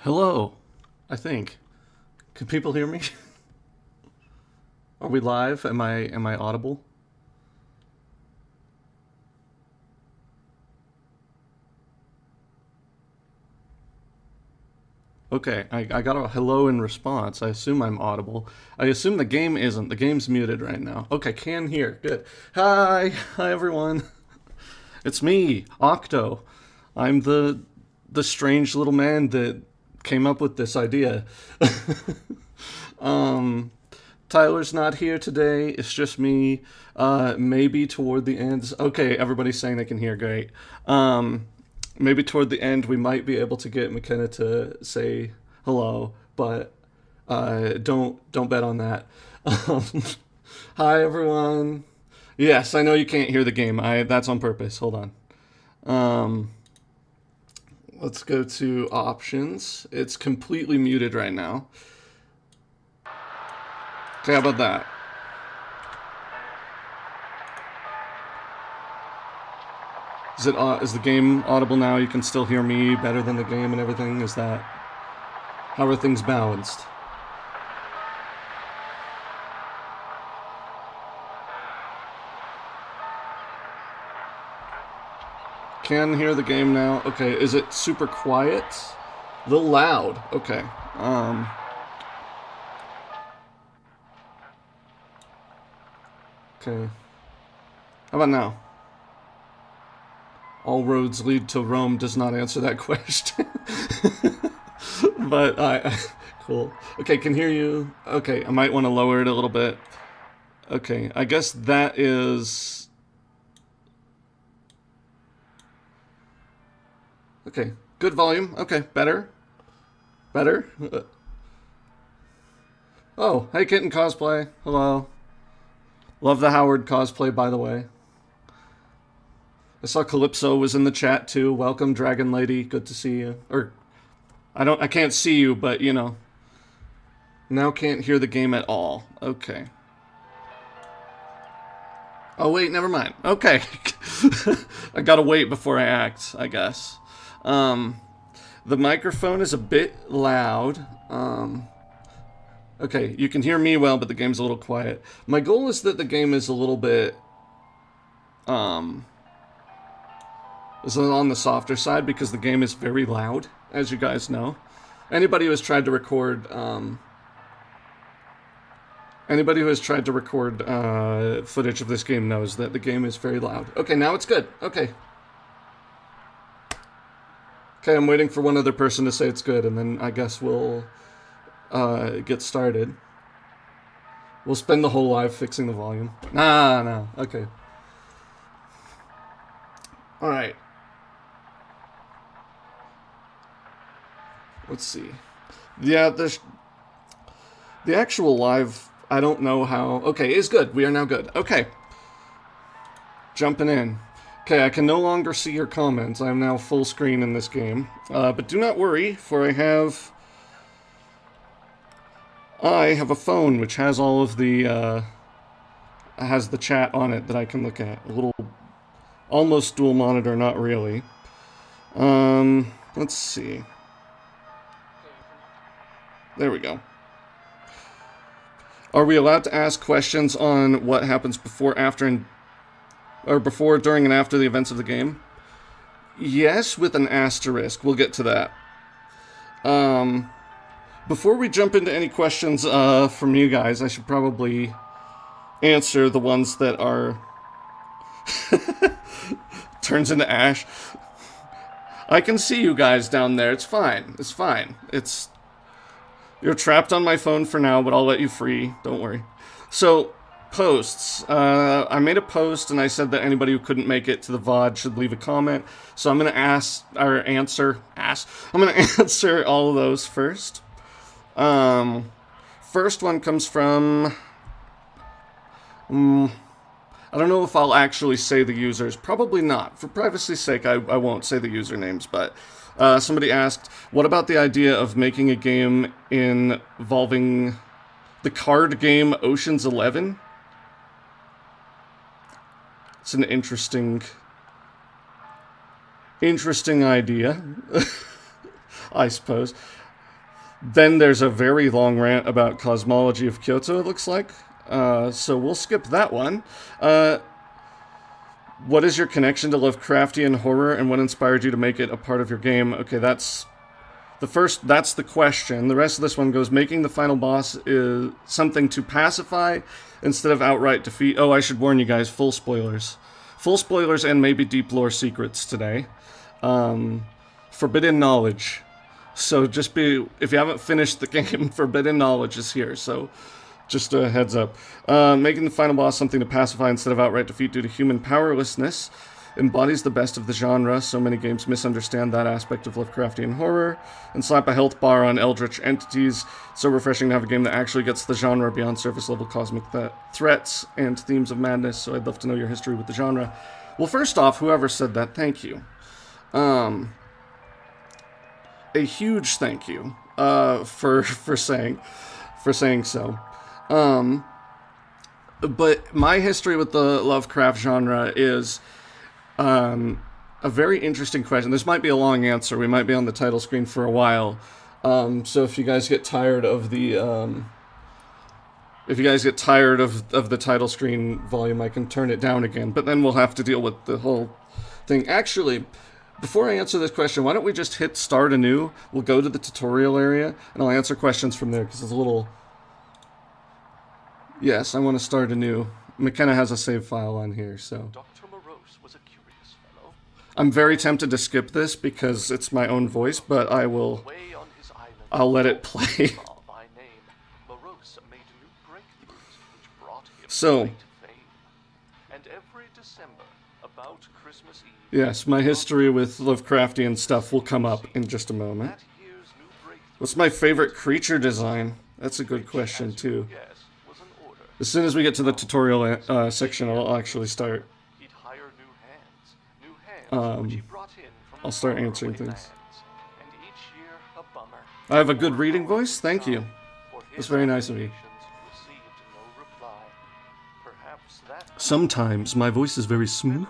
Hello, I think. Can people hear me? Are we live? Am I audible? Okay, I got a hello in response. I assume I'm audible. I assume the game isn't. The game's muted right now. Okay, can hear. Good. Hi everyone. It's me, Octo. I'm the strange little man that came up with this idea. um Tyler's not here today. It's just me. Maybe toward the end. Okay, everybody's saying they can hear. Great. Maybe toward the end we might be able to get McKenna to say hello, but don't bet on that. Um, Hi everyone. Yes, I know you can't hear the game. I That's on purpose. Hold on. Um, let's go to options. It's completely muted right now. Okay, how about that? Is the game audible now? You can still hear me better than the game and everything? Is that... How are things balanced? Can hear the game now. Okay, is it super quiet? A little loud. Okay. Okay. How about now? All roads lead to Rome does not answer that question. But cool. Okay, can hear you. Okay, I might want to lower it a little bit. Okay, I guess that is... Okay, good volume. Okay, better. Better. Oh, hey Kitten Cosplay. Hello. Love the Howard cosplay, by the way. I saw Calypso was in the chat too. Welcome, Dragon Lady. Good to see you. Or I can't see you, but you know. Now can't hear the game at all. Okay. Oh wait, never mind. Okay. I gotta wait before I act, I guess. The microphone is a bit loud. Okay, you can hear me well, but the game's a little quiet. My goal is that the game is a little bit is on the softer side because the game is very loud, as you guys know. Anybody who has tried to record footage of this game knows that the game is very loud. Okay, now it's good. Okay. Okay, I'm waiting for one other person to say it's good, and then I guess we'll get started. We'll spend the whole live fixing the volume. No. Okay. Alright. Let's see. Yeah, the actual live, I don't know how... Okay, is good. We are now good. Okay. Jumping in. Okay, I can no longer see your comments. I am now full screen in this game. But do not worry, for I have a phone which has all of the... has the chat on it that I can look at. A little... Almost dual monitor, not really. Let's see. There we go. Are we allowed to ask questions on what happens before, after, and... or before, during, and after the events of the game? Yes, with an asterisk. We'll get to that. Before we jump into any questions from you guys, I should probably answer the ones that are... Turns into ash. I can see you guys down there. It's fine. It's fine. You're trapped on my phone for now, but I'll let you free. Don't worry. So... Posts. I made a post and I said that anybody who couldn't make it to the VOD should leave a comment. So I'm gonna answer all of those first. First one comes from... I don't know if I'll actually say the users. Probably not. For privacy's sake, I won't say the usernames, but... somebody asked, what about the idea of making a game involving the card game Ocean's 11? It's an interesting idea, I suppose. Then there's a very long rant about cosmology of Kyoto, it looks like. So we'll skip that one. What is your connection to Lovecraftian horror, and what inspired you to make it a part of your game? Okay, that's the question. The rest of this one goes, making the final boss is something to pacify instead of outright defeat. Oh, I should warn you guys, full spoilers. Full spoilers and maybe deep lore secrets today. Forbidden knowledge. So just if you haven't finished the game, forbidden knowledge is here, so just a heads up. Making the final boss something to pacify instead of outright defeat due to human powerlessness embodies the best of the genre. So many games misunderstand that aspect of Lovecraftian horror and slap a health bar on eldritch entities. It's so refreshing to have a game that actually gets the genre beyond surface level cosmic threats and themes of madness. So I'd love to know your history with the genre. Well, first off, whoever said that, thank you. A huge thank you for saying so. But my history with the Lovecraft genre is a very interesting question. This might be a long answer. We might be on the title screen for a while. So if you guys get tired of the the title screen volume, I can turn it down again. But then we'll have to deal with the whole thing. Actually, before I answer this question, why don't we just hit start anew? We'll go to the tutorial area, and I'll answer questions from there, because it's a little... Yes, I want to start anew. McKenna has a save file on here, so... Doctor Morose was a curious fellow. I'm very tempted to skip this, because it's my own voice, but I will... Away on his island, I'll let it play. by name, Morose made new breakthroughs which brought him So... great fame. And every December, about Christmas Eve... Yes, my history with Lovecraftian stuff will come up in just a moment. That year's new breakthrough... What's my favorite creature design? That's a good question, too. Yes, was an order. As soon as we get to the tutorial section, I'll actually start. He'd hire new hands which he brought in from I'll start faraway answering things. lands. And each year a bummer. I have a good reading voice? Thank you. For his That's very nice of you. applications received no reply. Perhaps that Sometimes my voice is very smooth,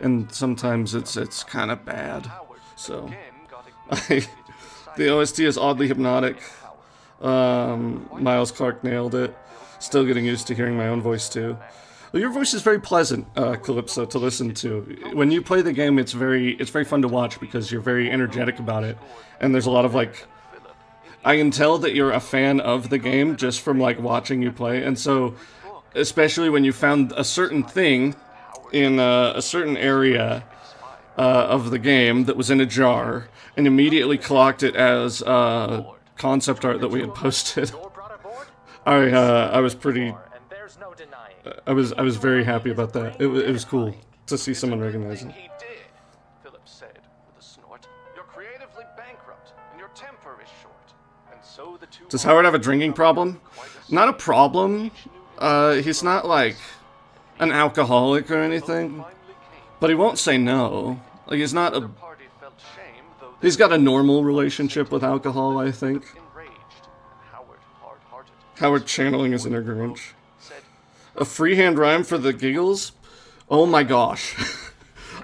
and sometimes it's kind of bad. So, again got ignited the OST is oddly hypnotic. Miles Clark nailed it. Still getting used to hearing my own voice too. Well, your voice is very pleasant, Calypso, to listen to. When you play the game, it's very fun to watch because you're very energetic about it, and there's a lot of like. I can tell that you're a fan of the game just from like watching you play, and so especially when you found a certain thing in a certain area of the game that was in a jar, and immediately clocked it as concept art that we had posted. I was pretty. I was very happy about that. It was cool to see someone recognize it. he did, Philip said with a snort. You're creatively bankrupt, and your temper is short. And so the two Does Howard have a drinking problem? Not a problem. He's not like an alcoholic or anything, but he won't say no. Like he's not a. party felt shame, though they He's got a normal relationship with alcohol, I think. enraged, and Howard, hard-hearted, Howard channeling his inner Grinch. said, A freehand rhyme for the giggles? Oh my gosh.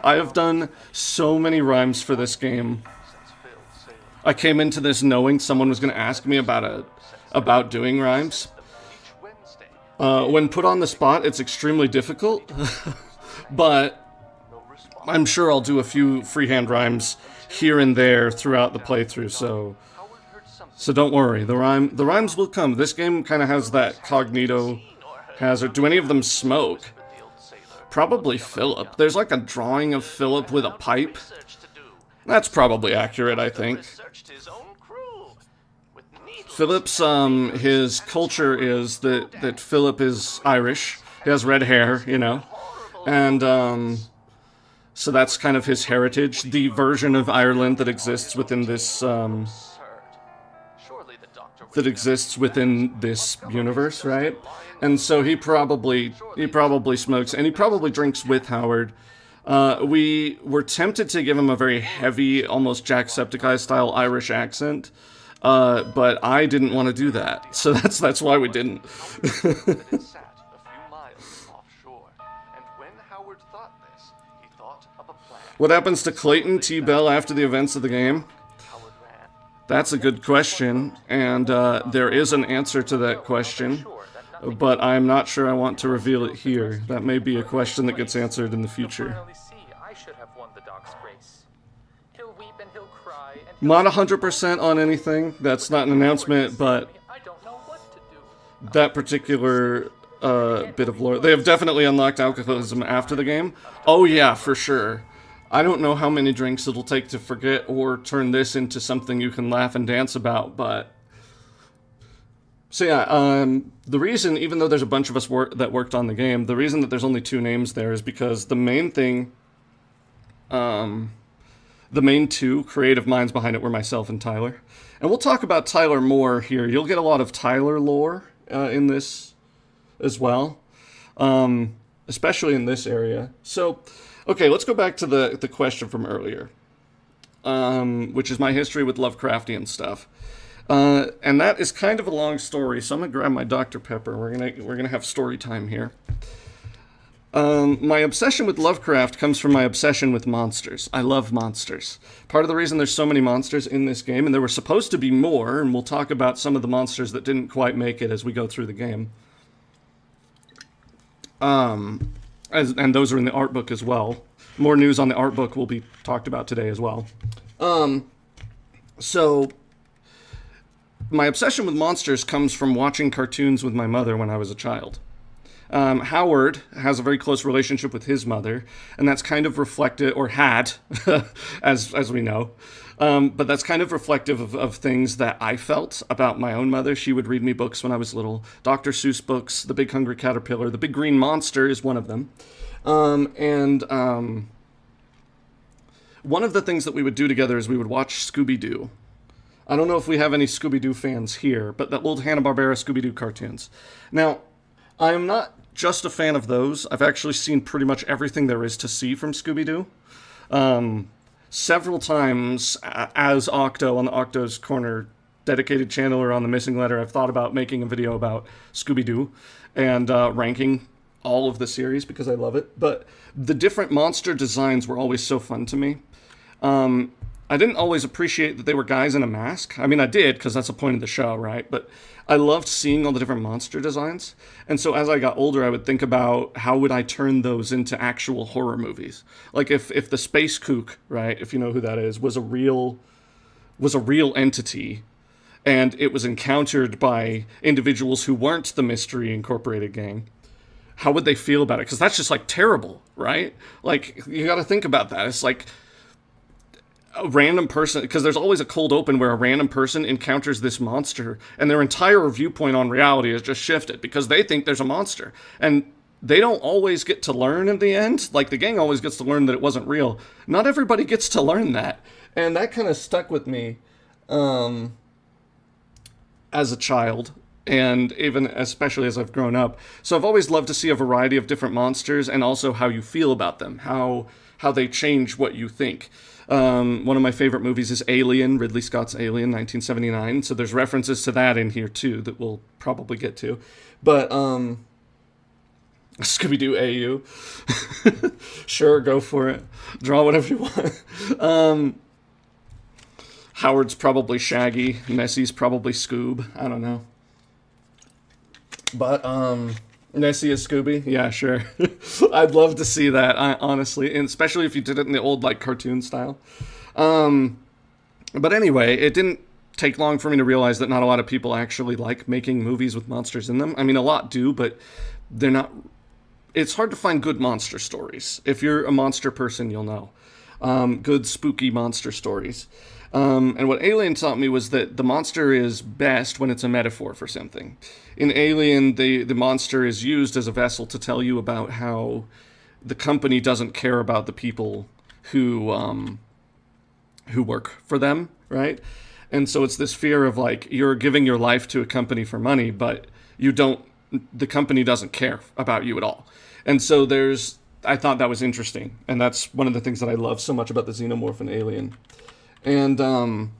I have done so many rhymes for this game. since Phil sailed I came into this knowing someone was going to ask me about doing rhymes. each Wednesday, When put on the spot, it's extremely difficult, but no response. I'm sure I'll do a few freehand rhymes here and there throughout the playthrough, so Howard heard something don't worry. The rhymes will come. This game kind of has that cognito hazard. Do any of them smoke? with the old sailor. Probably Philip. There's like a drawing of Philip with a pipe. Research to do. That's probably accurate, I think. Researched his own crew with needles. Philip's his culture is that Philip is Irish. He has red hair, you know. And so that's kind of his heritage, the version of Ireland that exists within this Absurd. Surely the doctor would that exists within this universe, right? And so he probably smokes, and he probably drinks with Howard. We were tempted to give him a very heavy, almost Jacksepticeye style Irish accent, but I didn't want to do that, so that's why we didn't. that it sat a few miles offshore. And when Howard thought this, he thought of a plan. What happens to Clayton T. Bell after the events of the game? Howard ran. That's a good question, and there is an answer to that question, but I'm not sure I want to reveal it here. That may be a question that gets answered in the future. Finally see I should have won the Doc's grace. He'll weep and he'll cry and Not 100% on anything. That's not an announcement, but I don't know what to do. that particular bit of lore. They have definitely unlocked alcoholism after the game. Oh yeah, for sure. I don't know how many drinks it'll take to forget or turn this into something you can laugh and dance about, but... So yeah, the reason, even though there's a bunch of us that worked on the game, the reason that there's only 2 names there is because the main thing, the main 2 creative minds behind it were myself and Tyler. And we'll talk about Tyler more here. You'll get a lot of Tyler lore in this as well, especially in this area. So... Okay, let's go back to the question from earlier, which is my history with Lovecraftian stuff, and that is kind of a long story. So I'm gonna grab my Dr. Pepper. We're gonna have story time here. My obsession with Lovecraft comes from my obsession with monsters. I love monsters. Part of the reason there's so many monsters in this game, and there were supposed to be more, and we'll talk about some of the monsters that didn't quite make it as we go through the game. And those are in the art book as well. More news on the art book will be talked about today as well. So, my obsession with monsters comes from watching cartoons with my mother when I was a child. Howard has a very close relationship with his mother, and that's kind of reflected, or had, as we know. But that's kind of reflective of things that I felt about my own mother. She would read me books when I was little. Dr. Seuss books, The Big Hungry Caterpillar, The Big Green Monster is one of them. One of the things that we would do together is we would watch Scooby-Doo. I don't know if we have any Scooby-Doo fans here, but the old Hanna-Barbera Scooby-Doo cartoons. Now, I am not just a fan of those. I've actually seen pretty much everything there is to see from Scooby-Doo. Several times, as Octo on the Octo's Corner dedicated channel or on the Missing Letter, I've thought about making a video about Scooby-Doo and ranking all of the series because I love it. But the different monster designs were always so fun to me. I didn't always appreciate that they were guys in a mask. I mean, I did, because that's the point of the show, right? But I loved seeing all the different monster designs. And so as I got older, I would think about how would I turn those into actual horror movies. Like if the Space Kook, right, if you know who that is, was a real entity, and it was encountered by individuals who weren't the Mystery Incorporated gang, how would they feel about it? Because that's just, like, terrible, right? Like, you got to think about that. It's like a random person, because there's always a cold open where a random person encounters this monster and their entire viewpoint on reality is just shifted because they think there's a monster. And they don't always get to learn in the end. Like, the gang always gets to learn that it wasn't real. Not everybody gets to learn that. And that kind of stuck with me as a child, and even especially as I've grown up. So I've always loved to see a variety of different monsters and also how you feel about them, how they change what you think. One of my favorite movies is Alien, Ridley Scott's Alien, 1979. So there's references to that in here too that we'll probably get to. But Scooby-Doo AU. Sure, go for it. Draw whatever you want. Howard's probably Shaggy. Nessie's probably Scoob. I don't know. But Nessie is Scooby? Yeah, sure. I'd love to see that, honestly, and especially if you did it in the old, like, cartoon style. But anyway, it didn't take long for me to realize that not a lot of people actually like making movies with monsters in them. I mean, a lot do, but they're not... It's hard to find good monster stories. If you're a monster person, you'll know. Good, spooky monster stories. And what Alien taught me was that the monster is best when it's a metaphor for something. In Alien, the monster is used as a vessel to tell you about how the company doesn't care about the people who work for them, right? And so it's this fear of, like, you're giving your life to a company for money, but the company doesn't care about you at all. And so I thought that was interesting. And that's one of the things that I love so much about the Xenomorph and Alien. And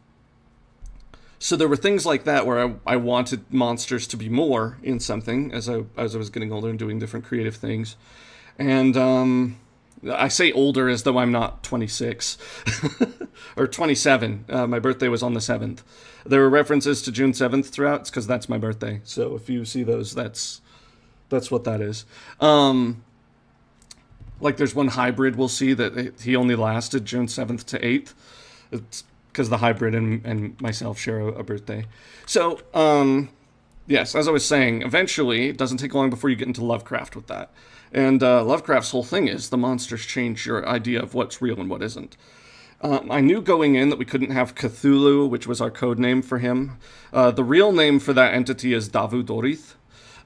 so there were things like that where I wanted monsters to be more in something as I was getting older and doing different creative things. And I say older as though I'm not 26 or 27. My birthday was on the 7th. There were references to June 7th throughout. It's because that's my birthday. So if you see those, that's what that is. Like there's one hybrid we'll see that he only lasted June 7th to 8th. It's because the hybrid and myself share a birthday. So, yes, as I was saying, eventually, it doesn't take long before you get into Lovecraft with that. And Lovecraft's whole thing is the monsters change your idea of what's real and what isn't. I knew going in that we couldn't have Cthulhu, which was our code name for him. The real name for that entity is Davu Dorith,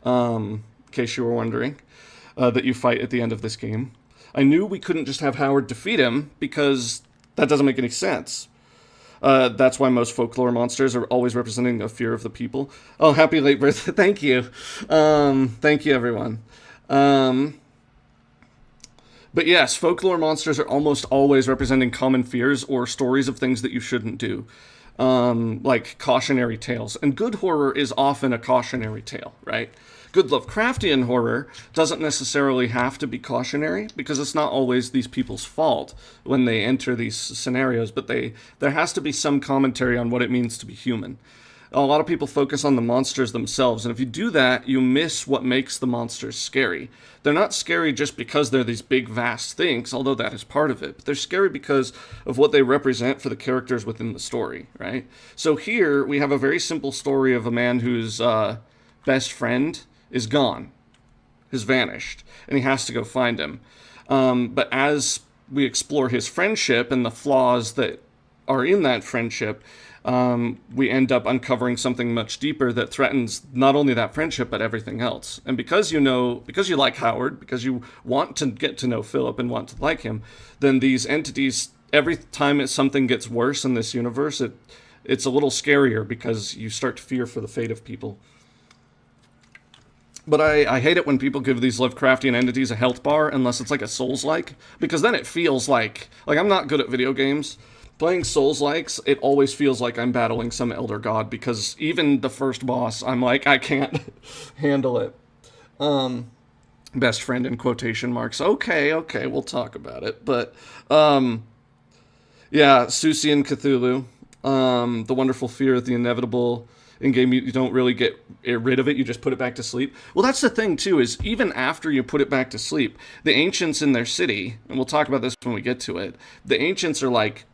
in case you were wondering, that you fight at the end of this game. I knew we couldn't just have Howard defeat him, because that doesn't make any sense. That's why most folklore monsters are always representing a fear of the people. Oh, happy late birthday. Thank you. Thank you, everyone. But yes, folklore monsters are almost always representing common fears or stories of things that you shouldn't do. Like cautionary tales. And good horror is often a cautionary tale, right? Good Lovecraftian horror doesn't necessarily have to be cautionary, because it's not always these people's fault when they enter these scenarios, but there has to be some commentary on what it means to be human. A lot of people focus on the monsters themselves, and if you do that, you miss what makes the monsters scary. They're not scary just because they're these big, vast things, although that is part of it, but they're scary because of what they represent for the characters within the story, right? So here, we have a very simple story of a man whose best friend is gone, has vanished, and he has to go find him. But as we explore his friendship and the flaws that are in that friendship, we end up uncovering something much deeper that threatens not only that friendship, but everything else. And because you like Howard, because you want to get to know Philip and want to like him, then these entities, every time something gets worse in this universe, it's a little scarier because you start to fear for the fate of people. But I hate it when people give these Lovecraftian entities a health bar, unless it's like a Souls-like, because then it feels like I'm not good at video games. Playing Souls-likes, it always feels like I'm battling some elder god, because even the first boss, I'm like, I can't handle it. Best friend in quotation marks. Okay, we'll talk about it. But, yeah, Susie and Cthulhu, the wonderful fear of the inevitable. In-game, you don't really get rid of it, you just put it back to sleep. Well, that's the thing, too, is even after you put it back to sleep, the ancients in their city, and we'll talk about this when we get to it, the ancients are like,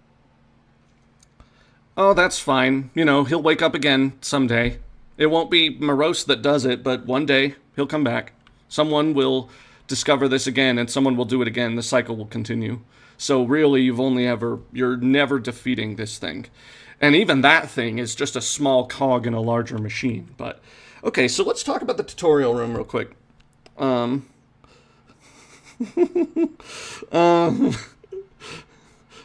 oh, that's fine, he'll wake up again someday. It won't be Morose that does it, but one day, he'll come back. Someone will discover this again, and someone will do it again. The cycle will continue. So really, you're never defeating this thing. And even that thing is just a small cog in a larger machine. But, okay, so let's talk about the tutorial room real quick. The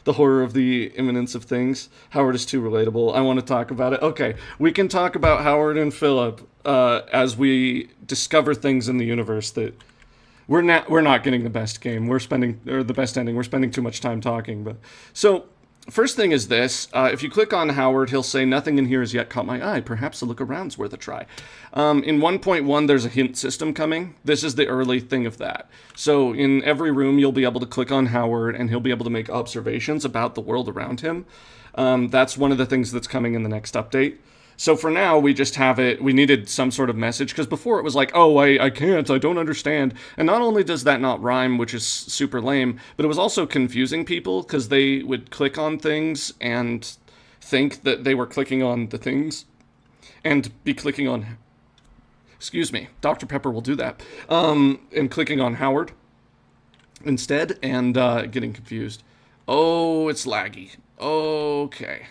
horror of the imminence of things. Howard is too relatable. I want to talk about it. Okay, we can talk about Howard and Philip as we discover things in the universe that we're not getting the best game. The best ending. We're spending too much time talking. But so. First thing is this. If you click on Howard, he'll say, nothing in here has yet caught my eye. Perhaps a look around's worth a try. In 1.1, there's a hint system coming. This is the early thing of that. So in every room, you'll be able to click on Howard, and he'll be able to make observations about the world around him. That's one of the things that's coming in the next update. So for now, we just have it. We needed some sort of message, because before it was like, oh, I can't, I don't understand. And not only does that not rhyme, which is super lame, but it was also confusing people, because they would click on things and think that they were clicking on the things and be clicking on, excuse me, Dr. Pepper will do that, and clicking on Howard instead and getting confused. Oh, it's laggy. Okay.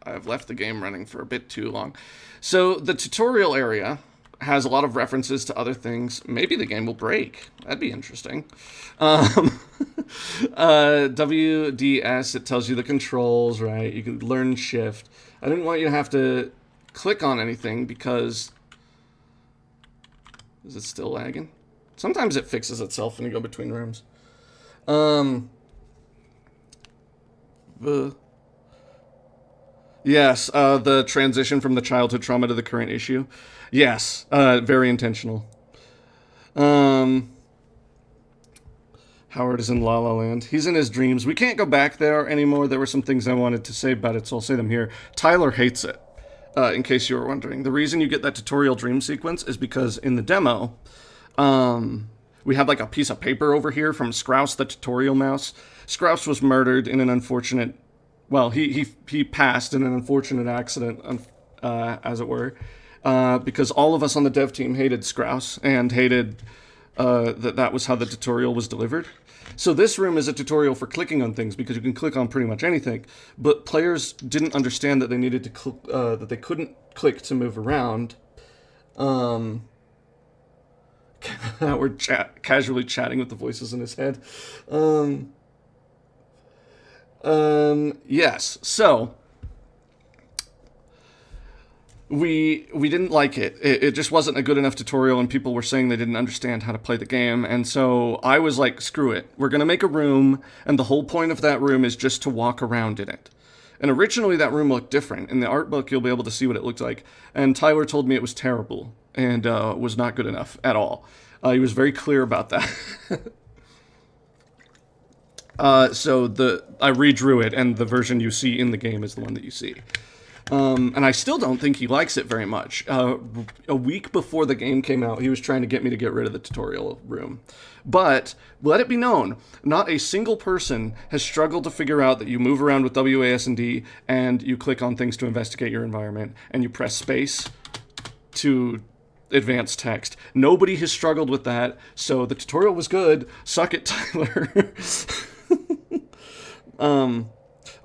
I've left the game running for a bit too long. So the tutorial area has a lot of references to other things. Maybe the game will break. That'd be interesting. WDS, it tells you the controls, right? You can learn shift. I didn't want you to have to click on anything because... Is it still lagging? Sometimes it fixes itself when you go between rooms. Yes, the transition from the childhood trauma to the current issue. Yes, very intentional. Howard is in La La Land. He's in his dreams. We can't go back there anymore. There were some things I wanted to say about it, so I'll say them here. Tyler hates it, in case you were wondering. The reason you get that tutorial dream sequence is because in the demo, we have like a piece of paper over here from Sprouse, the tutorial mouse. Sprouse was murdered in an unfortunate... Well, he passed in an unfortunate accident, as it were, because all of us on the dev team hated Sprouse and hated that was how the tutorial was delivered. So this room is a tutorial for clicking on things because you can click on pretty much anything. But players didn't understand that they needed to that they couldn't click to move around. We're casually chatting with the voices in his head. Yes. So we didn't like it. It just wasn't a good enough tutorial, and people were saying they didn't understand how to play the game. And so I was like, screw it. We're going to make a room, and the whole point of that room is just to walk around in it. And originally that room looked different. In the art book, you'll be able to see what it looked like. And Tyler told me it was terrible and was not good enough at all. He was very clear about that. So I redrew it, and the version you see in the game is the one that you see. And I still don't think he likes it very much. A week before the game came out, he was trying to get me to get rid of the tutorial room. But let it be known, not a single person has struggled to figure out that you move around with WASD and you click on things to investigate your environment, and you press space to advance text. Nobody has struggled with that, so the tutorial was good. Suck it, Tyler.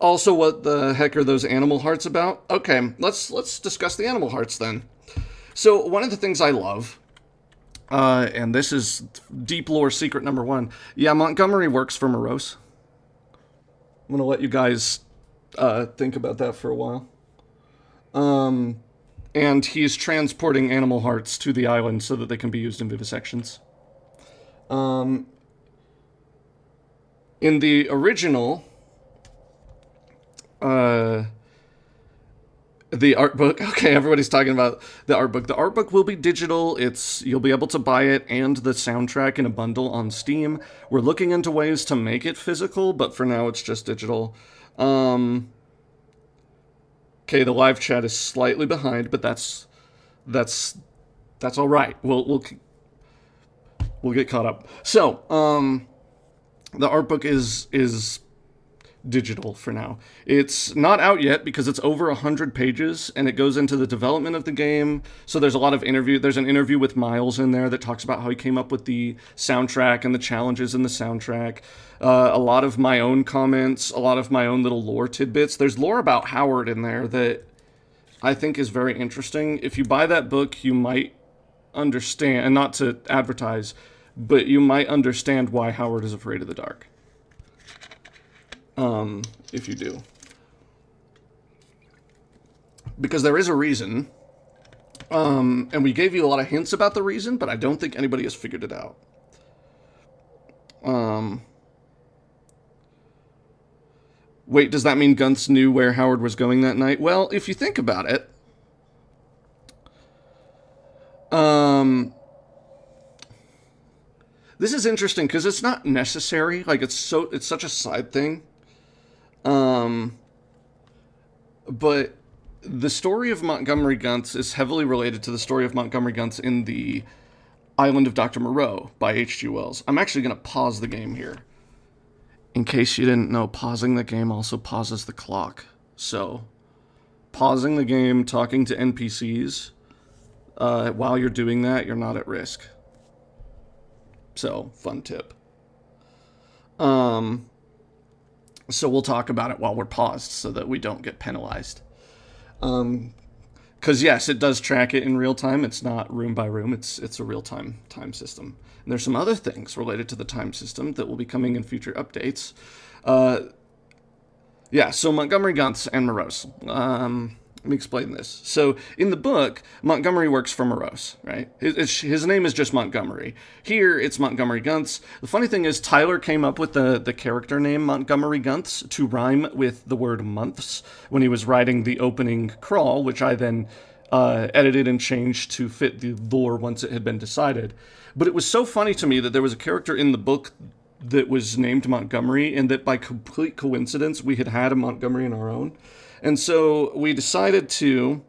Also, what the heck are those animal hearts about? Okay, let's discuss the animal hearts then. So one of the things I love, and this is deep lore secret number one. Yeah, Montgomery works for Morose. I'm gonna let you guys think about that for a while. And he's transporting animal hearts to the island so that they can be used in vivisections. In the original, the art book. Okay, everybody's talking about the art book. The art book will be digital. You'll be able to buy it and the soundtrack in a bundle on Steam. We're looking into ways to make it physical, but for now it's just digital. Okay, the live chat is slightly behind, but that's all right. We'll get caught up. So, the art book is digital for now. It's not out yet because it's over 100 pages, and it goes into the development of the game. So there's a lot of there's an interview with Miles in there that talks about how he came up with the soundtrack and the challenges in the soundtrack. A lot of my own comments, a lot of my own little lore tidbits. There's lore about Howard in there that I think is very interesting. If you buy that book, you might understand, and not to advertise, but you might understand why Howard is afraid of the dark. If you do. Because there is a reason. And we gave you a lot of hints about the reason, but I don't think anybody has figured it out. Wait, does that mean Guntz knew where Howard was going that night? Well, if you think about it, this is interesting because it's not necessary. Like, it's such a side thing. But the story of Montgomery Guntz is heavily related to the story of Montgomery Guntz in the Island of Doctor Morose by H.G. Wells. I'm actually going to pause the game here. In case you didn't know, pausing the game also pauses the clock. So, pausing the game, talking to NPCs, while you're doing that, you're not at risk. So, fun tip. So we'll talk about it while we're paused so that we don't get penalized. Because yes, it does track it in real time. It's not room by room. It's a real time system. And there's some other things related to the time system that will be coming in future updates. Yeah, so Montgomery Guntz and Morose. Let me explain this. So, in the book, Montgomery works for Morose, right? His name is just Montgomery. Here, it's Montgomery Guntz. The funny thing is, Tyler came up with the character name Montgomery Guntz to rhyme with the word months when he was writing the opening crawl, which I then edited and changed to fit the lore once it had been decided. But it was so funny to me that there was a character in the book that was named Montgomery, and that by complete coincidence we had a Montgomery in our own. And so we decided to...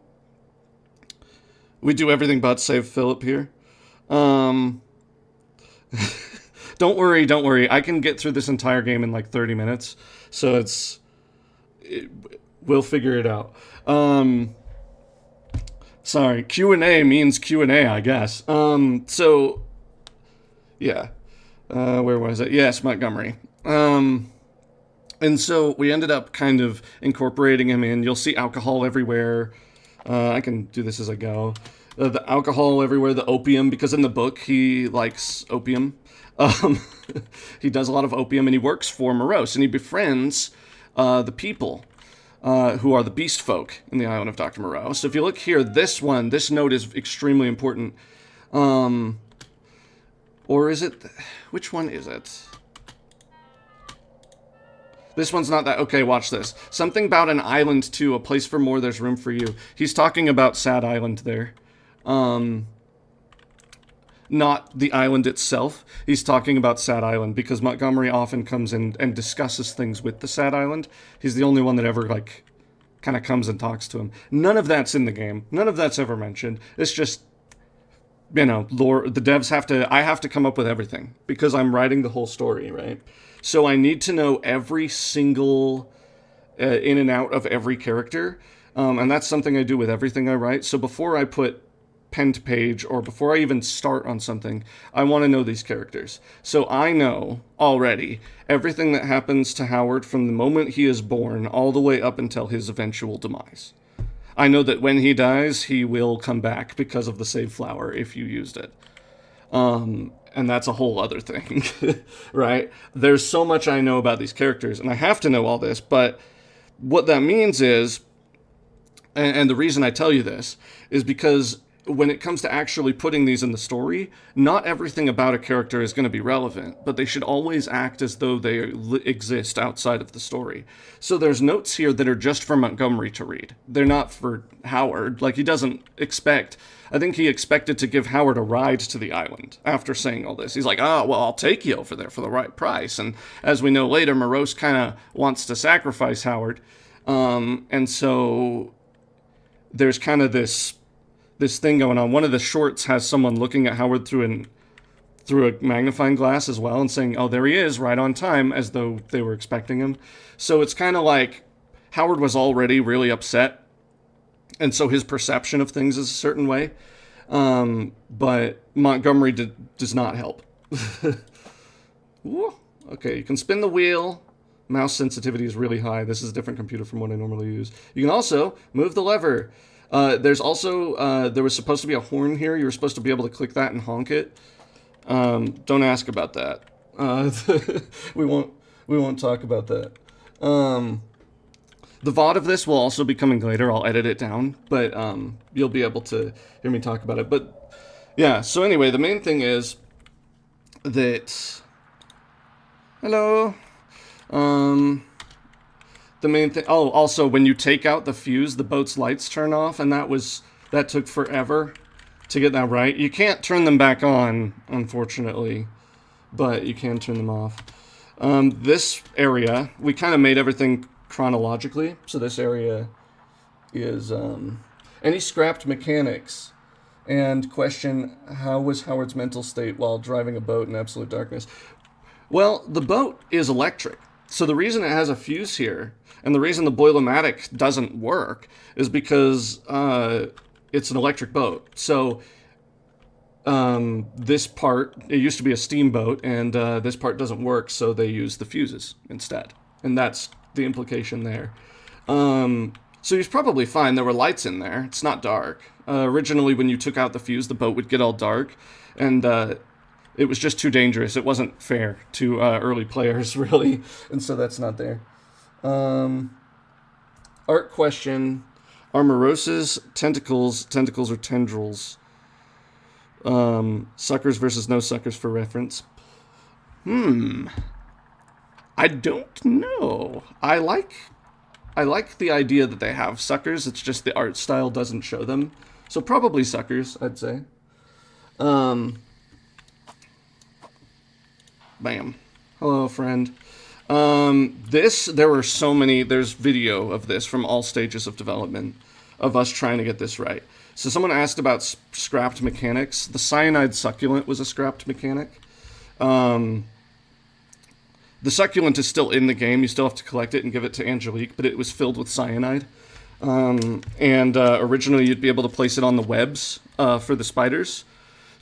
We do everything but save Philip here. Don't worry. I can get through this entire game in like 30 minutes. So we'll figure it out. Sorry, Q&A means Q&A, I guess. So, yeah. Where was it? Yes, Montgomery. And so we ended up kind of incorporating him in. You'll see alcohol everywhere. I can do this as I go. The alcohol everywhere, the opium, because in the book he likes opium. He does a lot of opium, and he works for Morose, and he befriends the people who are the beast folk in the Island of Doctor Morose. So if you look here, this note is extremely important. Or is it... Which one is it? This one's not that... Okay, watch this. Something about an island, too. A place for more, there's room for you. He's talking about Sad Island there. Not the island itself. He's talking about Sad Island, because Montgomery often comes in and discusses things with the Sad Island. He's the only one that ever, like, kind of comes and talks to him. None of that's in the game. None of that's ever mentioned. It's just... You know, lore, the devs have to... I have to come up with everything, because I'm writing the whole story, right? So I need to know every single in and out of every character, and that's something I do with everything I write. So before I put pen to page, or before I even start on something, I want to know these characters. So I know already everything that happens to Howard from the moment he is born all the way up until his eventual demise. I know that when he dies, he will come back because of the save flower if you used it. And that's a whole other thing, right? There's so much I know about these characters, and I have to know all this, but what that means is, and the reason I tell you this, is because when it comes to actually putting these in the story, not everything about a character is going to be relevant, but they should always act as though they exist outside of the story. So there's notes here that are just for Montgomery to read. They're not for Howard. Like, he doesn't expect... I think he expected to give Howard a ride to the island after saying all this. He's like, well, I'll take you over there for the right price. And as we know later, Morose kind of wants to sacrifice Howard. And so there's kind of this thing going on. One of the shorts has someone looking at Howard through a magnifying glass as well and saying, oh, there he is, right on time, as though they were expecting him. So it's kind of like Howard was already really upset, and so his perception of things is a certain way. But Montgomery does not help. Okay, you can spin the wheel. Mouse sensitivity is really high. This is a different computer from what I normally use. You can also move the lever. There's also, there was supposed to be a horn here. You were supposed to be able to click that and honk it. Don't ask about that. We won't talk about that. The VOD of this will also be coming later. I'll edit it down, but you'll be able to hear me talk about it. But yeah, so anyway, the main thing is that... Hello? The main thing... Oh, also, when you take out the fuse, the boat's lights turn off, and that took forever to get that right. You can't turn them back on, unfortunately, but you can turn them off. This area, we kind of made everything chronologically, so this area is... Any scrapped mechanics? And question, how was Howard's mental state while driving a boat in absolute darkness? Well, the boat is electric. So the reason it has a fuse here, and the reason the Boilomatic doesn't work, is because it's an electric boat. So this part, it used to be a steamboat, and this part doesn't work, so they use the fuses instead. And that's the implication there. So he's probably fine. There were lights in there. It's not dark. Originally, when you took out the fuse, the boat would get all dark, and it was just too dangerous. It wasn't fair to early players, really, and so that's not there. Art question: are Morose's tentacles or tendrils? Suckers versus no suckers for reference. I don't know. I like the idea that they have suckers. It's just the art style doesn't show them. So probably suckers, I'd say. Bam. Hello, friend. There were so many, there's video of this from all stages of development of us trying to get this right. So someone asked about scrapped mechanics. The cyanide succulent was a scrapped mechanic. The succulent is still in the game. You still have to collect it and give it to Angelique, but it was filled with cyanide. Originally you'd be able to place it on the webs for the spiders.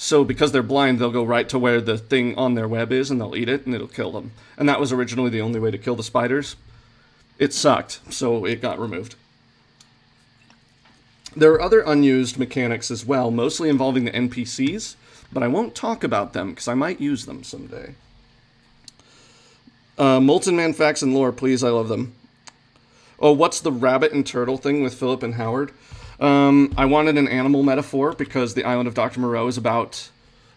So because they're blind, they'll go right to where the thing on their web is, and they'll eat it, and it'll kill them. And that was originally the only way to kill the spiders. It sucked, so it got removed. There are other unused mechanics as well, mostly involving the NPCs, but I won't talk about them, because I might use them someday. Molten Man facts and lore, please, I love them. Oh, what's the rabbit and turtle thing with Philip and Howard? I wanted an animal metaphor because the Island of Doctor Morose is about...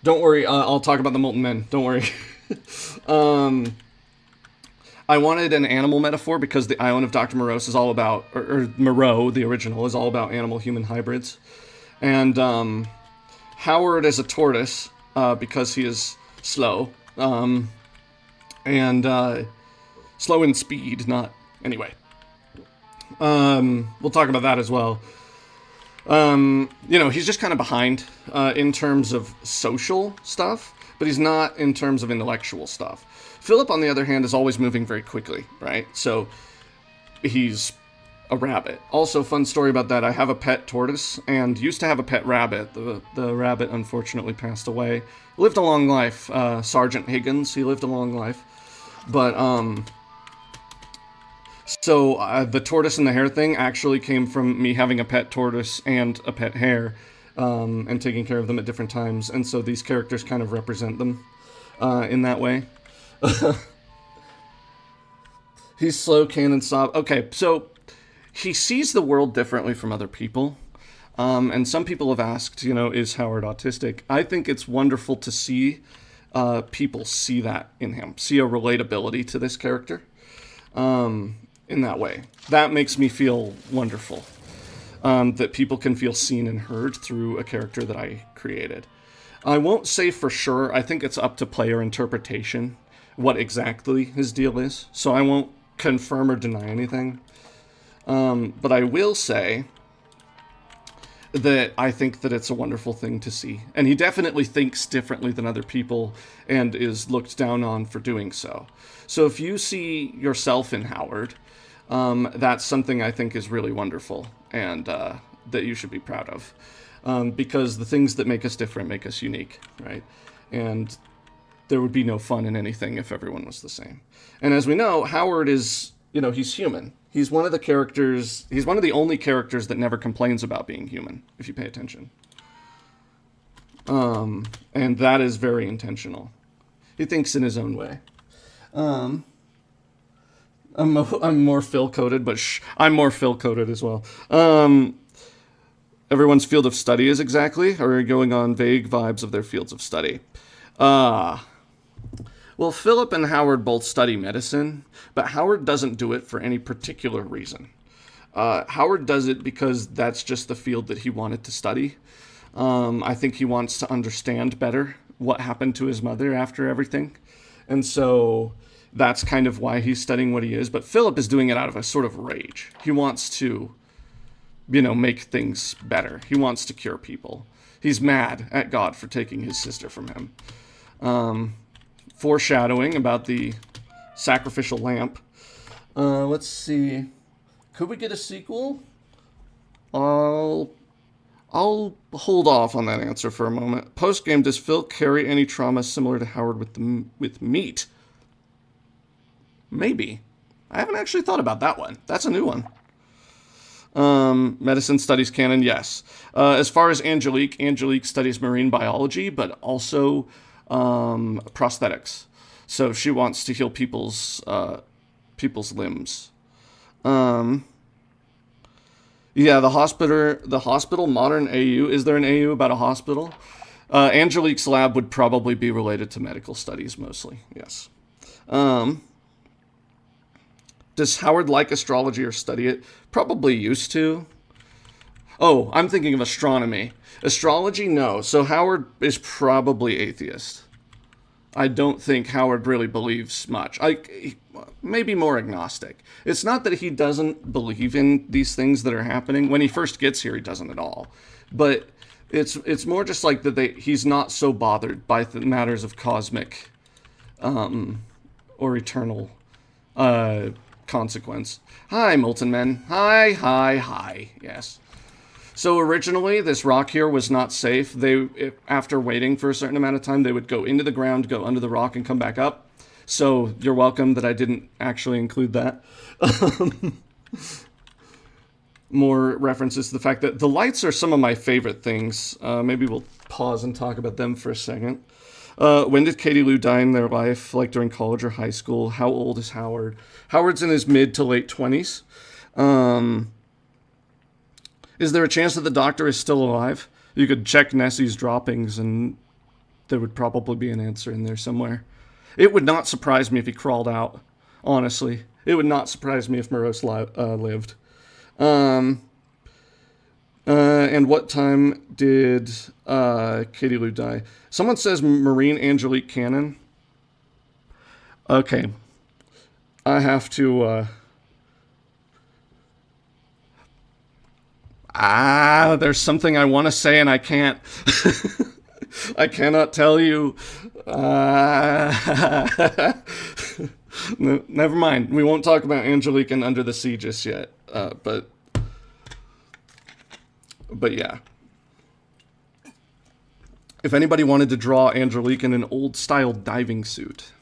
Don't worry, I'll talk about the Molten Men. Don't worry. I wanted an animal metaphor because the Island of Doctor Morose is all about... Or Moreau, the original, is all about animal-human hybrids. And Howard is a tortoise because he is slow. Slow in speed, not... Anyway. We'll talk about that as well. He's just kind of behind in terms of social stuff, but he's not in terms of intellectual stuff. Philip, on the other hand, is always moving very quickly, right? So he's a rabbit. Also, fun story about that, I have a pet tortoise and used to have a pet rabbit. The rabbit unfortunately passed away. Lived a long life. Sergeant Higgins, he lived a long life. But, the tortoise and the hare thing actually came from me having a pet tortoise and a pet hare, and taking care of them at different times, and so these characters kind of represent them in that way. He's slow, cannon sob. Okay, so he sees the world differently from other people, and some people have asked, is Howard autistic? I think it's wonderful to see people see that in him, see a relatability to this character. In that way. That makes me feel wonderful. That people can feel seen and heard through a character that I created. I won't say for sure. I think it's up to player interpretation what exactly his deal is. So I won't confirm or deny anything. But I will say that I think that it's a wonderful thing to see. And he definitely thinks differently than other people and is looked down on for doing so. So if you see yourself in Howard, that's something I think is really wonderful and that you should be proud of. Because the things that make us different make us unique, right? And there would be no fun in anything if everyone was the same. And as we know, Howard is, he's human. He's one of the only characters that never complains about being human, if you pay attention. And that is very intentional. He thinks in his own way. I'm more Phil-coded, but I'm more Phil-coded as well. Everyone's field of study is exactly, or are you going on vague vibes of their fields of study? Well, Philip and Howard both study medicine, but Howard doesn't do it for any particular reason. Howard does it because that's just the field that he wanted to study. I think he wants to understand better what happened to his mother after everything. And so that's kind of why he's studying what he is. But Philip is doing it out of a sort of rage. He wants to, make things better. He wants to cure people. He's mad at God for taking his sister from him. Foreshadowing about the sacrificial lamp. Let's see. Could we get a sequel? I'll hold off on that answer for a moment. Post-game, does Phil carry any trauma similar to Howard with meat? Maybe. I haven't actually thought about that one. That's a new one. Medicine studies canon, yes. As far as Angelique studies marine biology, but also prosthetics. So she wants to heal people's limbs. Yeah, the hospital, modern AU. Is there an AU about a hospital? Angelique's lab would probably be related to medical studies mostly, yes. Does Howard like astrology or study it? Probably used to. Oh, I'm thinking of astronomy. Astrology, no. So Howard is probably atheist. I don't think Howard really believes much. Maybe more agnostic. It's not that he doesn't believe in these things that are happening. When he first gets here, he doesn't at all. But it's more just like that he's not so bothered by the matters of cosmic or eternal consequence. Hi, Molten Men. Hi. Yes. So originally, this rock here was not safe. After waiting for a certain amount of time, they would go into the ground, go under the rock, and come back up. So you're welcome that I didn't actually include that. More references to the fact that the lights are some of my favorite things. Maybe we'll pause and talk about them for a second. When did Katie Lou die in their life? Like during college or high school? How old is Howard? Howard's in his mid to late 20s. Is there a chance that the Doctor is still alive? You could check Nessie's droppings and there would probably be an answer in there somewhere. It would not surprise me if he crawled out, honestly. It would not surprise me if Morose lived. And what time did Katie Lou die? Someone says Marine Angelique Cannon. Okay. I have to... there's something I want to say and I can't. I cannot tell you. No, never mind. We won't talk about Angelique and Under the Sea just yet. But yeah. If anybody wanted to draw Angelique in an old-style diving suit,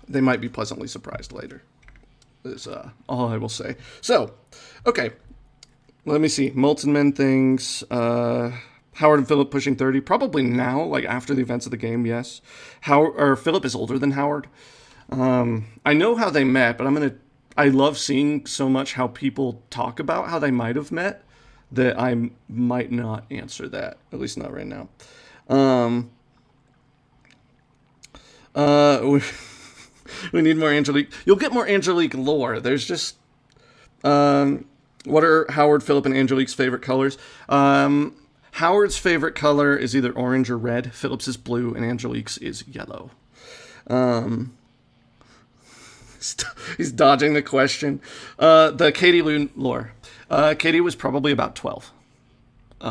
they might be pleasantly surprised later. Is all I will say. So, okay. Let me see. Molten Men things. Howard and Philip pushing 30. Probably now, like after the events of the game, yes. Philip is older than Howard. I know how they met, but I love seeing so much how people talk about how they might have met that I might not answer that. At least not right now. We need more Angelique. You'll get more Angelique lore. There's just... what are Howard, Philip, and Angelique's favorite colors? Howard's favorite color is either orange or red. Philip's is blue, and Angelique's is yellow. He's dodging the question. The Katie Lou lore. Katie was probably about 12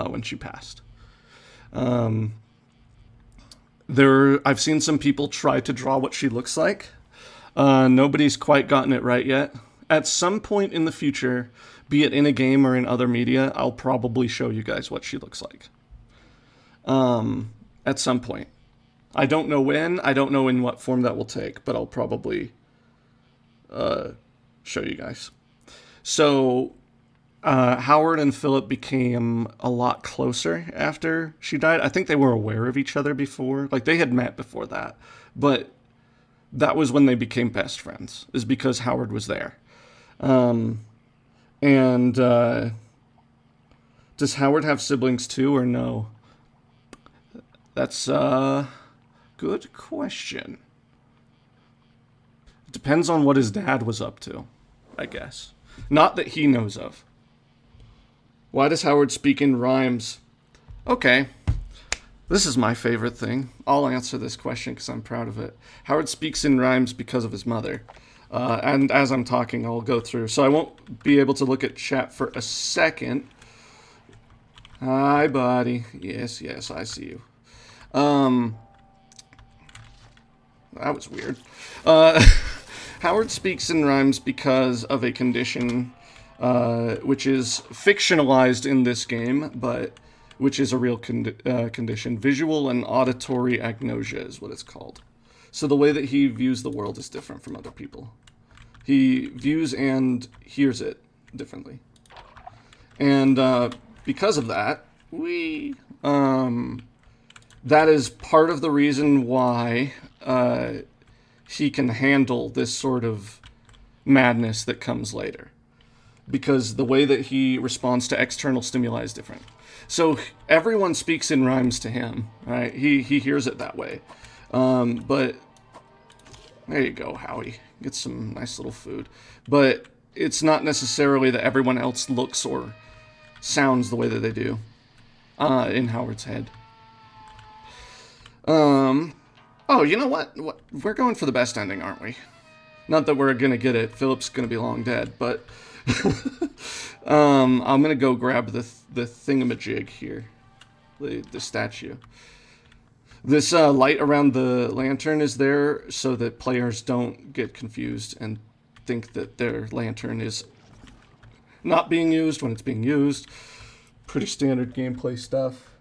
when she passed. I've seen some people try to draw what she looks like. Nobody's quite gotten it right yet. At some point in the future, be it in a game or in other media, I'll probably show you guys what she looks like. At some point. I don't know when, I don't know in what form that will take, but I'll probably show you guys. So, Howard and Philip became a lot closer after she died. I think they were aware of each other before. Like, they had met before that. But that was when they became best friends, is because Howard was there. Does Howard have siblings too, or no? That's a good question. It depends on what his dad was up to, I guess. Not that he knows of. Why does Howard speak in rhymes? Okay. This is my favorite thing. I'll answer this question because I'm proud of it. Howard speaks in rhymes because of his mother. And as I'm talking, I'll go through. So I won't be able to look at chat for a second. Hi, buddy. Yes, I see you. That was weird. Howard speaks in rhymes because of a condition which is fictionalized in this game, but which is a real condition. Visual and auditory agnosia is what it's called. So the way that he views the world is different from other people. He views and hears it differently. And because of that, that is part of the reason why he can handle this sort of madness that comes later. Because the way that he responds to external stimuli is different. So everyone speaks in rhymes to him, right? He hears it that way. But there you go, Howie. Get some nice little food. But it's not necessarily that everyone else looks or sounds the way that they do in Howard's head. Oh, you know what? We're going for the best ending, aren't we? Not that we're gonna get it. Philip's gonna be long dead, but I'm gonna go grab the thingamajig here, the statue. This light around the lantern is there so that players don't get confused and think that their lantern is not being used when it's being used. Pretty standard gameplay stuff.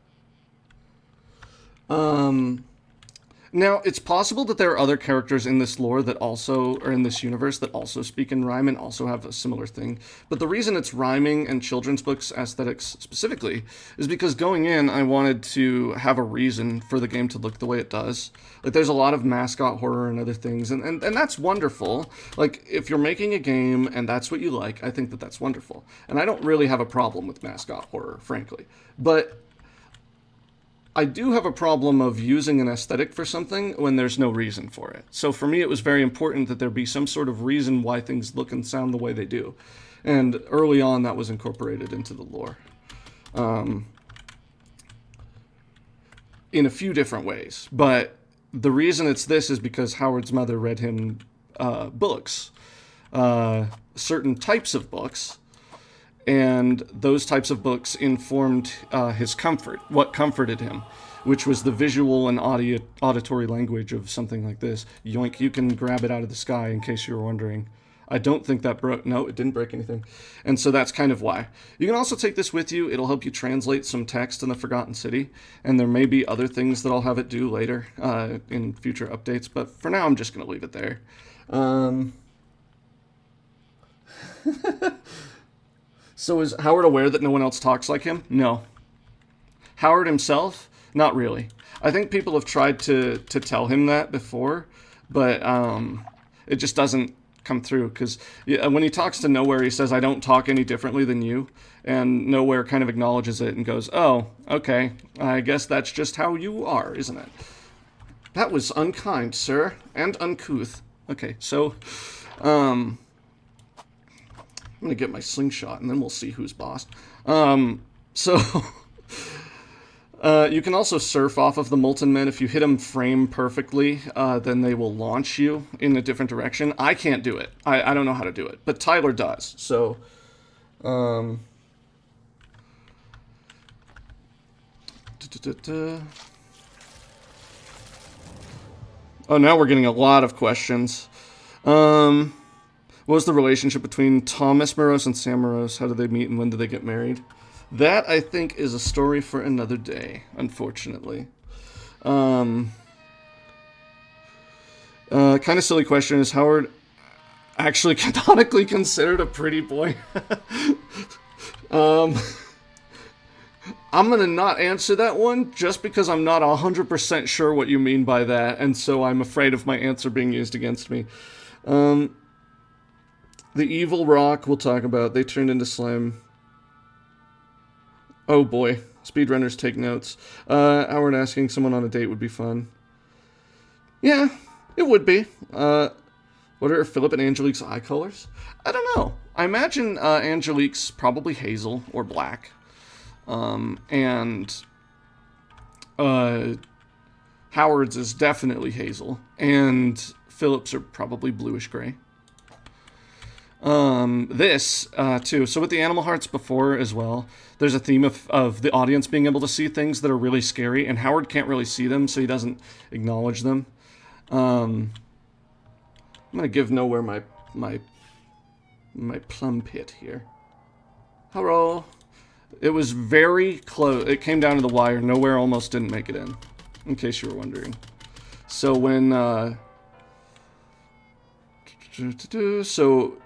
Now, it's possible that there are other characters in this lore that also, or in this universe, that also speak in rhyme and also have a similar thing. But the reason it's rhyming and children's books aesthetics specifically is because going in, I wanted to have a reason for the game to look the way it does. Like, there's a lot of mascot horror and other things, and that's wonderful. Like, if you're making a game and that's what you like, I think that that's wonderful. And I don't really have a problem with mascot horror, frankly. But I do have a problem of using an aesthetic for something when there's no reason for it. So for me, it was very important that there be some sort of reason why things look and sound the way they do. And early on, that was incorporated into the lore. In a few different ways. But the reason it's this is because Howard's mother read him books. Certain types of books. And those types of books informed his comfort, what comforted him, which was the visual and auditory language of something like this. Yoink, you can grab it out of the sky, in case you were wondering. I don't think that broke. No, it didn't break anything. And so that's kind of why. You can also take this with you. It'll help you translate some text in the Forgotten City. And there may be other things that I'll have it do later in future updates. But for now, I'm just going to leave it there. So is Howard aware that no one else talks like him? No. Howard himself? Not really. I think people have tried to tell him that before, but it just doesn't come through. Because when he talks to Nowhere, he says, I don't talk any differently than you. And Nowhere kind of acknowledges it and goes, oh, okay, I guess that's just how you are, isn't it? That was unkind, sir, and uncouth. Okay, so I'm going to get my slingshot, and then we'll see who's boss. You can also surf off of the Molten Men. If you hit them frame perfectly, then they will launch you in a different direction. I can't do it. I don't know how to do it, but Tyler does. So, oh, now we're getting a lot of questions. What was the relationship between Thomas Morose and Sam Morose? How did they meet and when did they get married? That, I think, is a story for another day, unfortunately. Kind of silly question. Is Howard actually canonically considered a pretty boy? I'm going to not answer that one just because I'm not 100% sure what you mean by that, and so I'm afraid of my answer being used against me. The evil rock we'll talk about. They turned into slime. Oh boy. Speedrunners take notes. Howard asking someone on a date would be fun. Yeah, it would be. What are Philip and Angelique's eye colors? I don't know. I imagine Angelique's probably hazel or black. And Howard's is definitely hazel. And Philip's are probably bluish gray. Too. So with the animal hearts before as well, there's a theme of the audience being able to see things that are really scary, and Howard can't really see them, so he doesn't acknowledge them. I'm gonna give Nowhere my plum pit here. Hello. It was very close. It came down to the wire. Nowhere almost didn't make it in case you were wondering. So when, so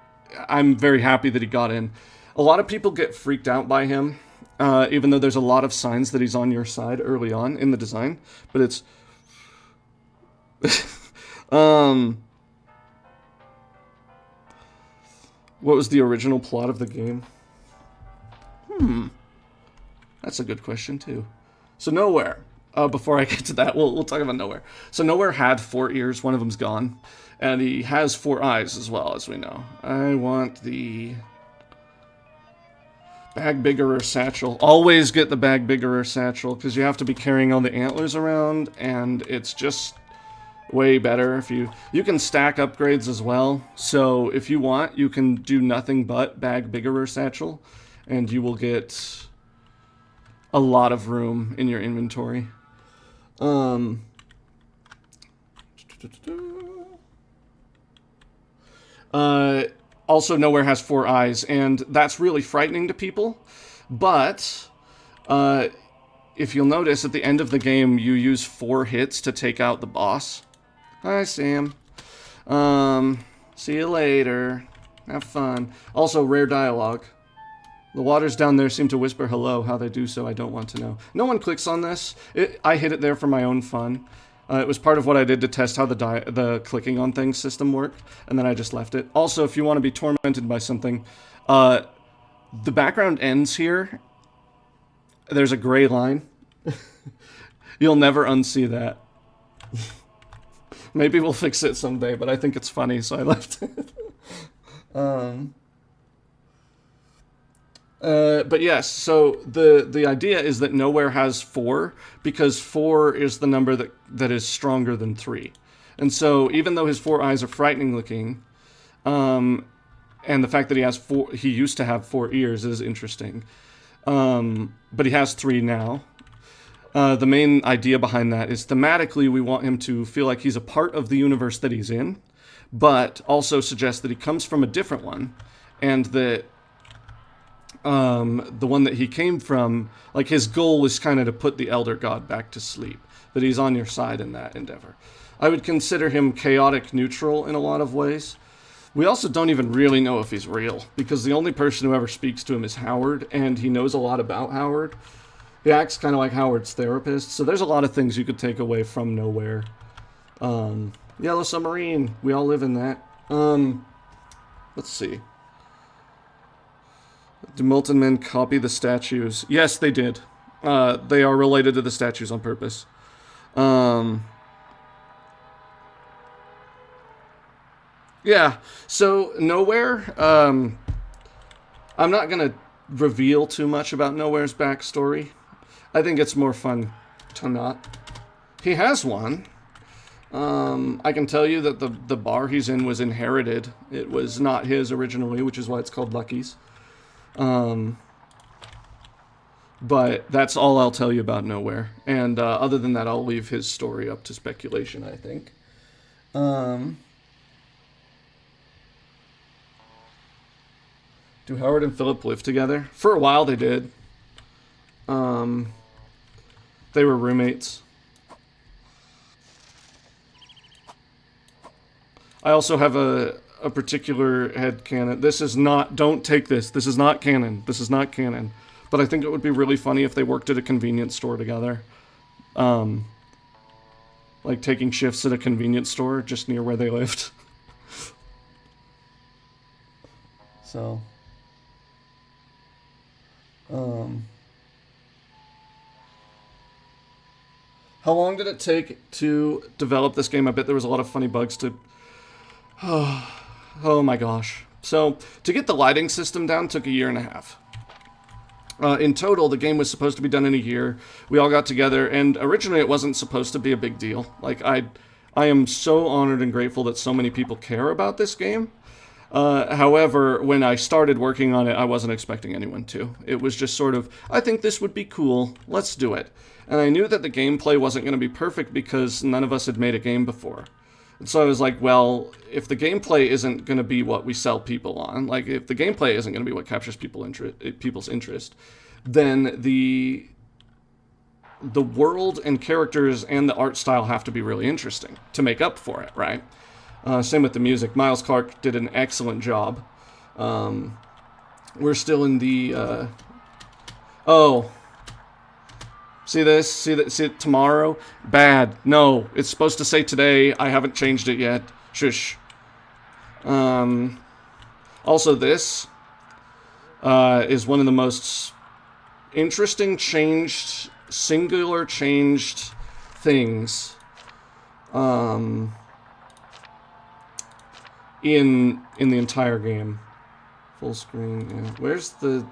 I'm very happy that he got in. A lot of people get freaked out by him, even though there's a lot of signs that he's on your side early on in the design. But it's... What was the original plot of the game? That's a good question, too. So Nowhere. Before I get to that, we'll talk about Nowhere. So Nowhere had 4 ears. One of them's gone. And he has 4 eyes as well, as we know. I want the bag biggerer satchel. Always get the bag biggerer satchel, because you have to be carrying all the antlers around, and it's just way better. If you can stack upgrades as well. So if you want, you can do nothing but bag biggerer satchel, and you will get a lot of room in your inventory. Also, Nowhere has 4 eyes, and that's really frightening to people. But if you'll notice, at the end of the game, you use 4 hits to take out the boss. Hi, Sam. See you later. Have fun. Also, rare dialogue. The waters down there seem to whisper hello. How they do so, I don't want to know. No one clicks on this. I hid it there for my own fun. It was part of what I did to test how the clicking on things system worked, and then I just left it. Also, if you want to be tormented by something, the background ends here. There's a gray line. You'll never unsee that. Maybe we'll fix it someday, but I think it's funny, so I left it. But yes, so the idea is that Nowhere has 4, because 4 is the number that is stronger than 3. And so even though his 4 eyes are frightening looking, and the fact that he used to have 4 ears is interesting. But he has 3 now. The main idea behind that is thematically we want him to feel like he's a part of the universe that he's in, but also suggest that he comes from a different one, and that the one that he came from, like his goal is kind of to put the Elder God back to sleep, that he's on your side in that endeavor. I would consider him chaotic neutral in a lot of ways. We also don't even really know if he's real, because the only person who ever speaks to him is Howard, and he knows a lot about Howard. He acts kind of like Howard's therapist, so there's a lot of things you could take away from Nowhere. Yellow Submarine, we all live in that. Let's see. Do Molten Men copy the statues? Yes, they did. They are related to the statues on purpose. Yeah, so Nowhere, I'm not going to reveal too much about Nowhere's backstory. I think it's more fun to not. He has one. I can tell you that the bar he's in was inherited. It was not his originally, which is why it's called Lucky's. But that's all I'll tell you about Nowhere. And other than that, I'll leave his story up to speculation, I think. Do Howard and Philip live together? For a while they did. They were roommates. I also have a particular headcanon. This is not, don't take this. This is not canon. This is not canon. But I think it would be really funny if they worked at a convenience store together. Like taking shifts at a convenience store just near where they lived. So. How long did it take to develop this game? I bet there was a lot of funny bugs to... Oh my gosh. So, to get the lighting system down took 1.5 years. In total, the game was supposed to be done in a year. We all got together, and originally it wasn't supposed to be a big deal. Like, I am so honored and grateful that so many people care about this game. However, when I started working on it, I wasn't expecting anyone to. It was just sort of, I think this would be cool, let's do it. And I knew that the gameplay wasn't going to be perfect because none of us had made a game before. And so I was like, well, if the gameplay isn't going to be what we sell people on, like if the gameplay isn't going to be what captures people's interest, then the world and characters and the art style have to be really interesting to make up for it, right? Same with the music. Miles Clark did an excellent job. We're still in the... Oh. See this? See it tomorrow? Bad. No. It's supposed to say today. I haven't changed it yet. Shush. Also, this is one of the most interesting singular changed things in the entire game. Full screen, yeah. Where's the...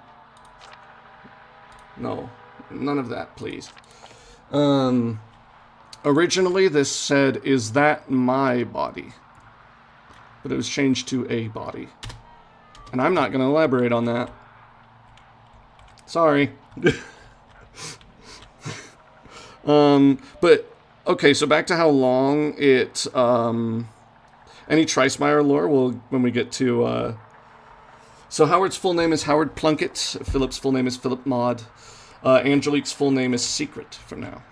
No. None of that, please. Originally, this said, "Is that my body?" But it was changed to "a body." And I'm not going to elaborate on that. Sorry. But, okay, so back to how long it, any Tricemire lore will, when we get to, so Howard's full name is Howard Plunkett. Philip's full name is Philip Maud. Angelique's full name is Secret for now.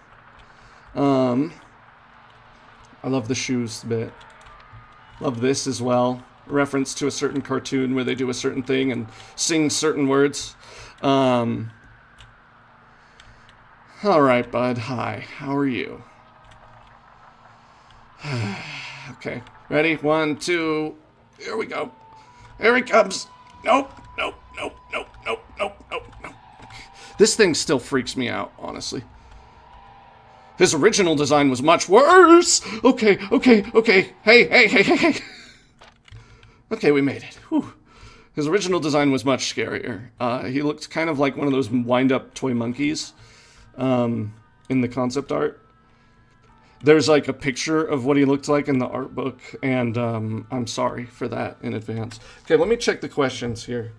I love the shoes bit. Love this as well. Reference to a certain cartoon where they do a certain thing and sing certain words. Alright, bud. Hi. How are you? Okay. Ready? 1, 2. Here we go. Here he comes. Nope. Nope. Nope. Nope. Nope. Nope. Nope. Nope. This thing still freaks me out, honestly. His original design was much worse. Okay. Hey. Okay, we made it. Whew. His original design was much scarier. He looked kind of like one of those wind-up toy monkeys in the concept art. There's like a picture of what he looked like in the art book, and I'm sorry for that in advance. Okay, let me check the questions here.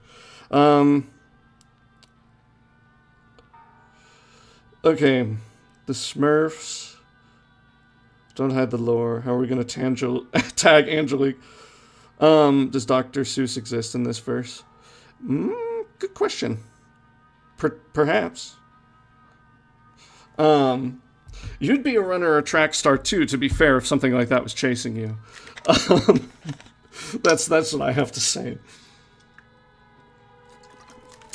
Okay, the Smurfs. Don't hide the lore. How are we going to tag Angelique? Does Dr. Seuss exist in this verse? Good question. Perhaps. You'd be a runner or a track star too, to be fair, if something like that was chasing you. That's what I have to say.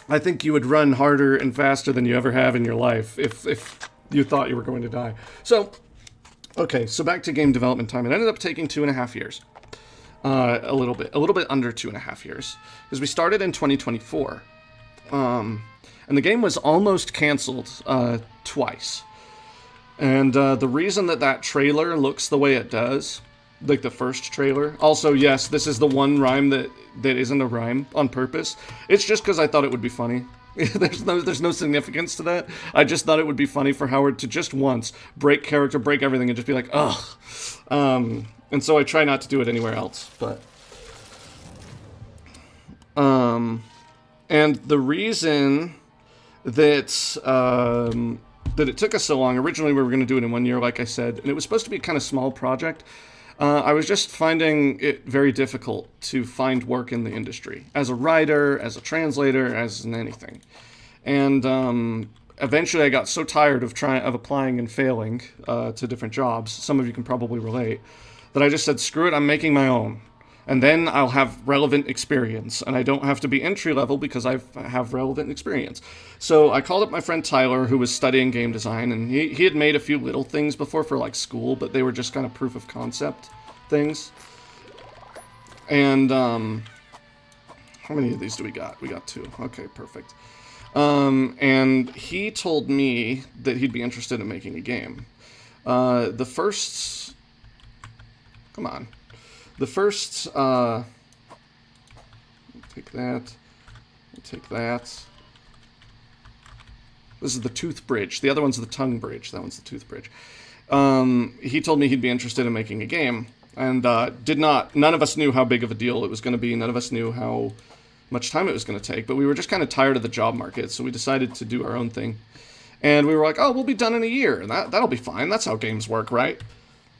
I think you would run harder and faster than you ever have in your life if you thought you were going to die. So, okay, so back to game development time. It ended up taking 2.5 years. A little bit under 2.5 years, because we started in 2024, and the game was almost canceled twice. And the reason that trailer looks the way it does, like the first trailer. Also, yes, this is the one rhyme that isn't a rhyme on purpose. It's just because I thought it would be funny. There's no significance to that. I just thought it would be funny for Howard to just once break character, break everything, and just be like, ugh. And so I try not to do it anywhere else, but... and the reason that, that it took us so long, originally we were going to do it in 1 year, like I said, and it was supposed to be a kind of small project. I was just finding it very difficult to find work in the industry, as a writer, as a translator, as in anything. And, eventually I got so tired of applying and failing, to different jobs, some of you can probably relate, that I just said, screw it, I'm making my own. And then I'll have relevant experience, and I don't have to be entry level because I have relevant experience. So I called up my friend Tyler, who was studying game design, and he had made a few little things before for like school, but they were just kind of proof of concept things. And how many of these do we got? We got 2. Okay, perfect. And he told me that he'd be interested in making a game. The first... Come on. The first, take that, take that. This is the tooth bridge. The other one's the tongue bridge. That one's the tooth bridge. He told me he'd be interested in making a game, and none of us knew how big of a deal it was going to be. None of us knew how much time it was going to take, but we were just kind of tired of the job market, so we decided to do our own thing. And we were like, oh, we'll be done in a year, and that'll be fine. That's how games work, right?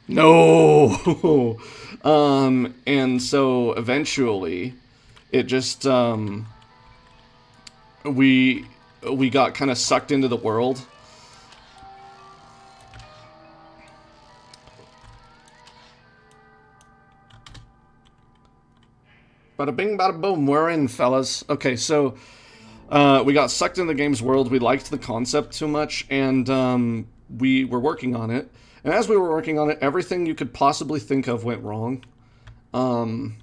No! And so eventually it just, we got kind of sucked into the world. Bada bing, bada boom, we're in, fellas. Okay, so, we got sucked into the game's world, we liked the concept too much, and, we were working on it. And as we were working on it, everything you could possibly think of went wrong. So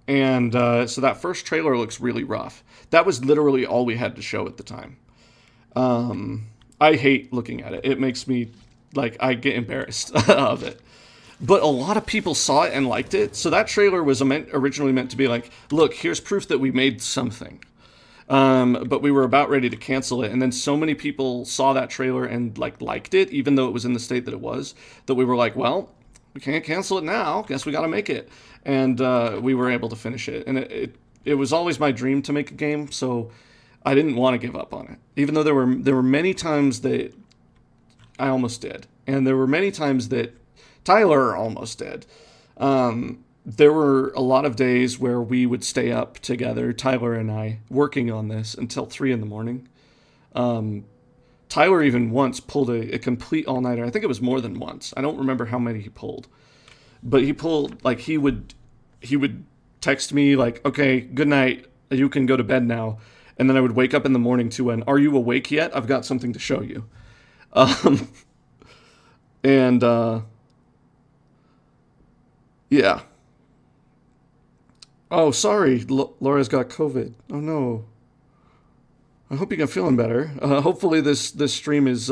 that first trailer looks really rough. That was literally all we had to show at the time. I hate looking at it. It makes me, like, I get embarrassed of it. But a lot of people saw it and liked it. So that trailer was originally meant to be like, look, here's proof that we made something. But we were about ready to cancel it, and then so many people saw that trailer and liked it, even though it was in the state that it was, that we were like, well, we can't cancel it now. Guess we got to make it, and we were able to finish it. And it was always my dream to make a game, so I didn't want to give up on it, even though there were many times that I almost did, and there were many times that Tyler almost did. There were a lot of days where we would stay up together, Tyler and I, working on this until 3 in the morning. Tyler even once pulled a complete all-nighter. I think it was more than once. I don't remember how many he pulled. But he pulled, he would text me, okay, good night, you can go to bed now. And then I would wake up in the morning to an, are you awake yet? I've got something to show you. Yeah. Oh, sorry, Laura's got COVID. Oh no. I hope you get feeling better. Hopefully this stream is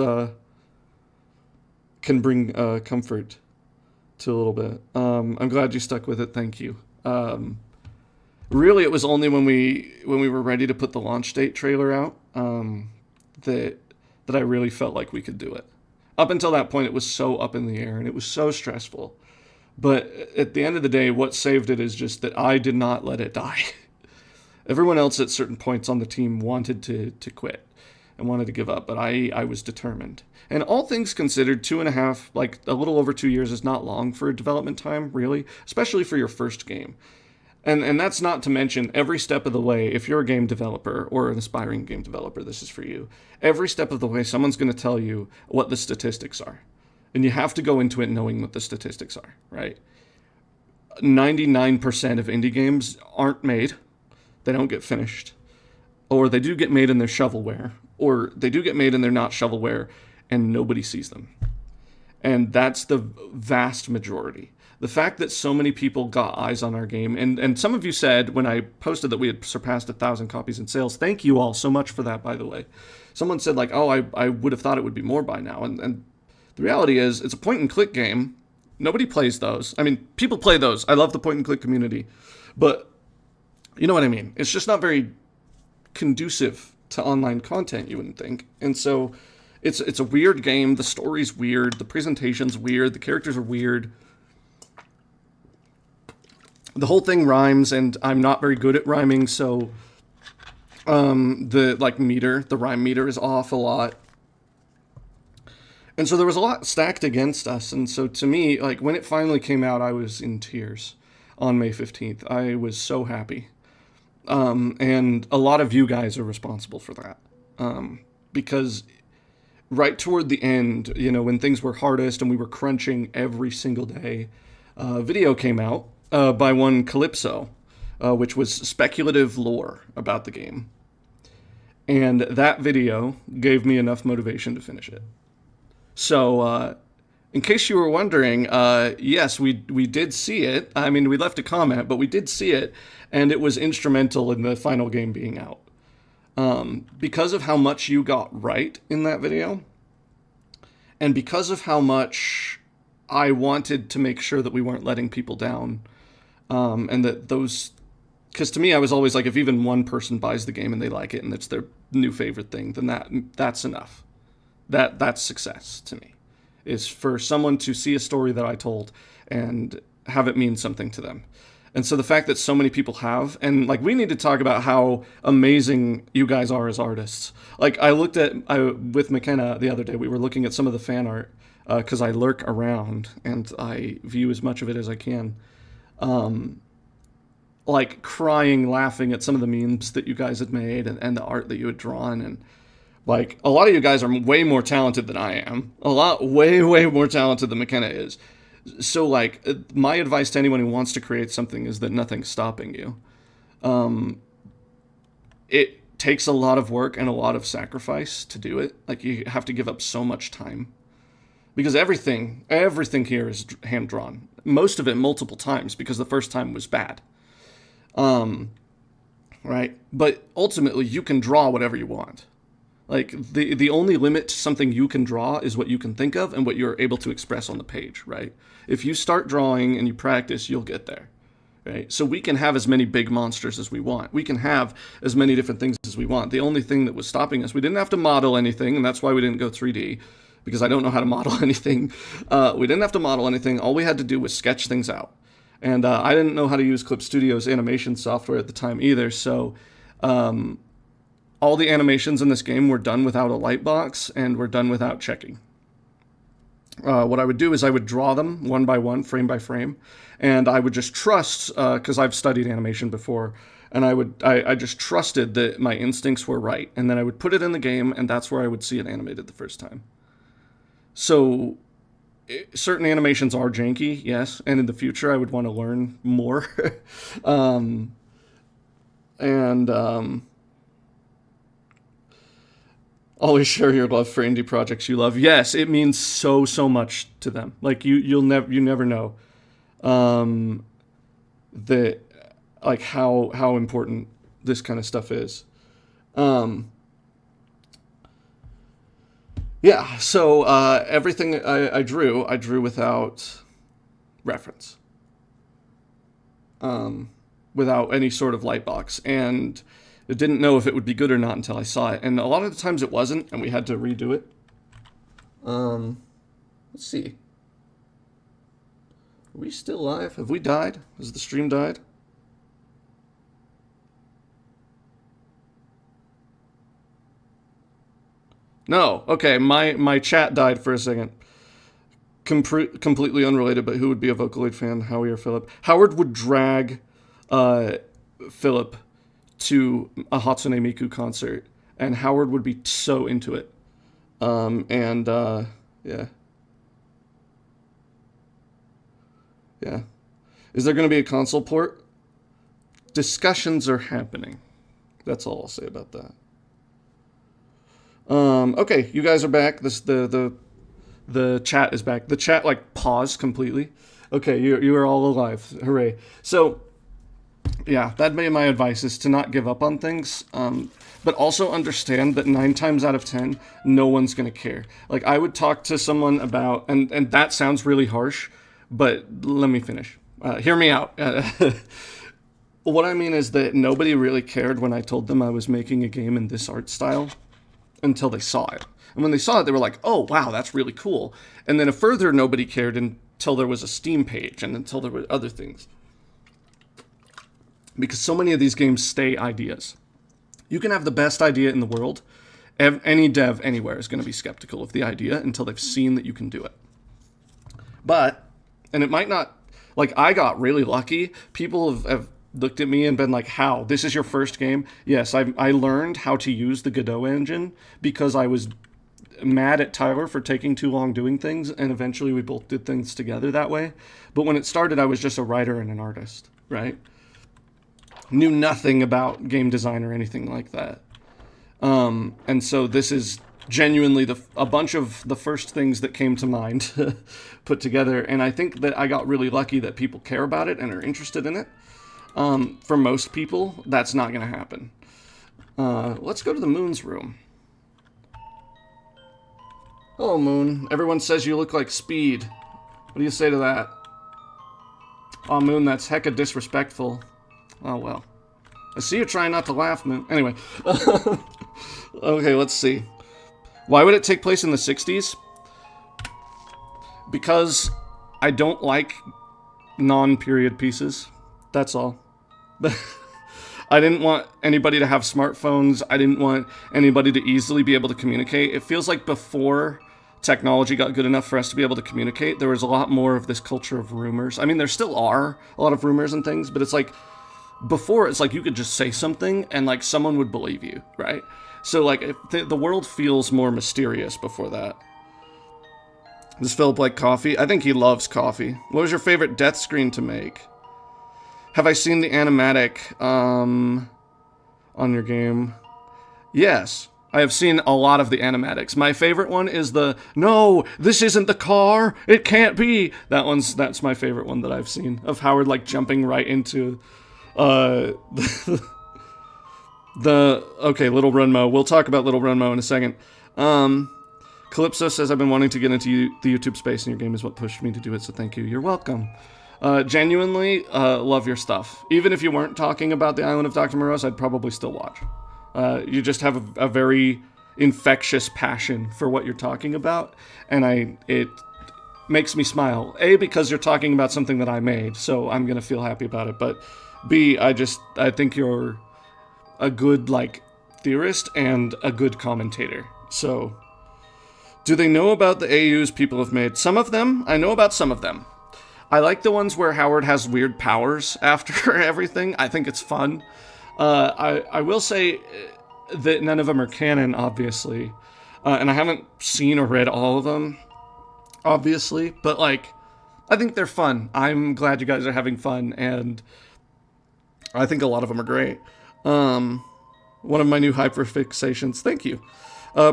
can bring comfort to a little bit. I'm glad you stuck with it. Thank you. Really, it was only when we were ready to put the launch date trailer out that I really felt like we could do it. Up until that point, it was so up in the air and it was so stressful. But at the end of the day, what saved it is just that I did not let it die. Everyone else at certain points on the team wanted to quit and wanted to give up, but I was determined. And all things considered, 2.5, a little over 2 years is not long for a development time, really, especially for your first game. And that's not to mention every step of the way, if you're a game developer or an aspiring game developer, this is for you. Every step of the way, someone's going to tell you what the statistics are. And you have to go into it knowing what the statistics are, right? 99% of indie games aren't made. They don't get finished. Or they do get made and they're shovelware. Or they do get made and they're not shovelware and nobody sees them. And that's the vast majority. The fact that so many people got eyes on our game, and some of you said when I posted that we had surpassed 1,000 copies in sales, thank you all so much for that, by the way. Someone said oh, I would have thought it would be more by now. And the reality is, it's a point-and-click game. Nobody plays those. I mean, people play those. I love the point-and-click community. But you know what I mean. It's just not very conducive to online content, you wouldn't think. And so it's a weird game. The story's weird. The presentation's weird. The characters are weird. The whole thing rhymes, and I'm not very good at rhyming, so the rhyme meter is off a lot. And so there was a lot stacked against us. And so to me, when it finally came out, I was in tears on May 15th. I was so happy. And a lot of you guys are responsible for that. Because right toward the end, when things were hardest and we were crunching every single day, a video came out by one Calypso, which was speculative lore about the game. And that video gave me enough motivation to finish it. So, in case you were wondering, yes, we did see it. I mean, we left a comment, but we did see it, and it was instrumental in the final game being out. Because of how much you got right in that video, and because of how much I wanted to make sure that we weren't letting people down, and that those... Because to me, I was always if even one person buys the game and they like it and it's their new favorite thing, then that's enough. That's success to me, is for someone to see a story that I told and have it mean something to them. And so the fact that so many people have, and we need to talk about how amazing you guys are as artists. I looked with McKenna the other day, we were looking at some of the fan art, because I lurk around and I view as much of it as I can. Crying, laughing at some of the memes that you guys had made and the art that you had drawn, and a lot of you guys are way more talented than I am. Way more talented than McKenna is. So, my advice to anyone who wants to create something is that nothing's stopping you. It takes a lot of work and a lot of sacrifice to do it. You have to give up so much time. Because everything here is hand-drawn. Most of it multiple times, because the first time was bad. Right? But ultimately, you can draw whatever you want. The only limit to something you can draw is what you can think of and what you're able to express on the page, right? If you start drawing and you practice, you'll get there, right? So we can have as many big monsters as we want. We can have as many different things as we want. The only thing that was stopping us, we didn't have to model anything, and that's why we didn't go 3D, because I don't know how to model anything. We didn't have to model anything. All we had to do was sketch things out. And I didn't know how to use Clip Studio's animation software at the time either, so all the animations in this game were done without a light box, and were done without checking. What I would do is I would draw them one by one, frame by frame, and I would just trust, because I've studied animation before, and I just trusted that my instincts were right, and then I would put it in the game, and that's where I would see it animated the first time. So certain animations are janky, yes, and in the future I would want to learn more. Always share your love for indie projects you love. Yes, it means so much to them. Like you never know that like how important this kind of stuff is. Yeah, so everything I drew without reference, without any sort of light box, and I didn't know if it would be good or not until I saw it, and a lot of the times it wasn't, and we had to redo it. Let's see. Are we still live? Have we died? Has the stream died? No. Okay, my chat died for a second. Completely unrelated, but who would be a Vocaloid fan, Howie or Philip? Howard would drag Philip to a Hatsune Miku concert, and Howard would be so into it. Yeah. Yeah. Is there going to be a console port? Discussions are happening. That's all I'll say about that. Okay, you guys are back. The chat is back. The chat like paused completely. Okay, you are all alive. Hooray. So, yeah, that'd be my advice, is to not give up on things. But also understand that 9 times out of 10, no one's going to care. Like, I would talk to someone about, and that sounds really harsh, but let me finish. Hear me out. What I mean is that nobody really cared when I told them I was making a game in this art style until they saw it. And when they saw it, they were like, oh, wow, that's really cool. And then further, nobody cared until there was a Steam page and until there were other things. Because so many of these games stay ideas. You can have the best idea in the world. Any dev anywhere is going to be skeptical of the idea until they've seen that you can do it. But, and it might not, like, I got really lucky. People have looked at me and been like, how? This is your first game? Yes, I learned how to use the Godot engine because I was mad at Tyler for taking too long doing things, and eventually we both did things together that way. But when it started, I was just a writer and an artist, right? Knew nothing about game design or anything like that. And so this is genuinely a bunch of the first things that came to mind put together. And I think that I got really lucky that people care about it and are interested in it. For most people, that's not going to happen. Let's go to the Moon's room. Hello, Moon. Everyone says you look like Speed. What do you say to that? Oh, Moon, that's hecka disrespectful. Oh, well. I see you trying not to laugh, Moon. Anyway. Okay, let's see. Why would it take place in the 60s? Because I don't like non-period pieces. That's all. I didn't want anybody to have smartphones. I didn't want anybody to easily be able to communicate. It feels like before technology got good enough for us to be able to communicate, there was a lot more of this culture of rumors. I mean, there still are a lot of rumors and things, but it's like, before, it's like you could just say something and like someone would believe you, right? So like the world feels more mysterious before that. Does Philip like coffee? I think he loves coffee. What was your favorite death screen to make? Have I seen the animatic on your game? Yes, I have seen a lot of the animatics. My favorite one is the, no, this isn't the car, it can't be. That's my favorite one that I've seen, of Howard like jumping right into okay, Little Runmo. We'll talk about Little Runmo in a second. Calypso says, I've been wanting to get into the YouTube space, and your game is what pushed me to do it, so thank you. You're welcome. Genuinely, love your stuff. Even if you weren't talking about the Island of Doctor Morose, I'd probably still watch. You just have a very infectious passion for what you're talking about, and it makes me smile. A, because you're talking about something that I made, so I'm gonna feel happy about it. But B, I think you're a good theorist and a good commentator. So, do they know about the AUs people have made? Some of them. I know about some of them. I like the ones where Howard has weird powers after everything. I think it's fun. I will say that none of them are canon, obviously. And I haven't seen or read all of them, obviously. But, I think they're fun. I'm glad you guys are having fun, and I think a lot of them are great. One of my new hyperfixations. Thank you.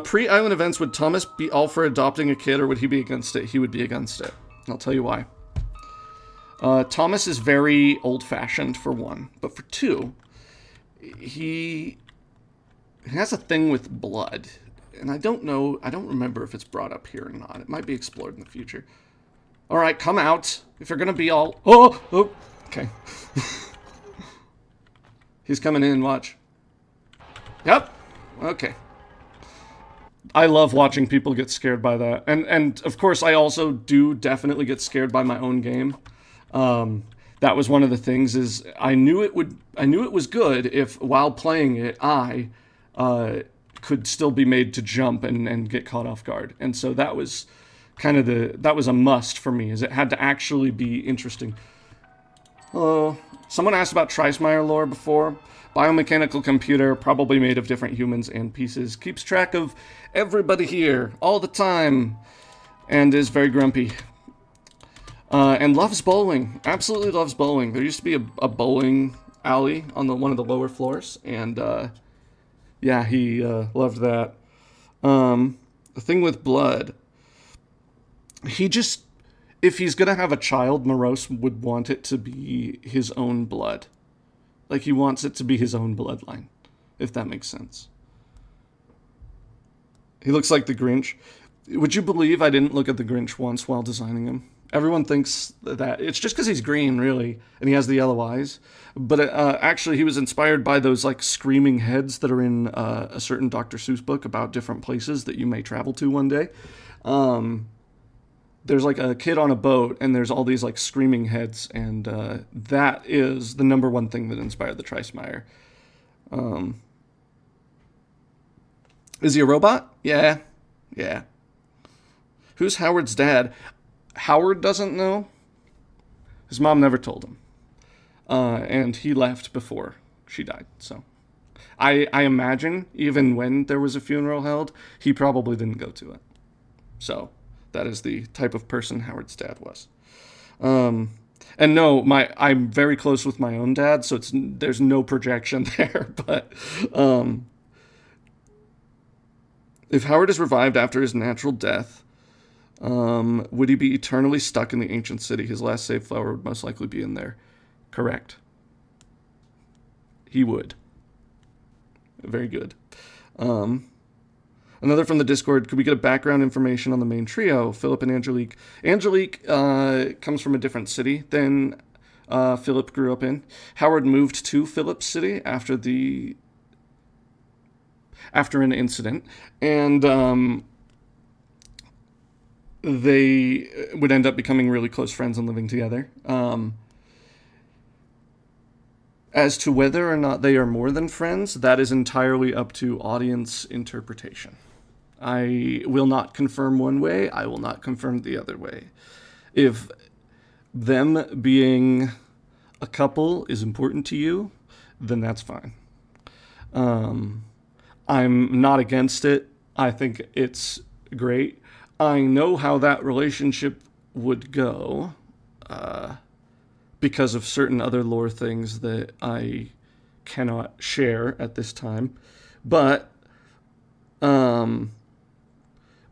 Pre-Island events, would Thomas be all for adopting a kid, or would he be against it? He would be against it. I'll tell you why. Thomas is very old-fashioned, for one. But for two, he has a thing with blood. And I don't remember if it's brought up here or not. It might be explored in the future. Alright, come out. If you're gonna be all... Oh! Okay. He's coming in, watch. Yep. Okay. I love watching people get scared by that. And of course, I also do definitely get scared by my own game. That was one of the things, is I knew it was good if while playing it I could still be made to jump and get caught off guard. And so that was kind of that was a must for me, is it had to actually be interesting. Oh, someone asked about Treismeyer lore before. Biomechanical computer, probably made of different humans and pieces, keeps track of everybody here all the time, and is very grumpy. And loves bowling. Absolutely loves bowling. There used to be a bowling alley on one of the lower floors, and yeah, he loved that. The thing with blood, if he's gonna have a child, Morose would want it to be his own blood. He wants it to be his own bloodline, if that makes sense. He looks like the Grinch. Would you believe I didn't look at the Grinch once while designing him? Everyone thinks that it's just because he's green, really, and he has the yellow eyes. But actually, he was inspired by those screaming heads that are in a certain Dr. Seuss book about different places that you may travel to one day. There's a kid on a boat, and there's all these screaming heads, and that is the number one thing that inspired the Treismeyer. Is he a robot? Yeah. Who's Howard's dad? Howard doesn't know. His mom never told him. And he left before she died, so. I imagine, even when there was a funeral held, he probably didn't go to it. So, that is the type of person Howard's dad was. And no, I'm very close with my own dad, so there's no projection there, but, if Howard is revived after his natural death, would he be eternally stuck in the ancient city? His last save flower would most likely be in there. Correct. He would. Very good. Another from the Discord. Could we get a background information on the main trio, Philip and Angelique? Angelique comes from a different city than Philip grew up in. Howard moved to Philip's city after an incident, and they would end up becoming really close friends and living together. As to whether or not they are more than friends, that is entirely up to audience interpretation. I will not confirm one way, I will not confirm the other way. If them being a couple is important to you, then that's fine. I'm not against it. I think it's great. I know how that relationship would go, because of certain other lore things that I cannot share at this time. But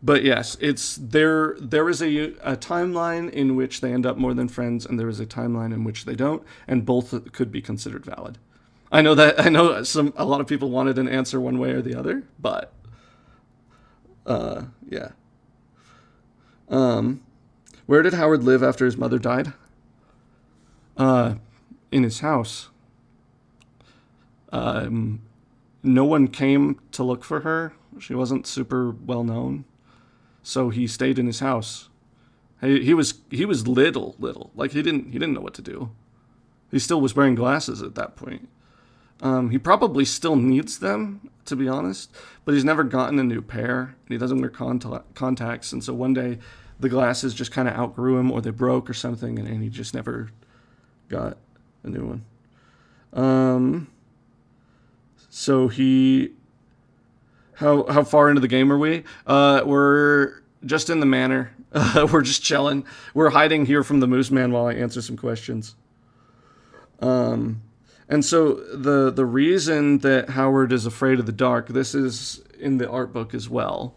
yes, there is a timeline in which they end up more than friends, and there is a timeline in which they don't, and both could be considered valid. I know a lot of people wanted an answer one way or the other, but yeah. Where did Howard live after his mother died? in his house. No one came to look for her. She wasn't super well known, so he stayed in his house. He was little, like he didn't know what to do. He still was wearing glasses at that point. He probably still needs them, to be honest, but he's never gotten a new pair, and he doesn't wear contacts, and so one day the glasses just kind of outgrew him, or they broke or something, and he just never got a new one. So how far into the game are we? We're just in the manor. We're just chilling. We're hiding here from the Moose Man while I answer some questions. And so the reason that Howard is afraid of the dark, this is in the art book as well,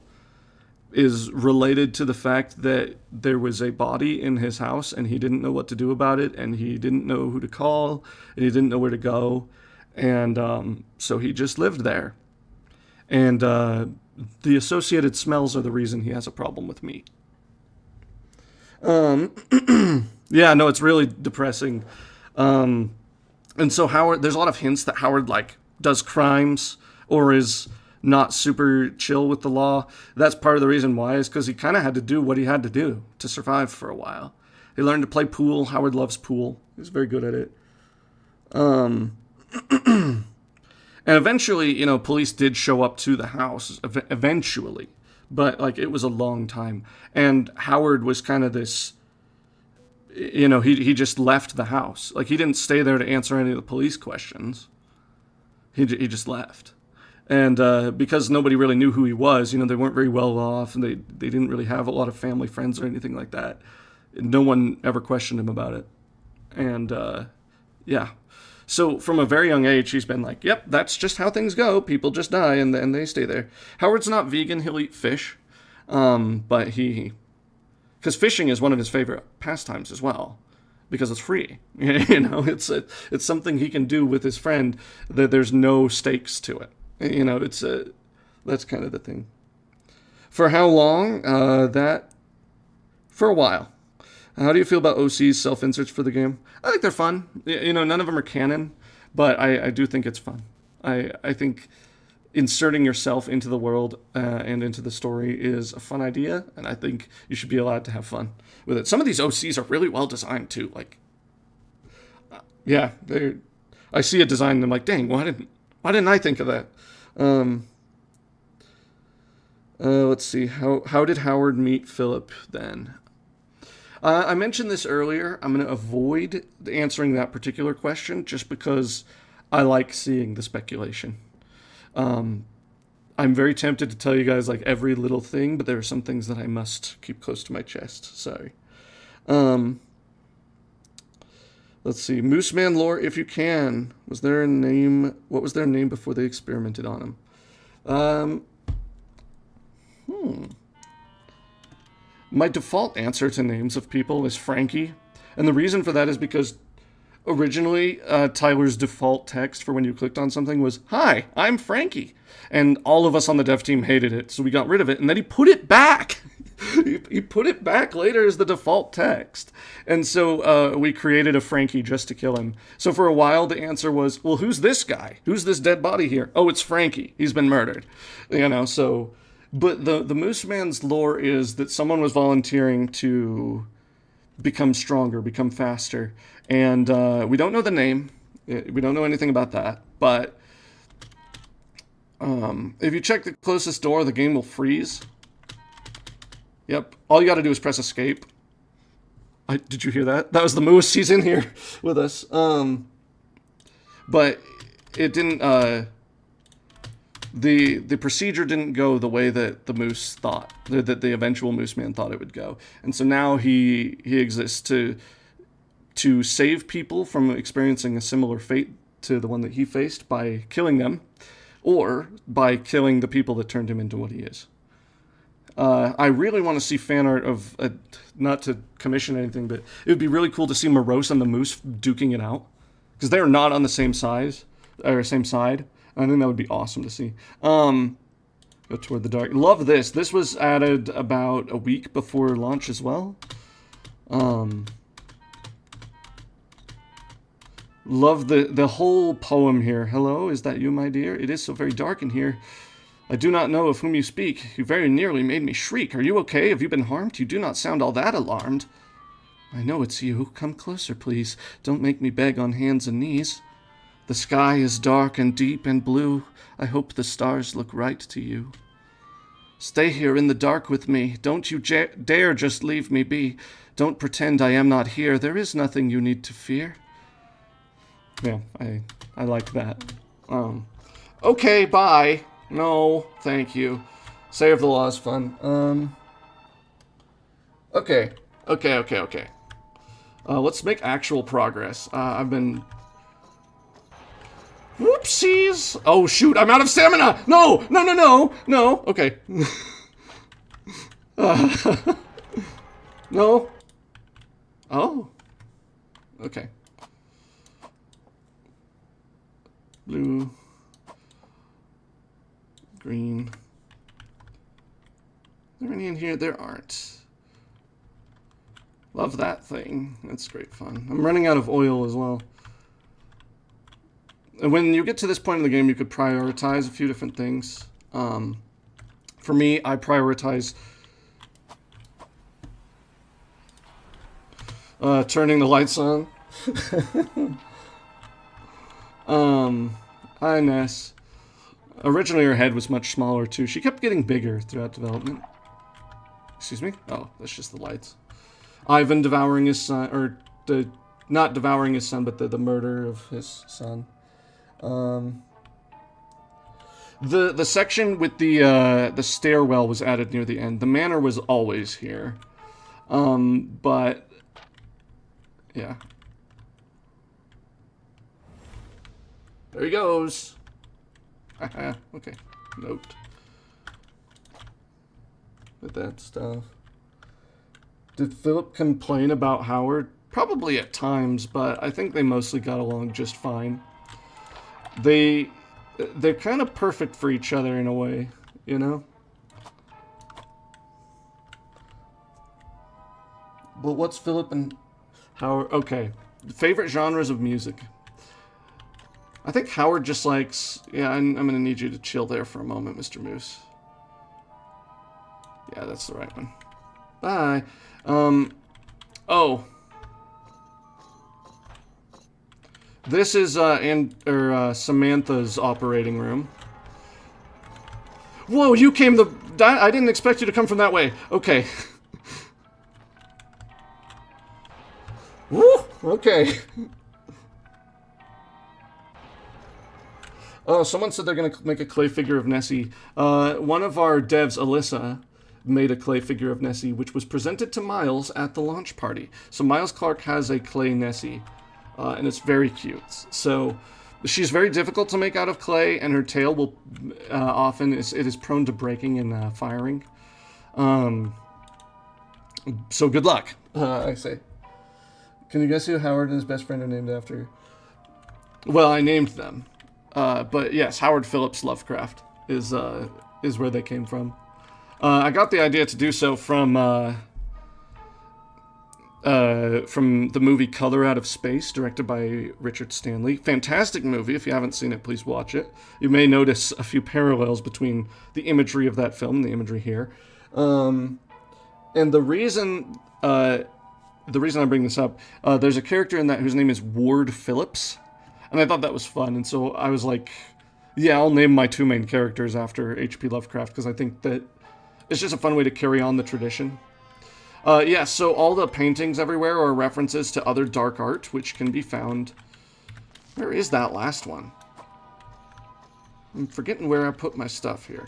is related to the fact that there was a body in his house and he didn't know what to do about it, and he didn't know who to call, and he didn't know where to go, and so he just lived there. And the associated smells are the reason he has a problem with meat. Yeah, no, it's really depressing. And so Howard, there's a lot of hints that Howard, like, does crimes or is not super chill with the law. That's part of the reason why, is because he kind of had to do what he had to do to survive for a while. He learned to play pool. Howard loves pool. He's very good at it. And eventually, you know, police did show up to the house, eventually. But, like, it was a long time. And Howard was kind of this, you know, he just left the house. Like, he didn't stay there to answer any of the police questions. He just left. And because nobody really knew who he was, you know, they weren't very well off, and they didn't really have a lot of family friends or anything like that. No one ever questioned him about it. And, yeah. So from a very young age, he's been like, yep, that's just how things go. People just die, and then they stay there. Howard's not vegan. He'll eat fish. But because fishing is one of his favorite pastimes as well, because it's free. You know, it's something he can do with his friend that there's no stakes to it. You know, that's kind of the thing. For how long? For a while. How do you feel about OC's self-inserts for the game? I think they're fun. You know, none of them are canon, but I do think it's fun. I think inserting yourself into the world and into the story is a fun idea, and I think you should be allowed to have fun with it. Some of these OCs are really well designed too. Like, yeah, I see a design and I'm like, dang, why didn't I think of that? Let's see. How did Howard meet Philip then? I mentioned this earlier. I'm going to avoid answering that particular question just because I like seeing the speculation. I'm very tempted to tell you guys like every little thing, but there are some things that I must keep close to my chest. Sorry. Let's see. Moose Man lore, if you can. Was there a name? What was their name before they experimented on him? My default answer to names of people is Frankie. And the reason for that is because originally Tyler's default text for when you clicked on something was, "Hi, I'm Frankie." And all of us on the dev team hated it, so we got rid of it. And then he put it back. He put it back later as the default text. And so we created a Frankie just to kill him. So for a while, the answer was, well, who's this guy? Who's this dead body here? Oh, it's Frankie. He's been murdered. You know, so... But the Moose Man's lore is that someone was volunteering to become stronger, become faster. And we don't know the name. We don't know anything about that. But if you check the closest door, the game will freeze. Yep. All you got to do is press escape. Did you hear that? That was the moose. He's in here with us. But it didn't... The procedure didn't go the way that the moose thought, that the eventual Moose Man thought it would go. And so now he exists to save people from experiencing a similar fate to the one that he faced by killing them, or by killing the people that turned him into what he is. I really want to see fan art of, not to commission anything, but it would be really cool to see Morose and the moose duking it out, because they're not on the same size, or same side. I think that would be awesome to see. Go toward the dark. Love this. This was added about a week before launch as well. Love the whole poem here. Hello, is that you, my dear? It is so very dark in here. I do not know of whom you speak. You very nearly made me shriek. Are you okay? Have you been harmed? You do not sound all that alarmed. I know it's you. Come closer, please. Don't make me beg on hands and knees. The sky is dark and deep and blue. I hope the stars look right to you. Stay here in the dark with me. Don't you dare just leave me be. Don't pretend I am not here. There is nothing you need to fear. Yeah, I like that. Okay, bye. No, thank you. Save the Law is fun. Okay. Let's make actual progress. I've been... Whoopsies! Oh, shoot, I'm out of stamina! No! Okay. No. Oh. Okay. Blue. Green. Are there any in here? There aren't. Love that thing. That's great fun. I'm running out of oil as well. And when you get to this point in the game, you could prioritize a few different things. For me, I prioritize turning the lights on. Hi, Ness. Originally, her head was much smaller, too. She kept getting bigger throughout development. Excuse me? Oh, that's just the lights. Ivan devouring his son, or not devouring his son, but the murder of his son. The section with the stairwell was added near the end. The manor was always here. But yeah. There he goes. Okay. Note. With that stuff. Did Philip complain about Howard? Probably at times, but I think they mostly got along just fine. They're kind of perfect for each other in a way, you know? But what's Philip and Howard? Okay. Favorite genres of music. I think Howard just likes... Yeah, I'm going to need you to chill there for a moment, Mr. Moose. Yeah, that's the right one. Bye. Oh. This is Samantha's operating room. Whoa, you came I didn't expect you to come from that way. Okay. Woo! Okay. Oh, someone said they're going to make a clay figure of Nessie. One of our devs, Alyssa, made a clay figure of Nessie, which was presented to Miles at the launch party. So Miles Clark has a clay Nessie, and it's very cute. So she's very difficult to make out of clay, and her tail will often it is prone to breaking and firing. So good luck, I say. Can you guess who Howard and his best friend are named after? Well, I named them. But yes, Howard Phillips Lovecraft is where they came from. I got the idea to do so from the movie Color Out of Space, directed by Richard Stanley. Fantastic movie. If you haven't seen it, please watch it. You may notice a few parallels between the imagery of that film and the imagery here. And the reason I bring this up, there's a character in that whose name is Ward Phillips. And I thought that was fun, and so I was like, yeah, I'll name my two main characters after H.P. Lovecraft, because I think that it's just a fun way to carry on the tradition. Yeah, so all the paintings everywhere are references to other dark art, which can be found... Where is that last one? I'm forgetting where I put my stuff here.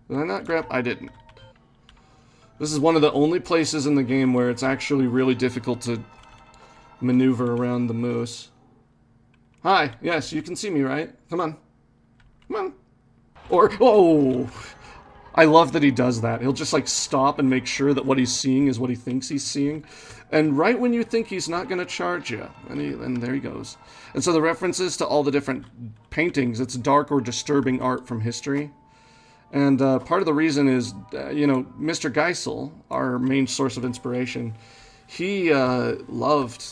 Did I not grab... I didn't. This is one of the only places in the game where it's actually really difficult to maneuver around the moose. Hi, yes, you can see me, right? Come on. Come on. Or, oh! I love that he does that. He'll just, like, stop and make sure that what he's seeing is what he thinks he's seeing. And right when you think he's not going to charge you, and there he goes. And so the references to all the different paintings, it's dark or disturbing art from history. And part of the reason is, you know, Mr. Geisel, our main source of inspiration, he loved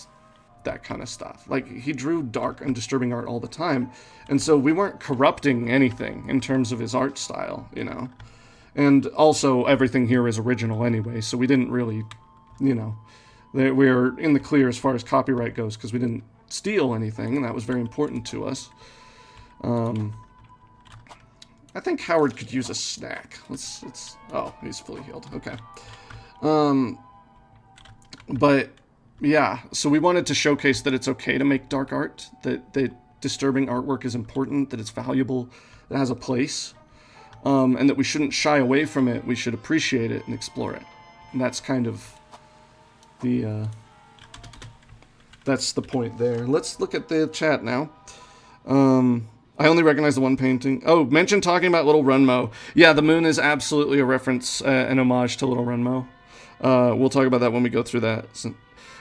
that kind of stuff. Like, he drew dark and disturbing art all the time, and so we weren't corrupting anything in terms of his art style, you know. And also, everything here is original anyway, so we didn't really, you know, we're in the clear as far as copyright goes, because we didn't steal anything, and that was very important to us. I think Howard could use a snack. Oh, he's fully healed. Okay. But yeah, so we wanted to showcase that it's okay to make dark art, that disturbing artwork is important, that it's valuable, that it has a place, and that we shouldn't shy away from it. We should appreciate it and explore it. And that's kind of that's the point there. Let's look at the chat now. I only recognize the one painting. Oh, mention talking about Little Runmo. Yeah, the moon is absolutely a reference, an homage to Little Runmo. We'll talk about that when we go through that. So,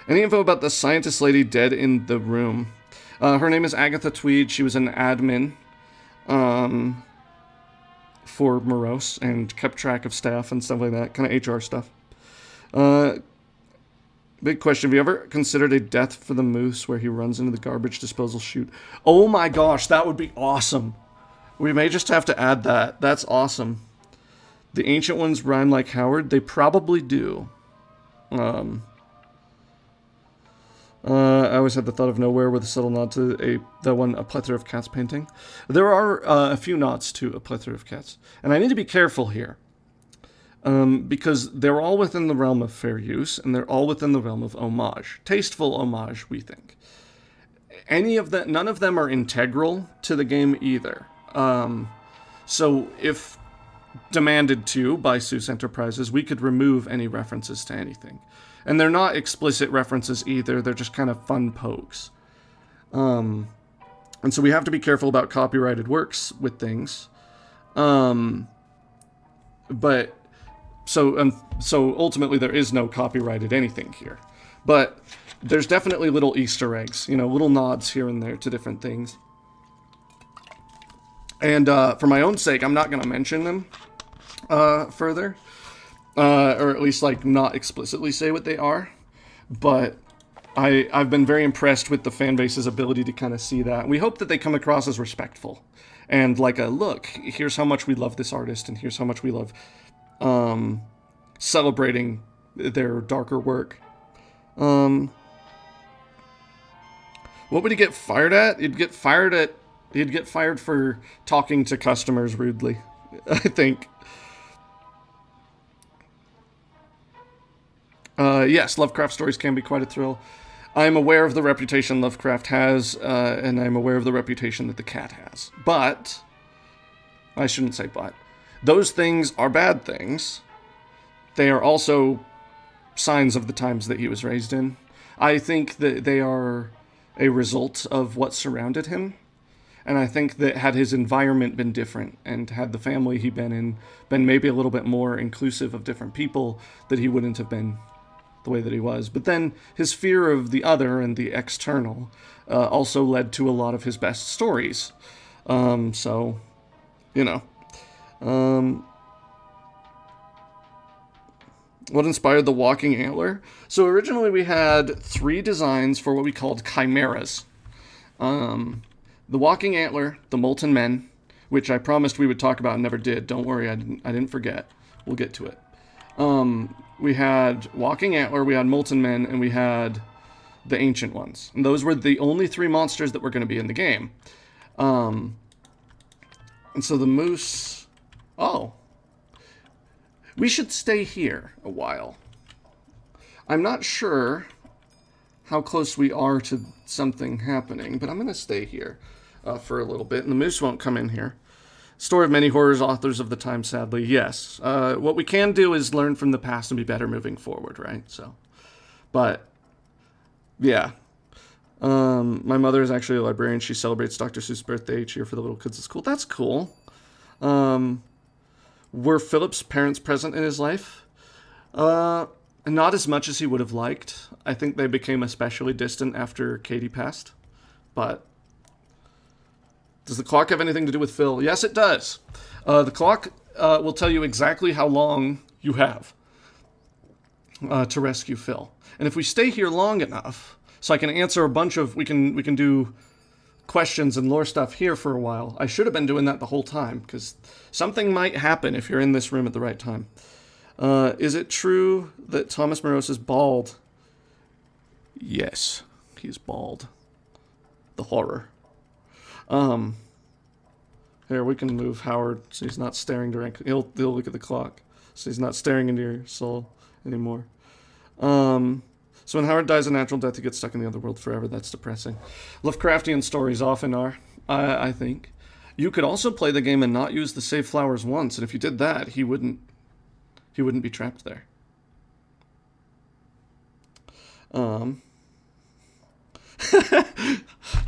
any info about the scientist lady dead in the room? Her name is Agatha Tweed. She was an admin for Morose and kept track of staff and stuff like that, kind of HR stuff. Big question. Have you ever considered a death for the moose where he runs into the garbage disposal chute? Oh my gosh, that would be awesome. We may just have to add that. That's awesome. The ancient ones rhyme like Howard. They probably do. I always had the thought of Nowhere with a subtle nod to a plethora of cats painting. There are a few nods to a plethora of cats. And I need to be careful here. Because they're all within the realm of fair use, and they're all within the realm of homage. Tasteful homage, we think. None of them are integral to the game either. So if demanded to by Seuss Enterprises, we could remove any references to anything. And they're not explicit references either, they're just kind of fun pokes. And so we have to be careful about copyrighted works with things. But so ultimately there is no copyrighted anything here. But there's definitely little Easter eggs, little nods here and there to different things. And for my own sake, I'm not going to mention them further. Or at least, not explicitly say what they are. But I've been very impressed with the fan base's ability to kind of see that. We hope that they come across as respectful. And look, here's how much we love this artist, and here's how much we love celebrating their darker work. What would he get fired at? He'd get fired for talking to customers rudely, I think. Yes, Lovecraft stories can be quite a thrill. I'm aware of the reputation Lovecraft has, and I'm aware of the reputation that the cat has. But, I shouldn't say but. Those things are bad things. They are also signs of the times that he was raised in. I think that they are a result of what surrounded him. And I think that had his environment been different, and had the family he'd been in been maybe a little bit more inclusive of different people, that he wouldn't have been the way that he was. But then his fear of the other and the external also led to a lot of his best stories. What inspired the walking antler? So originally we had 3 designs for what we called chimeras. The walking antler, the molten men, which I promised we would talk about and never did. Don't worry, I didn't forget. We'll get to it. We had walking antler, we had molten men, and we had the ancient ones. And those were the only 3 monsters that were going to be in the game. And so the moose... Oh. We should stay here a while. I'm not sure how close we are to something happening, but I'm going to stay here for a little bit, and the moose won't come in here. Story of many horrors, authors of the time, sadly. Yes. What we can do is learn from the past and be better moving forward, right? So, but, yeah. My mother is actually a librarian. She celebrates Dr. Seuss' birthday each year for the little kids at school. That's cool. Were Philip's parents present in his life? Not as much as he would have liked. I think they became especially distant after Katie passed. But does the clock have anything to do with Phil? Yes, it does. The clock will tell you exactly how long you have to rescue Phil. And if we stay here long enough, So I can answer a bunch of, we can do questions and lore stuff here for a while. I should have been doing that the whole time, because something might happen if you're in this room at the right time. Is it true that Thomas Morose is bald? Yes, he's bald. The horror. Here, we can move Howard so he's not staring directly. He'll look at the clock, so he's not staring into your soul anymore. So when Howard dies a natural death, he gets stuck in the other world forever. That's depressing. Lovecraftian stories often are, I think. You could also play the game and not use the save flowers once, and if you did that, he wouldn't be trapped there.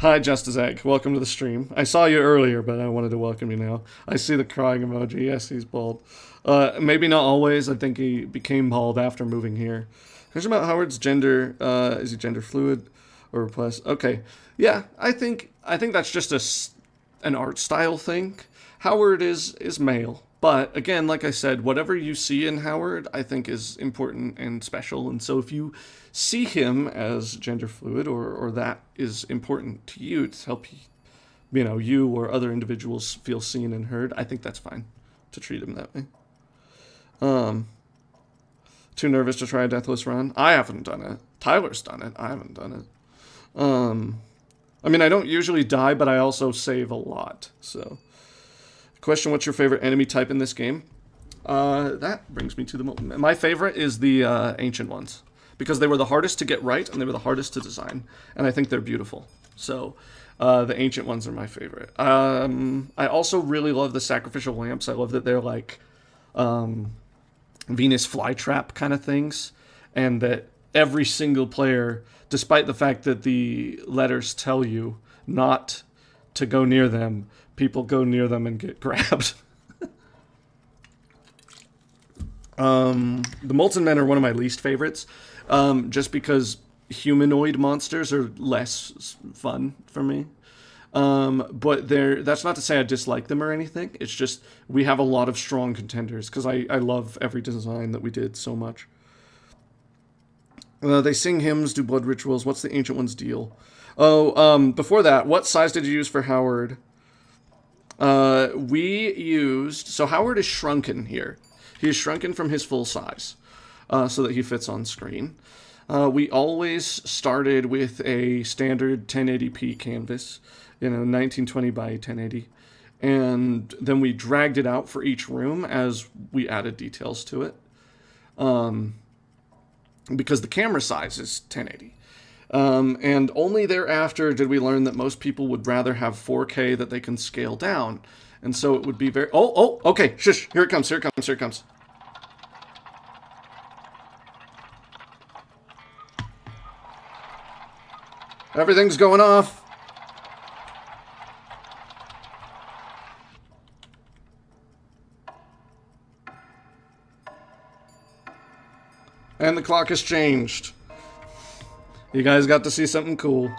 Hi, Justice Egg. Welcome to the stream. I saw you earlier, but I wanted to welcome you now. I see the crying emoji. Yes, he's bald. Maybe not always. I think he became bald after moving here. Question about Howard's gender. Is he gender fluid or repressed? Okay. Yeah, I think that's just an art style thing. Howard is male. But again, like I said, whatever you see in Howard, I think is important and special. And so if you see him as gender fluid or that is important to you to help you or other individuals feel seen and heard, I think that's fine to treat him that way. Too nervous to try a deathless run? I haven't done it. Tyler's done it. I haven't done it. I mean, I don't usually die, but I also save a lot. So, question: what's your favorite enemy type in this game? That brings me to my favorite is the ancient ones, because they were the hardest to get right and they were the hardest to design, and I think they're beautiful. So, the ancient ones are my favorite. I also really love the sacrificial lamps. I love that they're like Venus flytrap kind of things, and that every single player, despite the fact that the letters tell you not to go near them, people go near them and get grabbed. The Molten Men are one of my least favorites, just because humanoid monsters are less fun for me. But that's not to say I dislike them or anything. It's just we have a lot of strong contenders because I love every design that we did so much. They sing hymns, do blood rituals. What's the Ancient One's deal? Before that, what size did you use for Howard? We used... So Howard is shrunken here. He is shrunken from his full size so that he fits on screen. We always started with a standard 1080p canvas, 1920 by 1080. And then we dragged it out for each room as we added details to it. Because the camera size is 1080. And only thereafter did we learn that most people would rather have 4K that they can scale down. And so it would be very... okay, shush, here it comes. Everything's going off. And the clock has changed. You guys got to see something cool.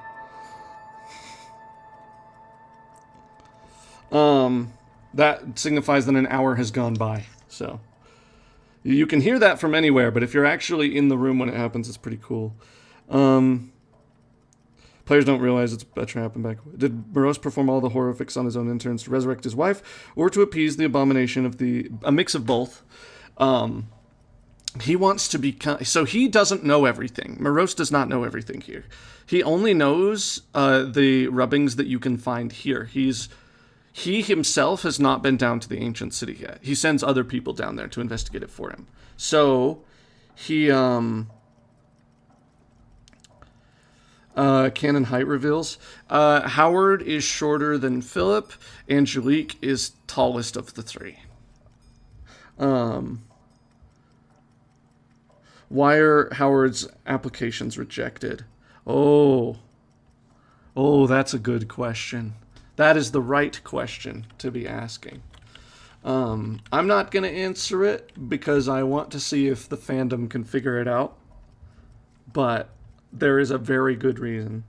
That signifies that an hour has gone by. So you can hear that from anywhere, but if you're actually in the room when it happens, it's pretty cool. Players don't realize it's a trap and back. Did Morose perform all the horrifics on his own interns to resurrect his wife, or to appease the abomination of a mix of both? He wants to be... So he doesn't know everything. Morose does not know everything here. He only knows the rubbings that you can find here. He himself has not been down to the ancient city yet. He sends other people down there to investigate it for him. So he... canon height reveals. Howard is shorter than Philip. Angelique is tallest of the three. Why are Howard's applications rejected? Oh, that's a good question. That is the right question to be asking. I'm not going to answer it because I want to see if the fandom can figure it out. But there is a very good reason.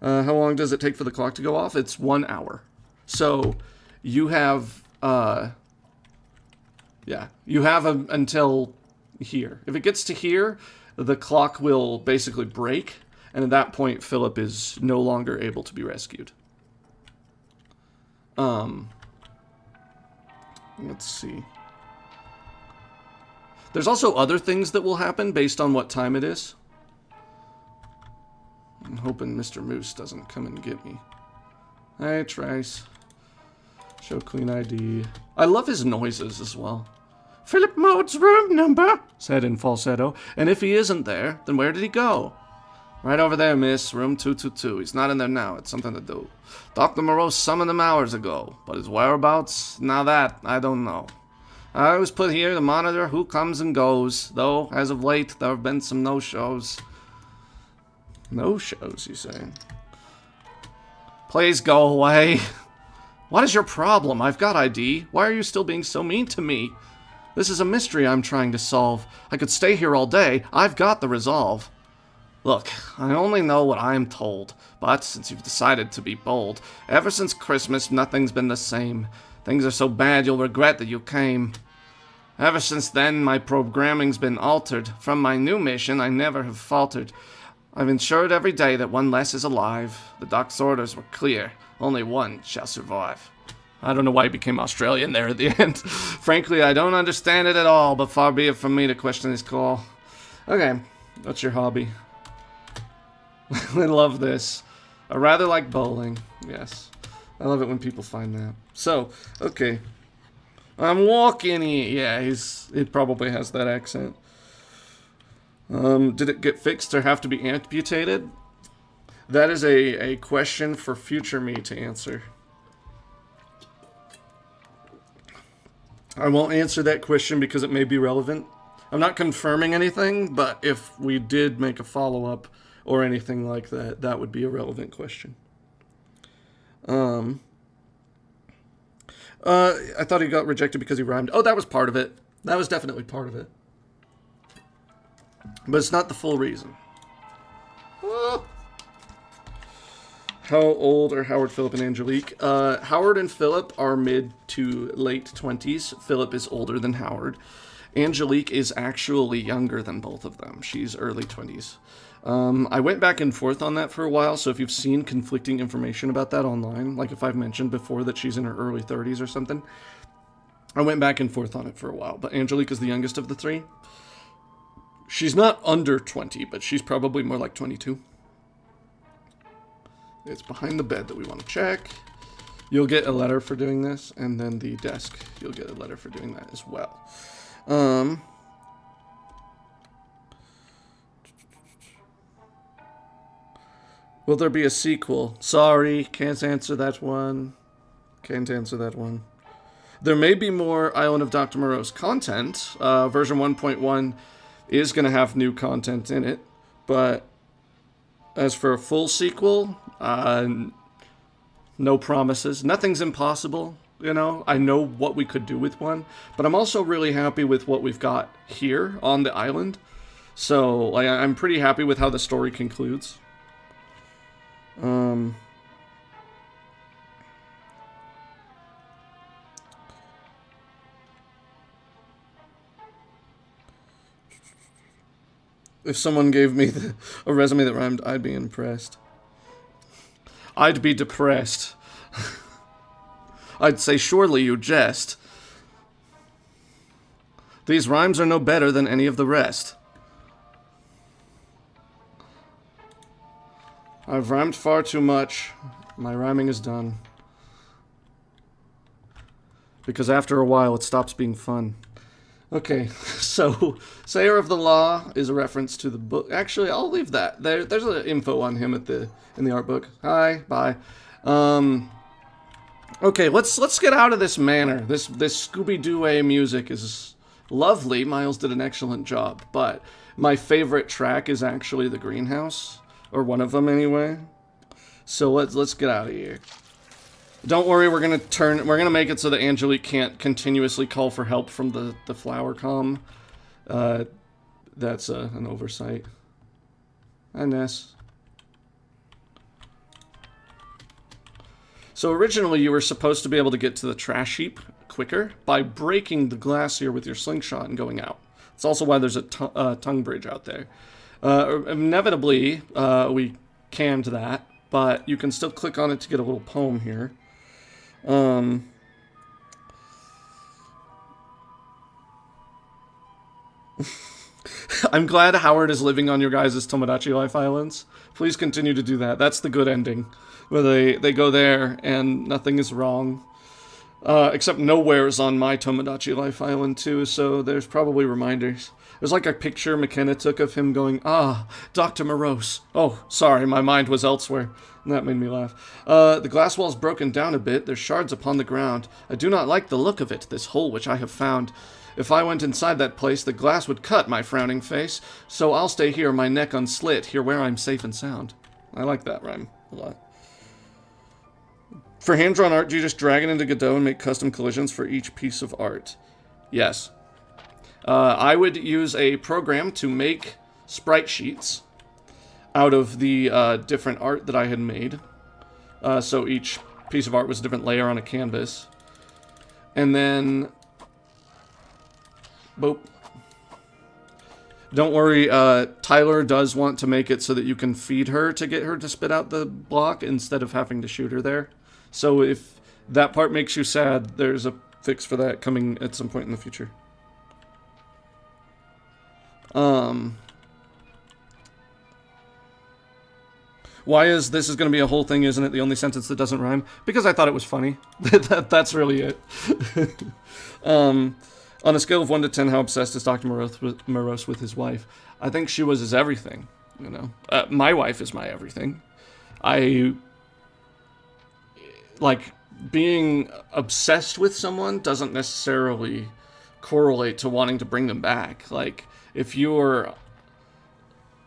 How long does it take for the clock to go off? It's 1 hour. So you have, until here. If it gets to here, the clock will basically break, and at that point, Philip is no longer able to be rescued. Let's see. There's also other things that will happen based on what time it is. I'm hoping Mr. Moose doesn't come and get me. Hey, Trace. Show clean ID. I love his noises as well. Philip Mode's room number, said in falsetto. And if he isn't there, then where did he go? Right over there, miss. Room 222. He's not in there now. It's something to do. Dr. Morose summoned him hours ago. But his whereabouts? Now that, I don't know. I was put here to monitor who comes and goes. Though, as of late, there have been some no-shows. No-shows, you say? Please go away. What is your problem? I've got ID. Why are you still being so mean to me? This is a mystery I'm trying to solve. I could stay here all day. I've got the resolve. Look, I only know what I'm told. But since you've decided to be bold, ever since Christmas, nothing's been the same. Things are so bad you'll regret that you came. Ever since then, my programming's been altered. From my new mission, I never have faltered. I've ensured every day that one less is alive. The doc's orders were clear. Only one shall survive. I don't know why he became Australian there at the end. Frankly, I don't understand it at all, but far be it from me to question his call. Okay, what's your hobby? I love this. I rather like bowling. Yes. I love it when people find that. So, okay. I'm walking here. Yeah, he probably has that accent. Did it get fixed or have to be amputated? That is a question for future me to answer. I won't answer that question because it may be relevant. I'm not confirming anything, but if we did make a follow-up or anything like that, that would be a relevant question. I thought he got rejected because he rhymed. Oh, that was part of it. That was definitely part of it. But it's not the full reason. Oh. How old are Howard, Philip, and Angelique? Howard and Philip are mid to late 20s. Philip is older than Howard. Angelique is actually younger than both of them. She's early 20s. I went back and forth on that for a while, so if you've seen conflicting information about that online, like if I've mentioned before that she's in her early 30s or something, I went back and forth on it for a while. But Angelique is the youngest of the three. She's not under 20, but she's probably more like 22. It's behind the bed that we want to check. You'll get a letter for doing this, and then the desk, you'll get a letter for doing that as well. Will there be a sequel? Sorry, can't answer that one. Can't answer that one. There may be more Island of Doctor Morose content. Version 1.1 is going to have new content in it, but as for a full sequel, no promises. Nothing's impossible, you know? I know what we could do with one, but I'm also really happy with what we've got here on the island. So, like, I'm pretty happy with how the story concludes. If someone gave me a resume that rhymed, I'd be impressed. I'd be depressed. I'd say, surely you jest. These rhymes are no better than any of the rest. I've rhymed far too much. My rhyming is done. Because after a while, it stops being fun. Okay, so Sayer of the Law is a reference to the book. Actually, I'll leave that. There's an info on him in the art book. Hi, bye. Okay, let's get out of this manor. This Scooby-Doo music is lovely. Miles did an excellent job, but my favorite track is actually the Greenhouse, or one of them anyway. So let's get out of here. Don't worry, we're gonna make it so that Angelique can't continuously call for help from the flower comm. That's an oversight. Hi, Ness. So originally you were supposed to be able to get to the trash heap quicker by breaking the glass here with your slingshot and going out. It's also why there's a tongue bridge out there. Inevitably, we canned that, but you can still click on it to get a little poem here. I'm glad Howard is living on your guys' Tomodachi Life Islands. Please continue to do that. That's the good ending, where they go there and nothing is wrong. Except nowhere's on my Tomodachi Life Island too, so there's probably reminders. There's like a picture McKenna took of him going, Dr. Morose. Oh, sorry, my mind was elsewhere. And that made me laugh. The glass wall's broken down a bit. There's shards upon the ground. I do not like the look of it, this hole which I have found. If I went inside that place, the glass would cut my frowning face. So I'll stay here, my neck unslit, here where I'm safe and sound. I like that rhyme a lot. For hand-drawn art, do you just drag it into Godot and make custom collisions for each piece of art? Yes. I would use a program to make sprite sheets out of the different art that I had made. So each piece of art was a different layer on a canvas. And then... boop. Don't worry, Tyler does want to make it so that you can feed her to get her to spit out the block instead of having to shoot her there. So if that part makes you sad, there's a fix for that coming at some point in the future. Why is this is going to be a whole thing, isn't it? The only sentence that doesn't rhyme? Because I thought it was funny. That's really it. On a scale of 1 to 10, how obsessed is Dr. Morose with his wife? I think she was his everything, you know. My wife is my everything. Like, being obsessed with someone doesn't necessarily correlate to wanting to bring them back. Like, if you're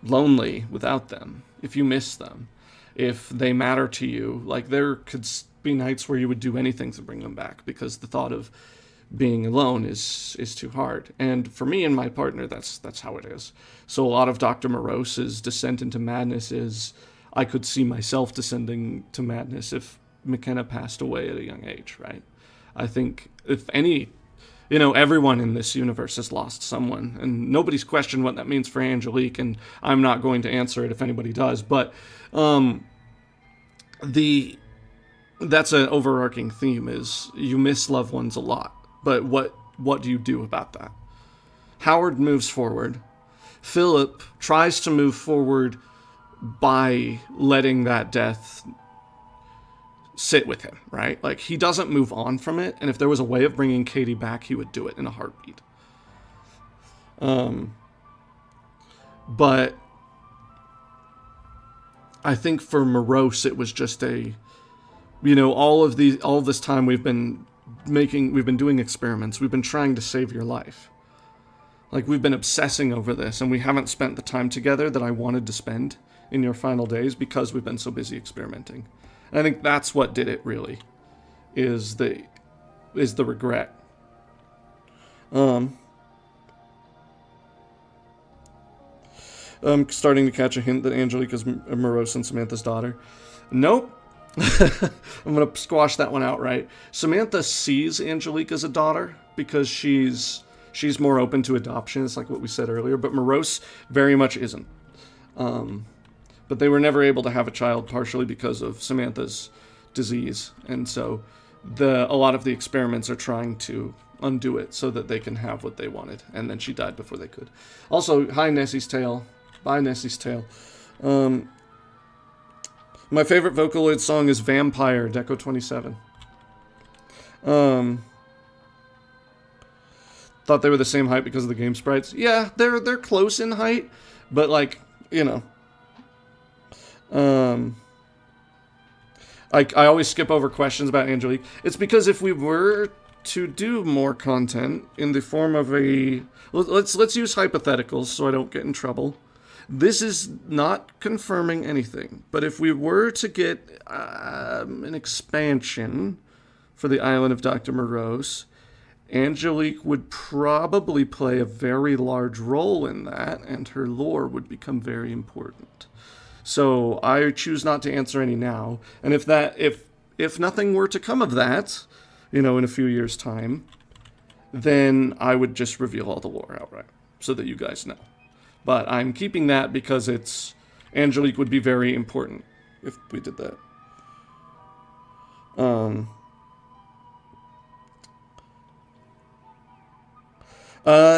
lonely without them, if you miss them, if they matter to you, like, there could be nights where you would do anything to bring them back because the thought of being alone is too hard. And for me and my partner, that's how it is. So a lot of Dr. Morose's descent into madness is I could see myself descending to madness if McKenna passed away at a young age, right? I think if any, you know, everyone in this universe has lost someone, and nobody's questioned what that means for Angelique, and I'm not going to answer it if anybody does, but that's an overarching theme, is you miss loved ones a lot. But what do you do about that? Howard moves forward. Philip tries to move forward by letting that death sit with him, right? Like, he doesn't move on from it, and if there was a way of bringing Katie back, he would do it in a heartbeat. But I think for Morose, it was just a, you know, all of this time we've been doing experiments. We've been trying to save your life. Like, we've been obsessing over this, and we haven't spent the time together that I wanted to spend in your final days because we've been so busy experimenting. And I think that's what did it, really, is the regret. I'm starting to catch a hint that Angelique is Morose and Samantha's daughter. Nope. I'm going to squash that one outright. Samantha sees Angelique as a daughter because she's more open to adoption. It's like what we said earlier. But Morose very much isn't. But they were never able to have a child, partially because of Samantha's disease. And so a lot of the experiments are trying to undo it so that they can have what they wanted. And then she died before they could. Also, hi Nessie's Tale. Bye Nessie's Tale. My favorite Vocaloid song is Vampire, Deco 27. Thought they were the same height because of the game sprites. Yeah, they're close in height, but like, you know. I always skip over questions about Angelique. It's because if we were to do more content in the form of a... Let's use hypotheticals so I don't get in trouble. This is not confirming anything, but if we were to get an expansion for the Island of Doctor Morose, Angelique would probably play a very large role in that, and her lore would become very important. So I choose not to answer any now, and if nothing were to come of that, you know, in a few years' time, then I would just reveal all the lore outright, so that you guys know. But I'm keeping that because it's Angelique would be very important if we did that.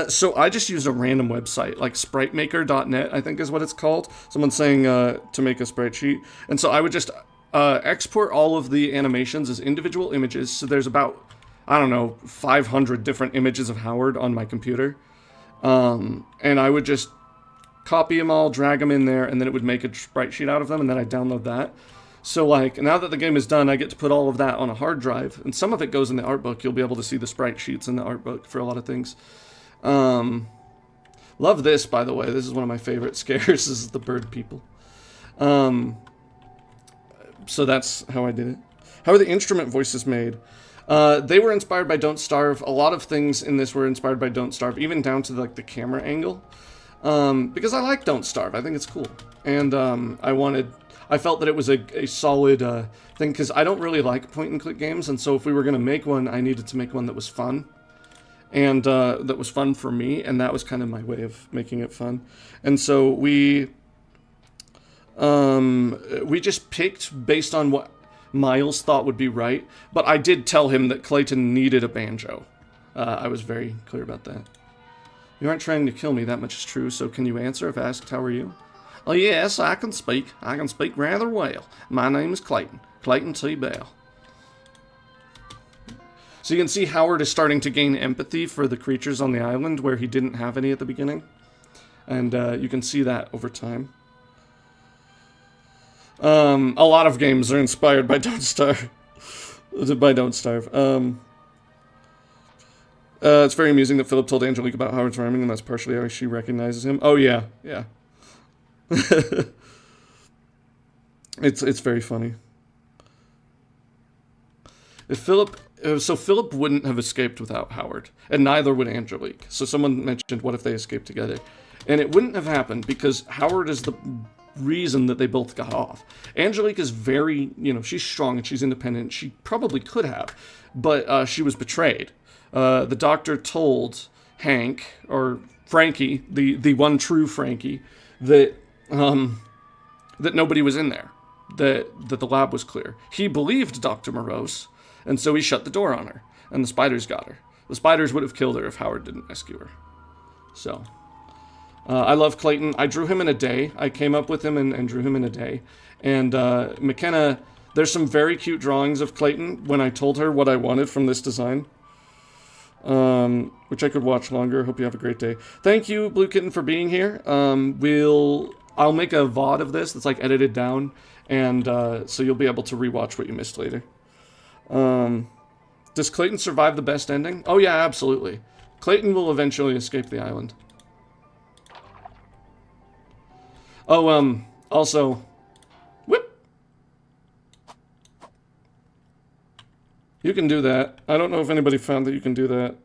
So I just used a random website, like spritemaker.net, I think is what it's called. Someone's saying to make a sprite sheet. And so I would just export all of the animations as individual images. So there's about, I don't know, 500 different images of Howard on my computer. And I would just copy them all, drag them in there, and then it would make a sprite sheet out of them, and then I'd download that. So, like, now that the game is done, I get to put all of that on a hard drive, and some of it goes in the art book. You'll be able to see the sprite sheets in the art book for a lot of things. Love this, by the way. This is one of my favorite scares. This is the bird people. So that's how I did it. How are the instrument voices made? They were inspired by Don't Starve. A lot of things in this were inspired by Don't Starve, even down to like the camera angle. Because I like Don't Starve. I think it's cool. And I felt that it was a solid thing, because I don't really like point-and-click games, and so if we were going to make one, I needed to make one that was fun. And that was fun for me, and that was kind of my way of making it fun. And so we just picked based on what Miles thought would be right, but I did tell him that Clayton needed a banjo. I was very clear about that. You aren't trying to kill me, that much is true, so can you answer if asked how are you? Oh yes, I can speak. I can speak rather well. My name is Clayton. Clayton T. Bell. So you can see Howard is starting to gain empathy for the creatures on the island where he didn't have any at the beginning. And you can see that over time. A lot of games are inspired by Don't Starve. By Don't Starve. It's very amusing that Philip told Angelique about Howard's rhyming, and that's partially how she recognizes him. Oh yeah, yeah. It's very funny. If Philip wouldn't have escaped without Howard, and neither would Angelique. So someone mentioned, what if they escaped together? And it wouldn't have happened because Howard is the reason that they both got off. Angelique is very, she's strong and she's independent. She probably could have, but she was betrayed. The doctor told Hank, or Frankie, the one true Frankie, that nobody was in there, that the lab was clear. He believed Dr. Morose, and so he shut the door on her, and the spiders got her. The spiders would have killed her if Howard didn't rescue her. So, I love Clayton. I drew him in a day. I came up with him and drew him in a day. And McKenna, there's some very cute drawings of Clayton when I told her what I wanted from this design. Which I could watch longer. Hope you have a great day. Thank you, Blue Kitten, for being here. I'll make a VOD of this that's like edited down, and so you'll be able to rewatch what you missed later. Does Clayton survive the best ending? Oh yeah, absolutely. Clayton will eventually escape the island. Oh, also, whip. You can do that. I don't know if anybody found that you can do that.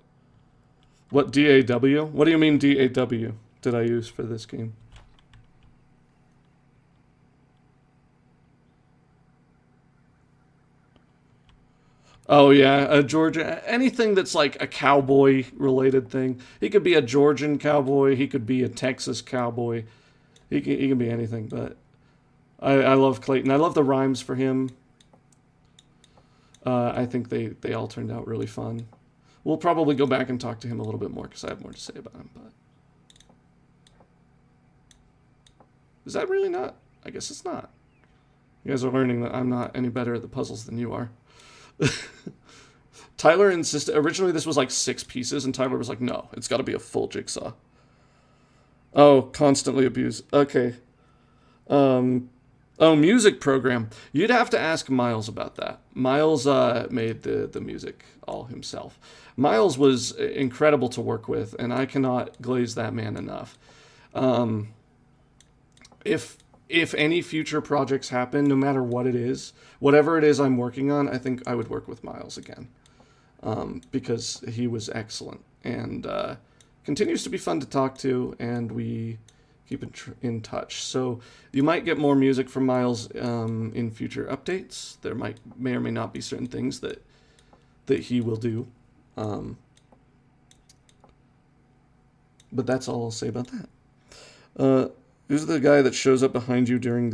What, DAW? What do you mean DAW did I use for this game? Oh yeah, Georgia. Anything that's like a cowboy-related thing. He could be a Georgian cowboy. He could be a Texas cowboy. He can be anything. But I love Clayton. I love the rhymes for him. I think they all turned out really fun. We'll probably go back and talk to him a little bit more because I have more to say about him. But is that really not? I guess it's not. You guys are learning that I'm not any better at the puzzles than you are. Tyler insisted, originally this was like 6 pieces, and Tyler was like, no, it's got to be a full jigsaw. Oh, constantly abused. Okay. Oh, music program. You'd have to ask Miles about that. Miles made the music all himself. Miles was incredible to work with, and I cannot glaze that man enough. If any future projects happen, no matter what it is, whatever it is I'm working on, I think I would work with Miles again. Because he was excellent, and continues to be fun to talk to, and we keep in touch. So you might get more music from Miles in future updates. There may or may not be certain things that he will do. But that's all I'll say about that. Who's the guy that shows up behind you during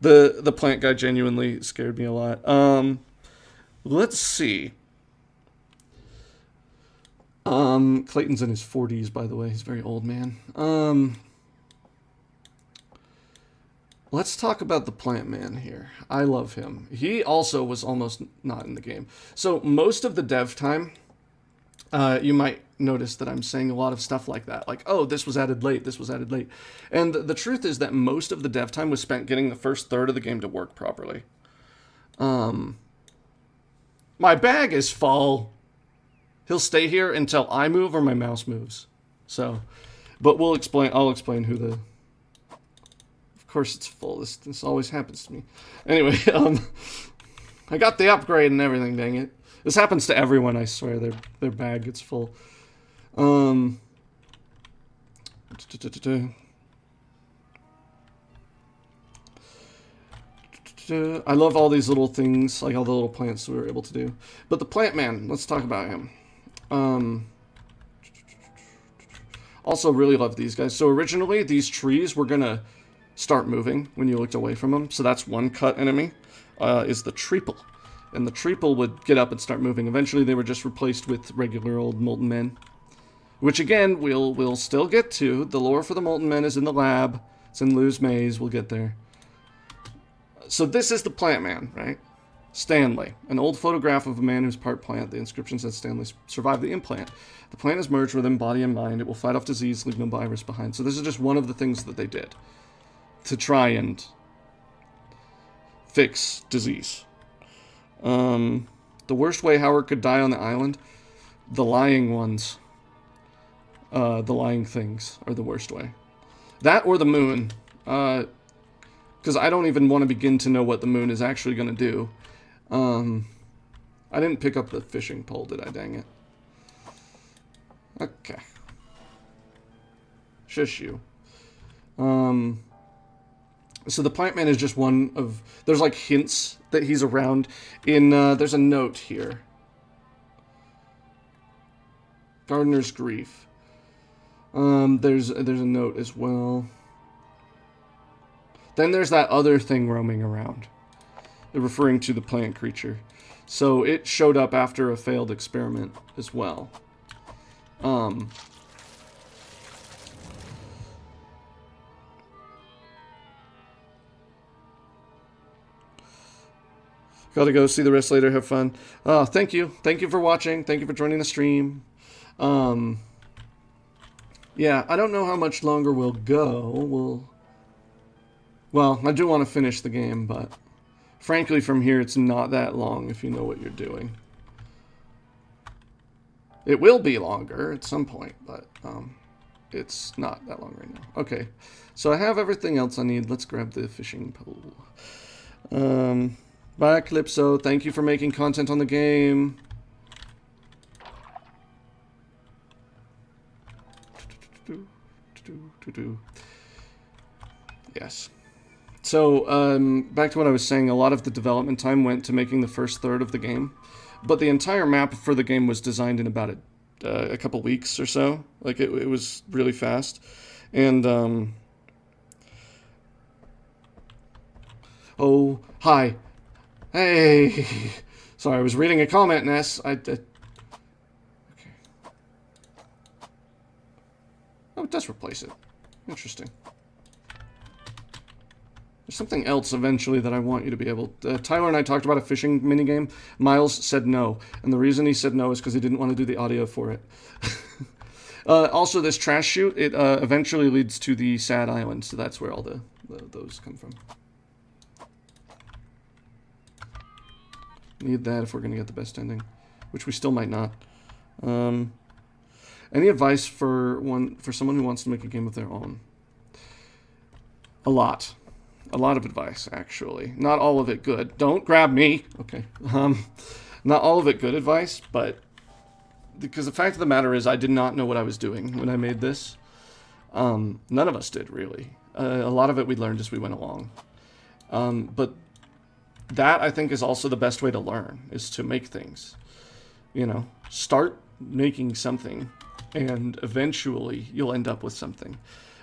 the plant guy genuinely scared me a lot. Let's see. Clayton's in his 40s, by the way. He's a very old man. Let's talk about the plant man here. I love him. He also was almost not in the game. So most of the dev time, you might notice that I'm saying a lot of stuff like that. Like, oh, this was added late, this was added late. And the truth is that most of the dev time was spent getting the first third of the game to work properly. My bag is full. He'll stay here until I move or my mouse moves. So, but I'll explain who the... Of course it's full. This always happens to me. Anyway, I got the upgrade and everything, dang it. This happens to everyone, I swear. Their bag gets full. I love all these little things, like all the little plants we were able to do. But the plant man, let's talk about him. Also really love these guys. So originally, these trees were gonna start moving when you looked away from them. So that's one cut enemy, is the treeple. And the treeple would get up and start moving. Eventually they were just replaced with regular old molten men. Which again, we'll still get to. The lore for the molten men is in the lab. It's in Lou's maze, we'll get there. So this is the plant man, right? Stanley, an old photograph of a man who's part plant. The inscription says Stanley survived the implant. The plant is merged within body and mind. It will fight off disease, leave no virus behind. So this is just one of the things that they did to try and fix disease. The worst way Howard could die on the island, the lying ones, the lying things are the worst way. That or the moon, because I don't even want to begin to know what the moon is actually going to do. I didn't pick up the fishing pole, did I? Dang it. Okay. Shush you. So the plant man is just one of... There's like hints that he's around in... there's a note here. Gardener's Grief. There's a note as well. Then there's that other thing roaming around. Referring to the plant creature. So it showed up after a failed experiment as well. Gotta go see the rest later. Have fun. Thank you. Thank you for watching. Thank you for joining the stream. Yeah, I don't know how much longer we'll go. Well, I do want to finish the game, but frankly, from here, it's not that long if you know what you're doing. It will be longer at some point, but it's not that long right now. Okay, so I have everything else I need. Let's grab the fishing pole. Bye, Calypso. Thank you for making content on the game. Yes. So, back to what I was saying, a lot of the development time went to making the first third of the game. But the entire map for the game was designed in about a couple weeks or so. Like, it was really fast. And, oh, hi. Hey. Sorry, I was reading a comment, Ness. Okay. Oh, it does replace it. Interesting. There's something else eventually that I want you to be able... Tyler and I talked about a fishing minigame. Miles said no. And the reason he said no is because he didn't want to do the audio for it. Also, this trash chute, it eventually leads to the Sad Island. So that's where all those come from. Need that if we're going to get the best ending. Which we still might not. Any advice for someone who wants to make a game of their own? A lot. A lot of advice, actually. Not all of it good. Don't grab me. Okay. Not all of it good advice, but... Because the fact of the matter is I did not know what I was doing when I made this. None of us did, really. A lot of it we learned as we went along. But that, I think, is also the best way to learn, is to make things. You know, start making something, and eventually you'll end up with something.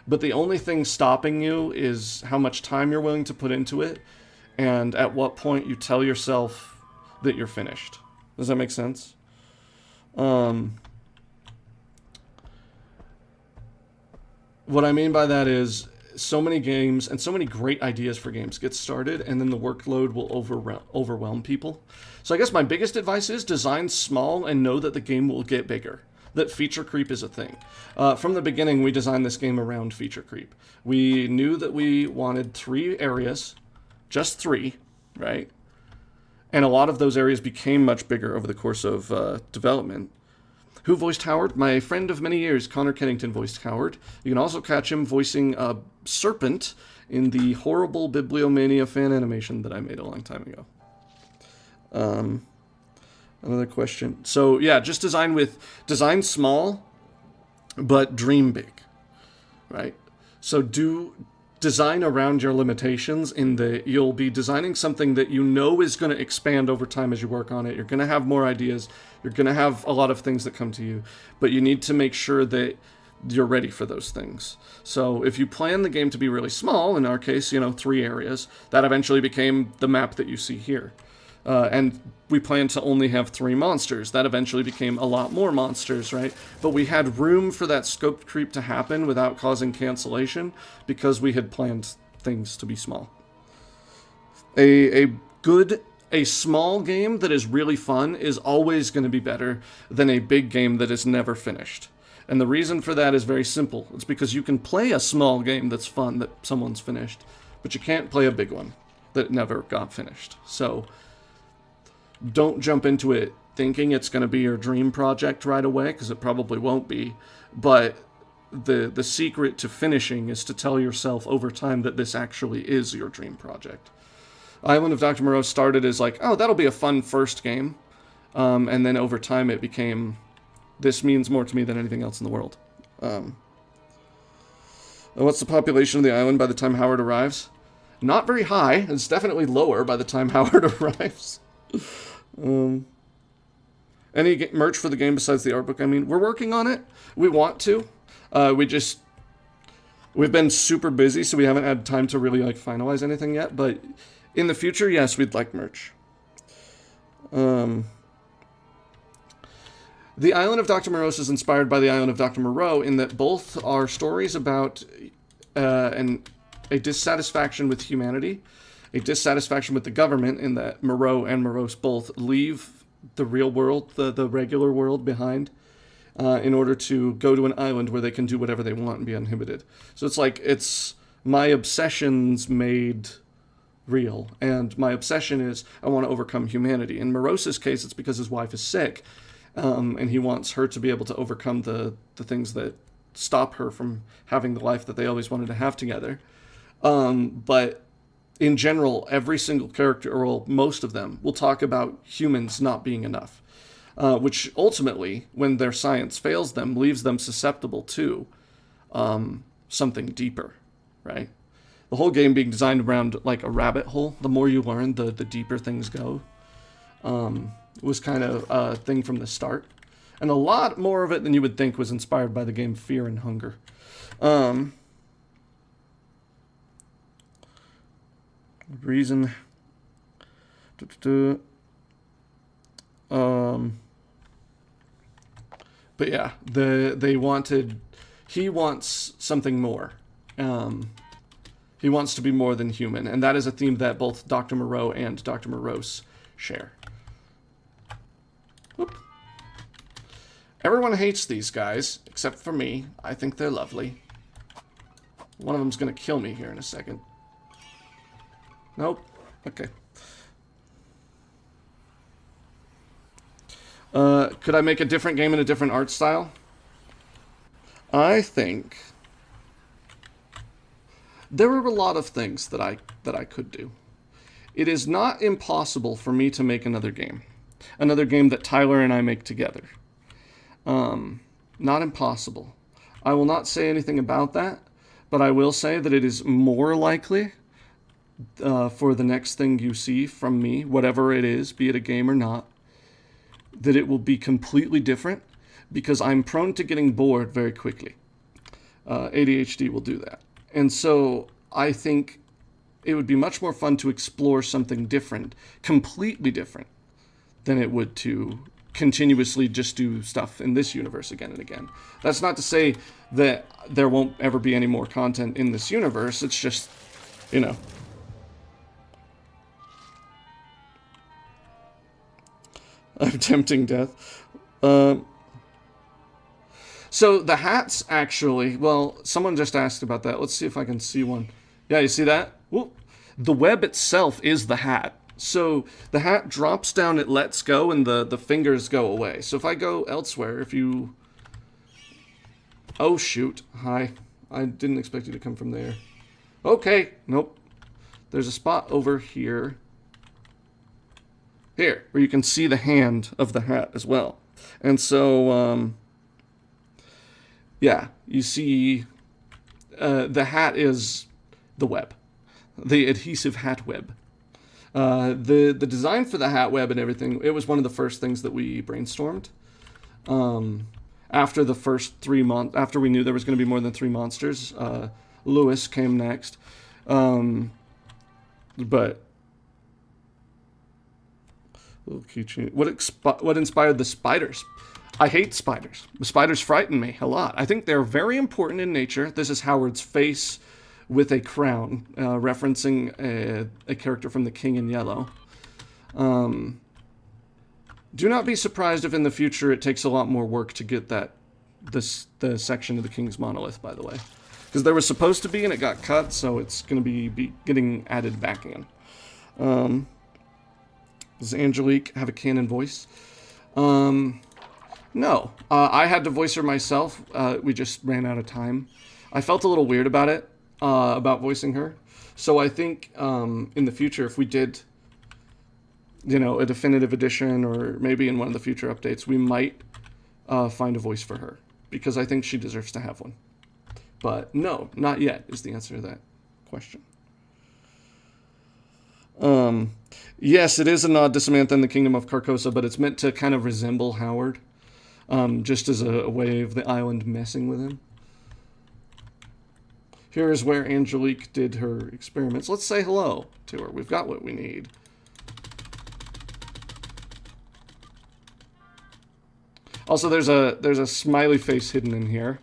but the only thing stopping you is how much time you're willing to put into it, and at what point you tell yourself that you're finished. Does that make sense? What I mean by that is so many games and so many great ideas for games get started, and then the workload will overwhelm people. So I guess my biggest advice is design small and know that the game will get bigger. That feature creep is a thing. From the beginning, we designed this game around feature creep. We knew that we wanted 3 areas, just 3, right? And a lot of those areas became much bigger over the course of development. Who voiced Howard? My friend of many years, Connor Kennington, voiced Howard. You can also catch him voicing Serpent in the horrible Bibliomania fan animation that I made a long time ago. Another question. So yeah, just design small, but dream big, right? So design around your limitations in that you'll be designing something that you know is going to expand over time as you work on it. You're going to have more ideas. You're going to have a lot of things that come to you, but you need to make sure that you're ready for those things. So if you plan the game to be really small, in our case, 3 areas, that eventually became the map that you see here. And we planned to only have 3 monsters. That eventually became a lot more monsters, right? But we had room for that scope creep to happen without causing cancellation because we had planned things to be small. A small game that is really fun is always going to be better than a big game that is never finished. And the reason for that is very simple. It's because you can play a small game that's fun that someone's finished, but you can't play a big one that never got finished. So don't jump into it thinking it's going to be your dream project right away, because it probably won't be. But the secret to finishing is to tell yourself over time that this actually is your dream project. Island of Doctor Morose started as like, oh, that'll be a fun first game. And then over time it became, this means more to me than anything else in the world. What's the population of the island by the time Howard arrives? Not very high. It's definitely lower by the time Howard arrives. Any merch for the game besides the art book? I mean, we're working on it. We want to. We've been super busy, so we haven't had time to really finalize anything yet. But in the future, yes, we'd like merch. The Island of Doctor Morose is inspired by the Island of Doctor Moreau in that both are stories about a dissatisfaction with humanity, a dissatisfaction with the government, in that Moreau and Morose both leave the real world, the regular world, behind in order to go to an island where they can do whatever they want and be uninhibited. So it's my obsessions made real, and my obsession is I want to overcome humanity. In Morose's case, it's because his wife is sick, and he wants her to be able to overcome the things that stop her from having the life that they always wanted to have together. But in general, every single character, or most of them, will talk about humans not being enough, which ultimately, when their science fails them, leaves them susceptible to something deeper, right? The whole game being designed around like a rabbit hole. The more you learn, the deeper things go. Was kind of a thing from the start. And a lot more of it than you would think was inspired by the game Fear and Hunger. Reason. But yeah, he wants something more. He wants to be more than human, and that is a theme that both Dr. Moreau and Dr. Morose share. Whoop. Everyone hates these guys, except for me. I think they're lovely. One of them's gonna kill me here in a second. Nope. Okay. Could I make a different game in a different art style? I think there are a lot of things that I could do. It is not impossible for me to make another game that Tyler and I make together. Not impossible. I will not say anything about that, but I will say that it is more likely for the next thing you see from me, whatever it is, be it a game or not, that it will be completely different, because I'm prone to getting bored very quickly. ADHD will do that. And so I think it would be much more fun to explore something different, completely different, than it would to continuously just do stuff in this universe again and again. That's not to say that there won't ever be any more content in this universe. It's just, you know. I'm tempting death. So the hats actually, well, someone just asked about that. Let's see if I can see one. Yeah, you see that? Whoop. The web itself is the hat. So the hat drops down, it lets go, and the fingers go away. So if I go elsewhere, if you... Oh, shoot. Hi. I didn't expect you to come from there. Okay. Nope. There's a spot over here. Here, where you can see the hand of the hat as well. And so, yeah, you see the hat is the web. The adhesive hat web. The design for the hat web and everything, it was one of the first things that we brainstormed. After the first 3 months, after we knew there was going to be more than 3 monsters, Lewis came next. But what inspired the spiders? I hate spiders. The spiders frighten me a lot. I think they're very important in nature. This is Howard's face with a crown, referencing a character from The King in Yellow. Do not be surprised if in the future it takes a lot more work to get the section of the King's Monolith, by the way. Because there was supposed to be and it got cut, so it's going to be getting added back in. Does Angelique have a canon voice? No. I had to voice her myself. We just ran out of time. I felt a little weird about it, about voicing her. So I think in the future, if we did, you know, a definitive edition or maybe in one of the future updates, we might find a voice for her. Because I think she deserves to have one. But no, not yet is the answer to that question. Yes, it is a nod to Samantha in the Kingdom of Carcosa, but it's meant to kind of resemble Howard, just as a way of the island messing with him. Here is where Angelique did her experiments. Let's say hello to her. We've got what we need. Also, there's a smiley face hidden in here.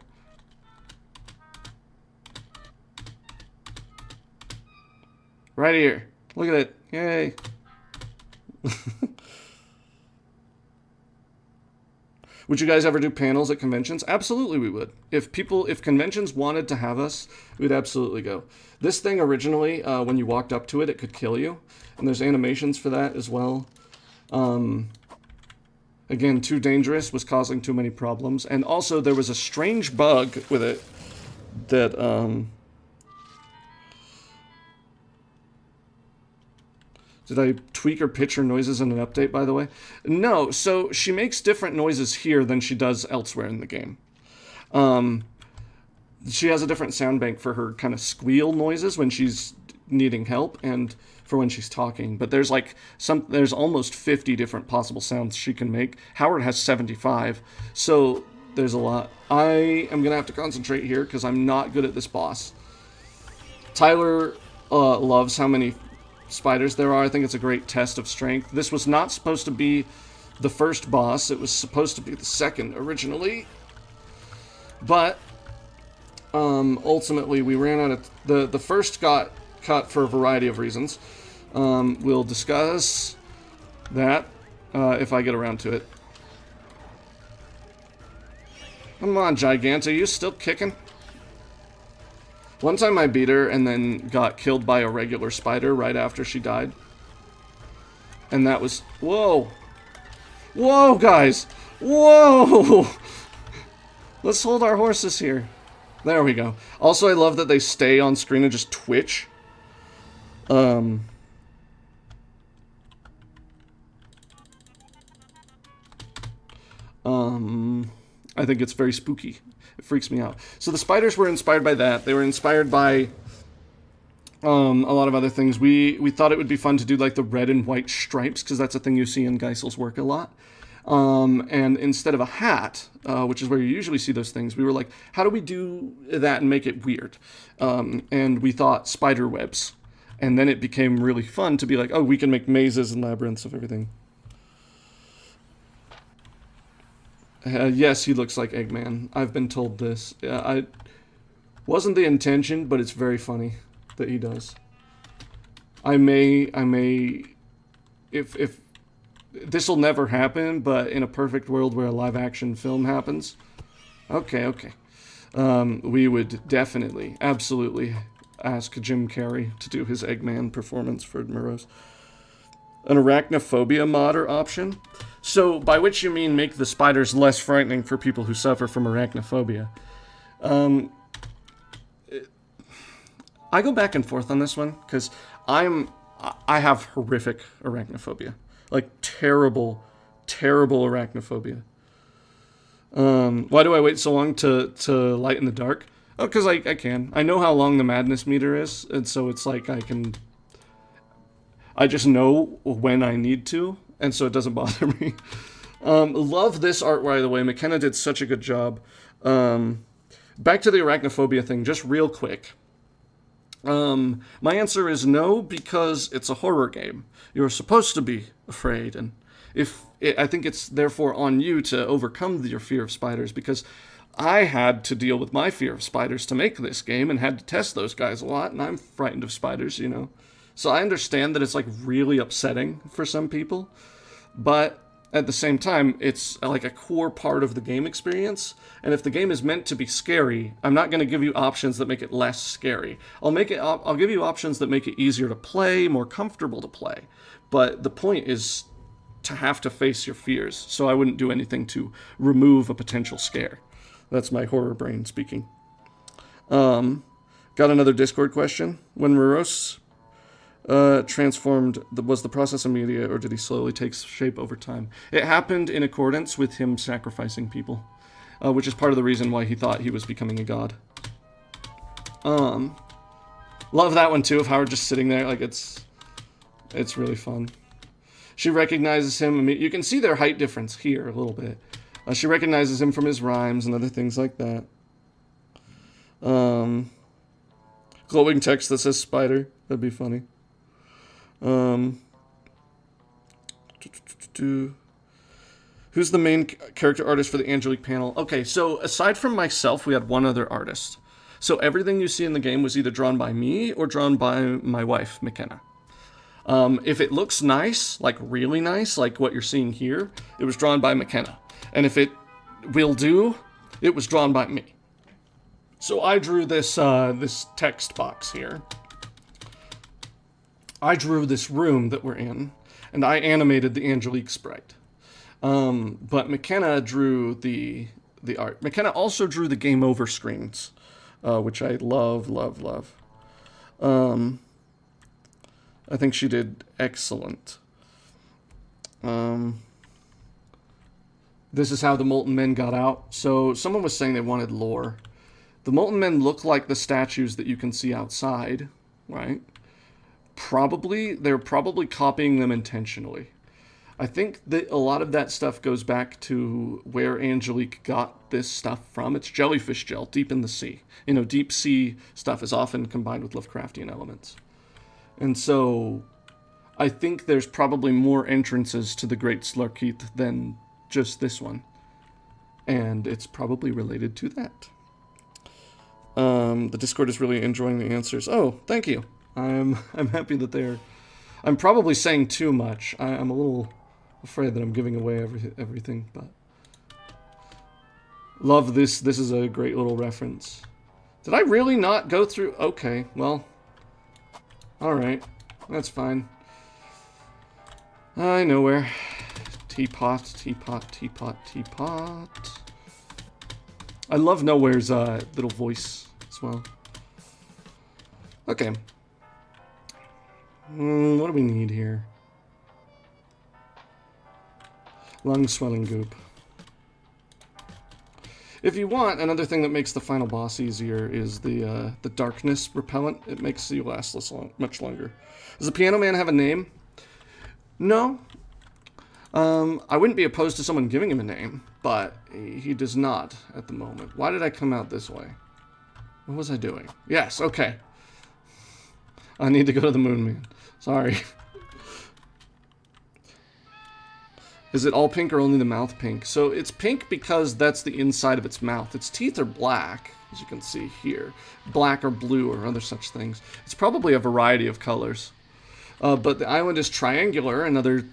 Right here. Look at it. Yay. Would you guys ever do panels at conventions? Absolutely we would. If conventions wanted to have us, we'd absolutely go. This thing originally, when you walked up to it, it could kill you. And there's animations for that as well. Again, too dangerous, was causing too many problems. And also there was a strange bug with it that, did I tweak or pitch her noises in an update, by the way? No, so she makes different noises here than she does elsewhere in the game. She has a different sound bank for her kind of squeal noises when she's needing help and for when she's talking. But there's there's almost 50 different possible sounds she can make. Howard has 75, so there's a lot. I am gonna have to concentrate here because I'm not good at this boss. Tyler loves how many spiders there are. I think it's a great test of strength. This was not supposed to be the first boss. It was supposed to be the second originally. But ultimately we ran out of... The first got cut for a variety of reasons. We'll discuss that if I get around to it. Come on, Giganta, you still kicking? One time I beat her and then got killed by a regular spider right after she died. And that was... Whoa! Whoa, guys! Whoa! Let's hold our horses here. There we go. Also, I love that they stay on screen and just twitch. I think it's very spooky. It freaks me out. So the spiders were inspired by that. They were inspired by a lot of other things. We thought it would be fun to do like the red and white stripes because that's a thing you see in Geisel's work a lot. And instead of a hat, which is where you usually see those things, we were like, how do we do that and make it weird? And we thought spider webs. And then it became really fun to be like, oh, we can make mazes and labyrinths of everything. Yes, he looks like Eggman. I've been told this. I wasn't the intention, but it's very funny that he does. I may, if this will never happen, but in a perfect world where a live-action film happens, okay, we would definitely, absolutely ask Jim Carrey to do his Eggman performance for Morose. An arachnophobia mod or option? So, by which you mean make the spiders less frightening for people who suffer from arachnophobia. I go back and forth on this one, because I have horrific arachnophobia. Like, terrible, terrible arachnophobia. Why do I wait so long to light in the dark? Oh, because I can. I know how long the madness meter is, and so it's like I just know when I need to, and so it doesn't bother me. Love this art, by the way. McKenna did such a good job. Back to the arachnophobia thing, just real quick. My answer is no, because it's a horror game. You're supposed to be afraid, and I think it's therefore on you to overcome your fear of spiders, because I had to deal with my fear of spiders to make this game, and had to test those guys a lot, and I'm frightened of spiders, you know. So I understand that it's like really upsetting for some people, but at the same time, it's like a core part of the game experience. And if the game is meant to be scary, I'm not going to give you options that make it less scary. I'll give you options that make it easier to play, more comfortable to play. But the point is to have to face your fears. So I wouldn't do anything to remove a potential scare. That's my horror brain speaking. Got another Discord question. When Morose transformed, was the process immediate, or did he slowly take shape over time? It happened in accordance with him sacrificing people, which is part of the reason why he thought he was becoming a god. Love that one too, of Howard just sitting there, like it's really fun. She recognizes him. I mean, you can see their height difference here a little bit. She recognizes him from his rhymes and other things like that. Glowing text that says spider. That'd be funny. Who's the main character artist for the Angelique panel? Okay, so aside from myself, we had one other artist. So everything you see in the game was either drawn by me or drawn by my wife, McKenna. If it looks nice, like really nice, like what you're seeing here, it was drawn by McKenna. And if it will do, it was drawn by me. So I drew this this text box here. I drew this room that we're in, and I animated the Angelique sprite. But McKenna drew the art. McKenna also drew the game over screens, which I love. I think she did excellent. This is how the Molten Men got out. So someone was saying they wanted lore. The Molten Men look like the statues that you can see outside, right? They're probably copying them intentionally. I think that a lot of that stuff goes back to where Angelique got this stuff from. It's jellyfish gel deep in the sea. You know, deep sea stuff is often combined with Lovecraftian elements. And so I think there's probably more entrances to the Great Slarkeith than just this one. And it's probably related to that. The Discord is really enjoying the answers. Oh, thank you. I'm happy that they're... I'm probably saying too much. I'm a little afraid that I'm giving away everything, but... Love this. This is a great little reference. Did I really not go through... Okay, well... Alright. That's fine. I know where. Teapot, teapot, teapot, teapot. I love Nowhere's little voice as well. Okay. What do we need here? Lung swelling goop. If you want, another thing that makes the final boss easier is the darkness repellent. It makes you last much longer. Does the Piano Man have a name? No. I wouldn't be opposed to someone giving him a name, but he does not at the moment. Why did I come out this way? What was I doing? Yes, okay. I need to go to the Moon Man. Sorry. Is it all pink or only the mouth pink? So it's pink because that's the inside of its mouth. Its teeth are black, as you can see here. Black or blue or other such things. It's probably a variety of colors. But the island is triangular, another,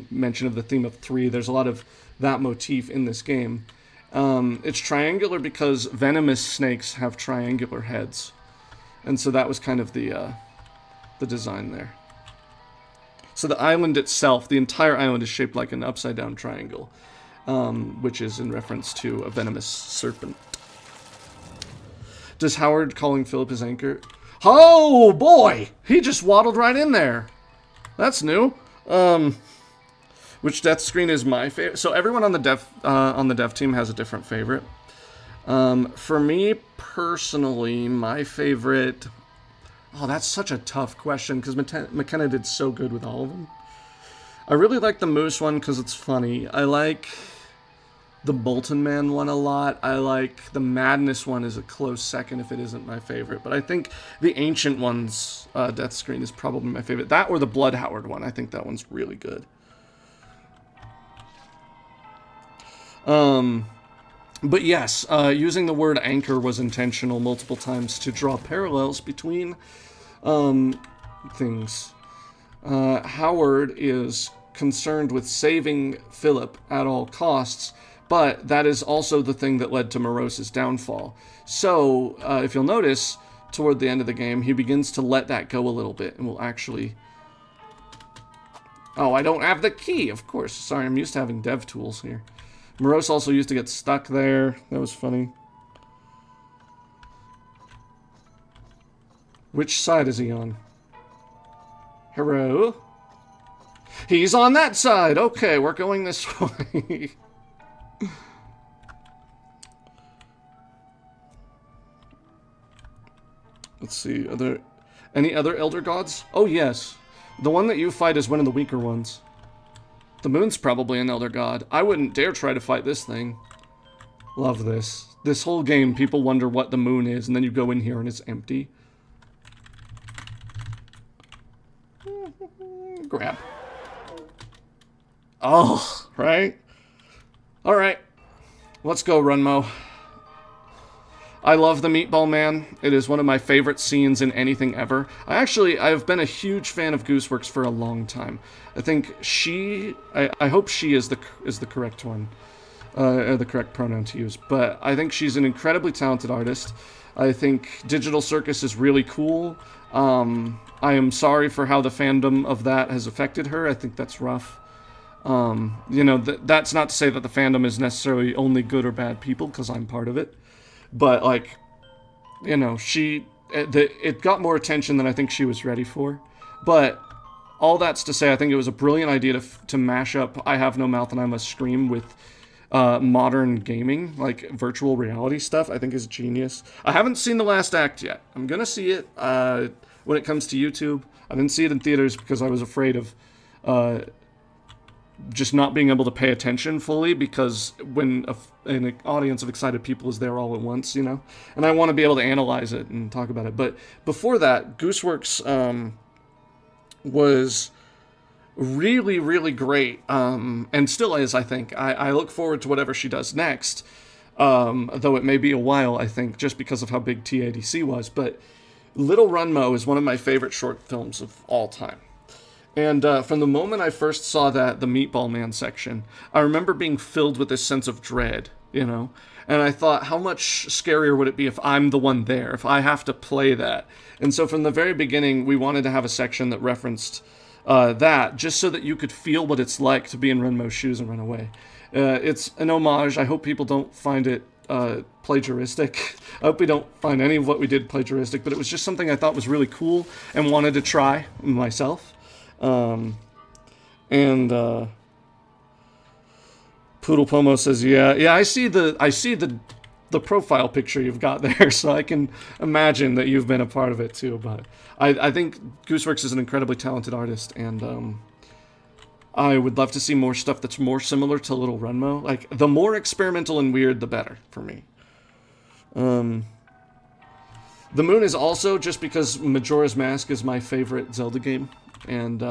mention of the theme of 3. There's a lot of that motif in this game. It's triangular because venomous snakes have triangular heads. And so that was kind of the design there. So the island itself, the entire island is shaped like an upside-down triangle, which is in reference to a venomous serpent. Does Howard calling Philip his anchor? Oh, boy! He just waddled right in there. That's new. Which death screen is my favorite? So everyone on the dev team has a different favorite. For me personally, my favorite. Oh, that's such a tough question because McKenna did so good with all of them. I really like the Moose one because it's funny. I like the Bolton Man one a lot. I like the Madness one is a close second if it isn't my favorite. But I think the Ancient one's death screen is probably my favorite. That or the Blood Howard one. I think that one's really good. But yes, using the word anchor was intentional multiple times to draw parallels between things. Howard is concerned with saving Philip at all costs, but that is also the thing that led to Morose's downfall. So, if you'll notice, toward the end of the game, he begins to let that go a little bit, and will actually... Oh, I don't have the key, of course. Sorry, I'm used to having dev tools here. Morose also used to get stuck there. That was funny. Which side is he on? Hello? He's on that side! Okay, we're going this way. Let's see, are there any other Elder Gods? Oh, yes. The one that you fight is one of the weaker ones. The Moon's probably an Elder God. I wouldn't dare try to fight this thing. Love this. This whole game, people wonder what the Moon is, and then you go in here and it's empty. Grab. Oh, right? Alright. Let's go, Runmo. I love the Meatball Man. It is one of my favorite scenes in anything ever. I've been a huge fan of Gooseworks for a long time. I think I hope she is the correct one, or the correct pronoun to use. But I think she's an incredibly talented artist. I think Digital Circus is really cool. I am sorry for how the fandom of that has affected her. I think that's rough. That's not to say that the fandom is necessarily only good or bad people, because I'm part of it. But, it got more attention than I think she was ready for. But all that's to say, I think it was a brilliant idea to mash up I Have No Mouth and I Must Scream with modern gaming, like virtual reality stuff. I think is genius. I haven't seen the last act yet. I'm going to see it when it comes to YouTube. I didn't see it in theaters because I was afraid of just not being able to pay attention fully, because when an audience of excited people is there all at once, and I want to be able to analyze it and talk about it. But before that, Gooseworks was really, really great, and still is, I think. I look forward to whatever she does next, though it may be a while, I think, just because of how big TADC was. But Little Runmo is one of my favorite short films of all time. And from the moment I first saw the Meatball Man section, I remember being filled with this sense of dread, And I thought, how much scarier would it be if I'm the one there, if I have to play that? And so from the very beginning, we wanted to have a section that referenced that, just so that you could feel what it's like to be in Renmo's shoes and run away. It's an homage. I hope people don't find it plagiaristic. I hope we don't find any of what we did plagiaristic, but it was just something I thought was really cool and wanted to try myself. Poodle Pomo says, yeah, I see the profile picture you've got there, so I can imagine that you've been a part of it too. But I think Gooseworks is an incredibly talented artist, and I would love to see more stuff that's more similar to Little Renmo. Like, the more experimental and weird, the better for me. The moon is also just because Majora's Mask is my favorite Zelda game, and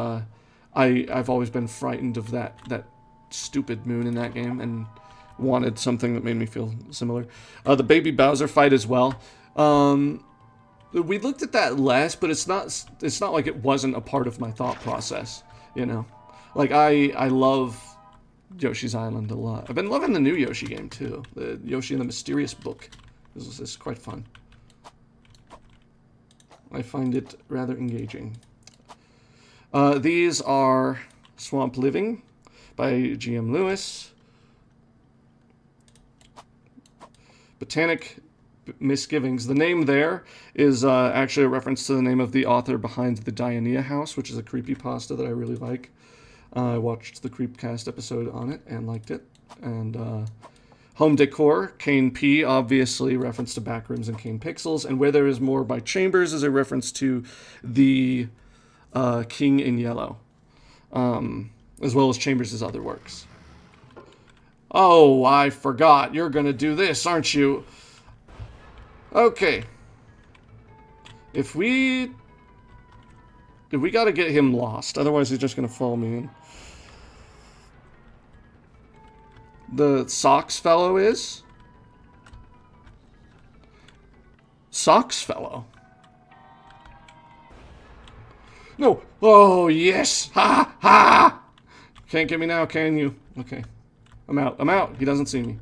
I've always been frightened of that stupid moon in that game, and wanted something that made me feel similar. The Baby Bowser fight as well. We looked at that less, but it's not like it wasn't a part of my thought process, you know. Like, I love Yoshi's Island a lot. I've been loving the new Yoshi game, too. The Yoshi and the Mysterious Book. This is quite fun. I find it rather engaging. These are Swamp Living by G.M. Lewis. Botanic Misgivings. The name there is actually a reference to the name of the author behind the Dionea House, which is a creepypasta that I really like. I watched the Creepcast episode on it and liked it. And Home Decor, Kane P, obviously reference to Backrooms and Kane Pixels. And Where There Is More by Chambers is a reference to the King in Yellow, as well as Chambers' other works. Oh, I forgot. You're going to do this, aren't you? Okay. If we got to get him lost, otherwise he's just going to follow me in. The Socks fellow is? Socks fellow? No. Oh, yes. Ha, ha. Can't get me now, can you? Okay. I'm out. I'm out. He doesn't see me.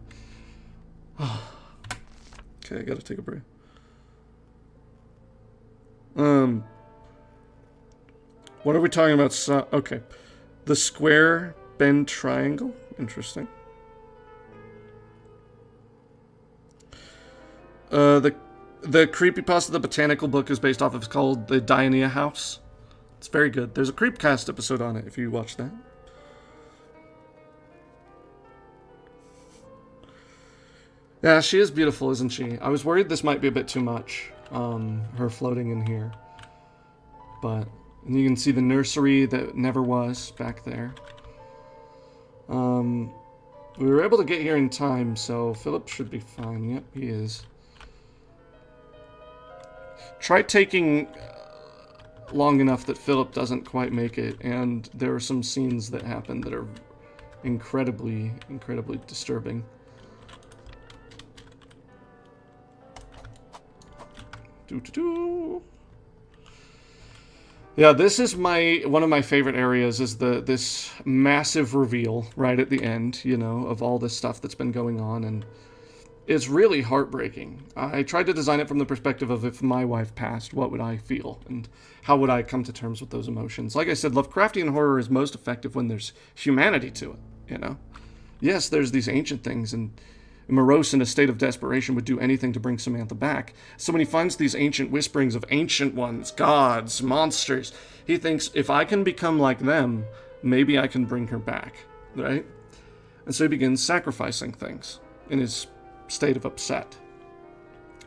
Okay, I gotta take a break. What are we talking about? Okay. The square bend triangle. Interesting. The creepypasta, the botanical book is based off of, it's called The Dionea House. It's very good. There's a Creepcast episode on it if you watch that. Yeah, she is beautiful, isn't she? I was worried this might be a bit too much, her floating in here. But you can see the nursery that never was back there. We were able to get here in time, so Philip should be fine. Yep, he is. Try taking long enough that Philip doesn't quite make it, and there are some scenes that happen that are incredibly, incredibly disturbing. Yeah, this is one of my favorite areas, is this massive reveal right at the end, you know, of all this stuff that's been going on, and it's really heartbreaking. I tried to design it from the perspective of, if my wife passed, what would I feel, and how would I come to terms with those emotions? Like I said, Lovecraftian horror is most effective when there's humanity to it, you know? Yes, there's these ancient things, and Morose, in a state of desperation, would do anything to bring Samantha back. So when he finds these ancient whisperings of ancient ones, gods, monsters, he thinks, if I can become like them, maybe I can bring her back, right? And so he begins sacrificing things in his state of upset,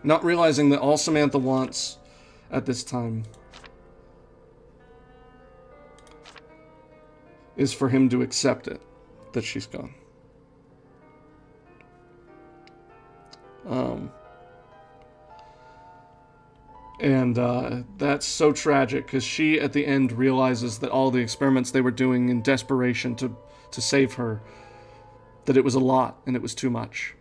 not realizing that all Samantha wants at this time is for him to accept it, that she's gone. That's so tragic, because she at the end realizes that all the experiments they were doing in desperation to save her, that it was a lot and it was too much.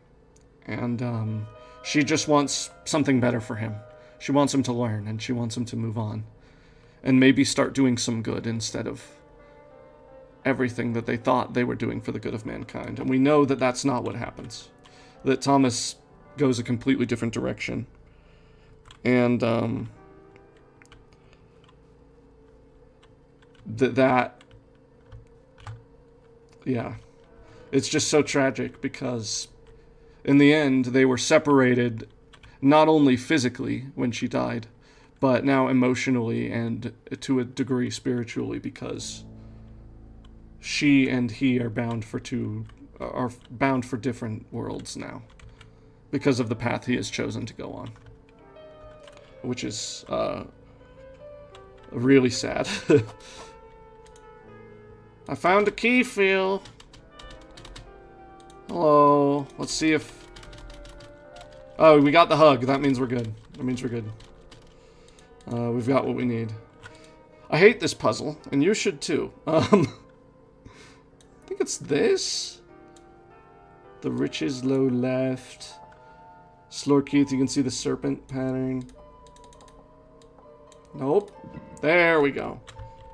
And she just wants something better for him. She wants him to learn, and she wants him to move on and maybe start doing some good instead of everything that they thought they were doing for the good of mankind. And we know that that's not what happens, that Thomas goes a completely different direction. And yeah, it's just so tragic, because in the end they were separated, not only physically when she died, but now emotionally and to a degree spiritually, because she and he are bound for different worlds now, because of the path he has chosen to go on, which is really sad. I found a key, Phil. Hello. Let's see if... Oh, we got the hug. That means we're good. That means we're good. We've got what we need. I hate this puzzle, and you should too. I think it's this. The riches low left. Slorkeith, you can see the serpent pattern. Nope. There we go.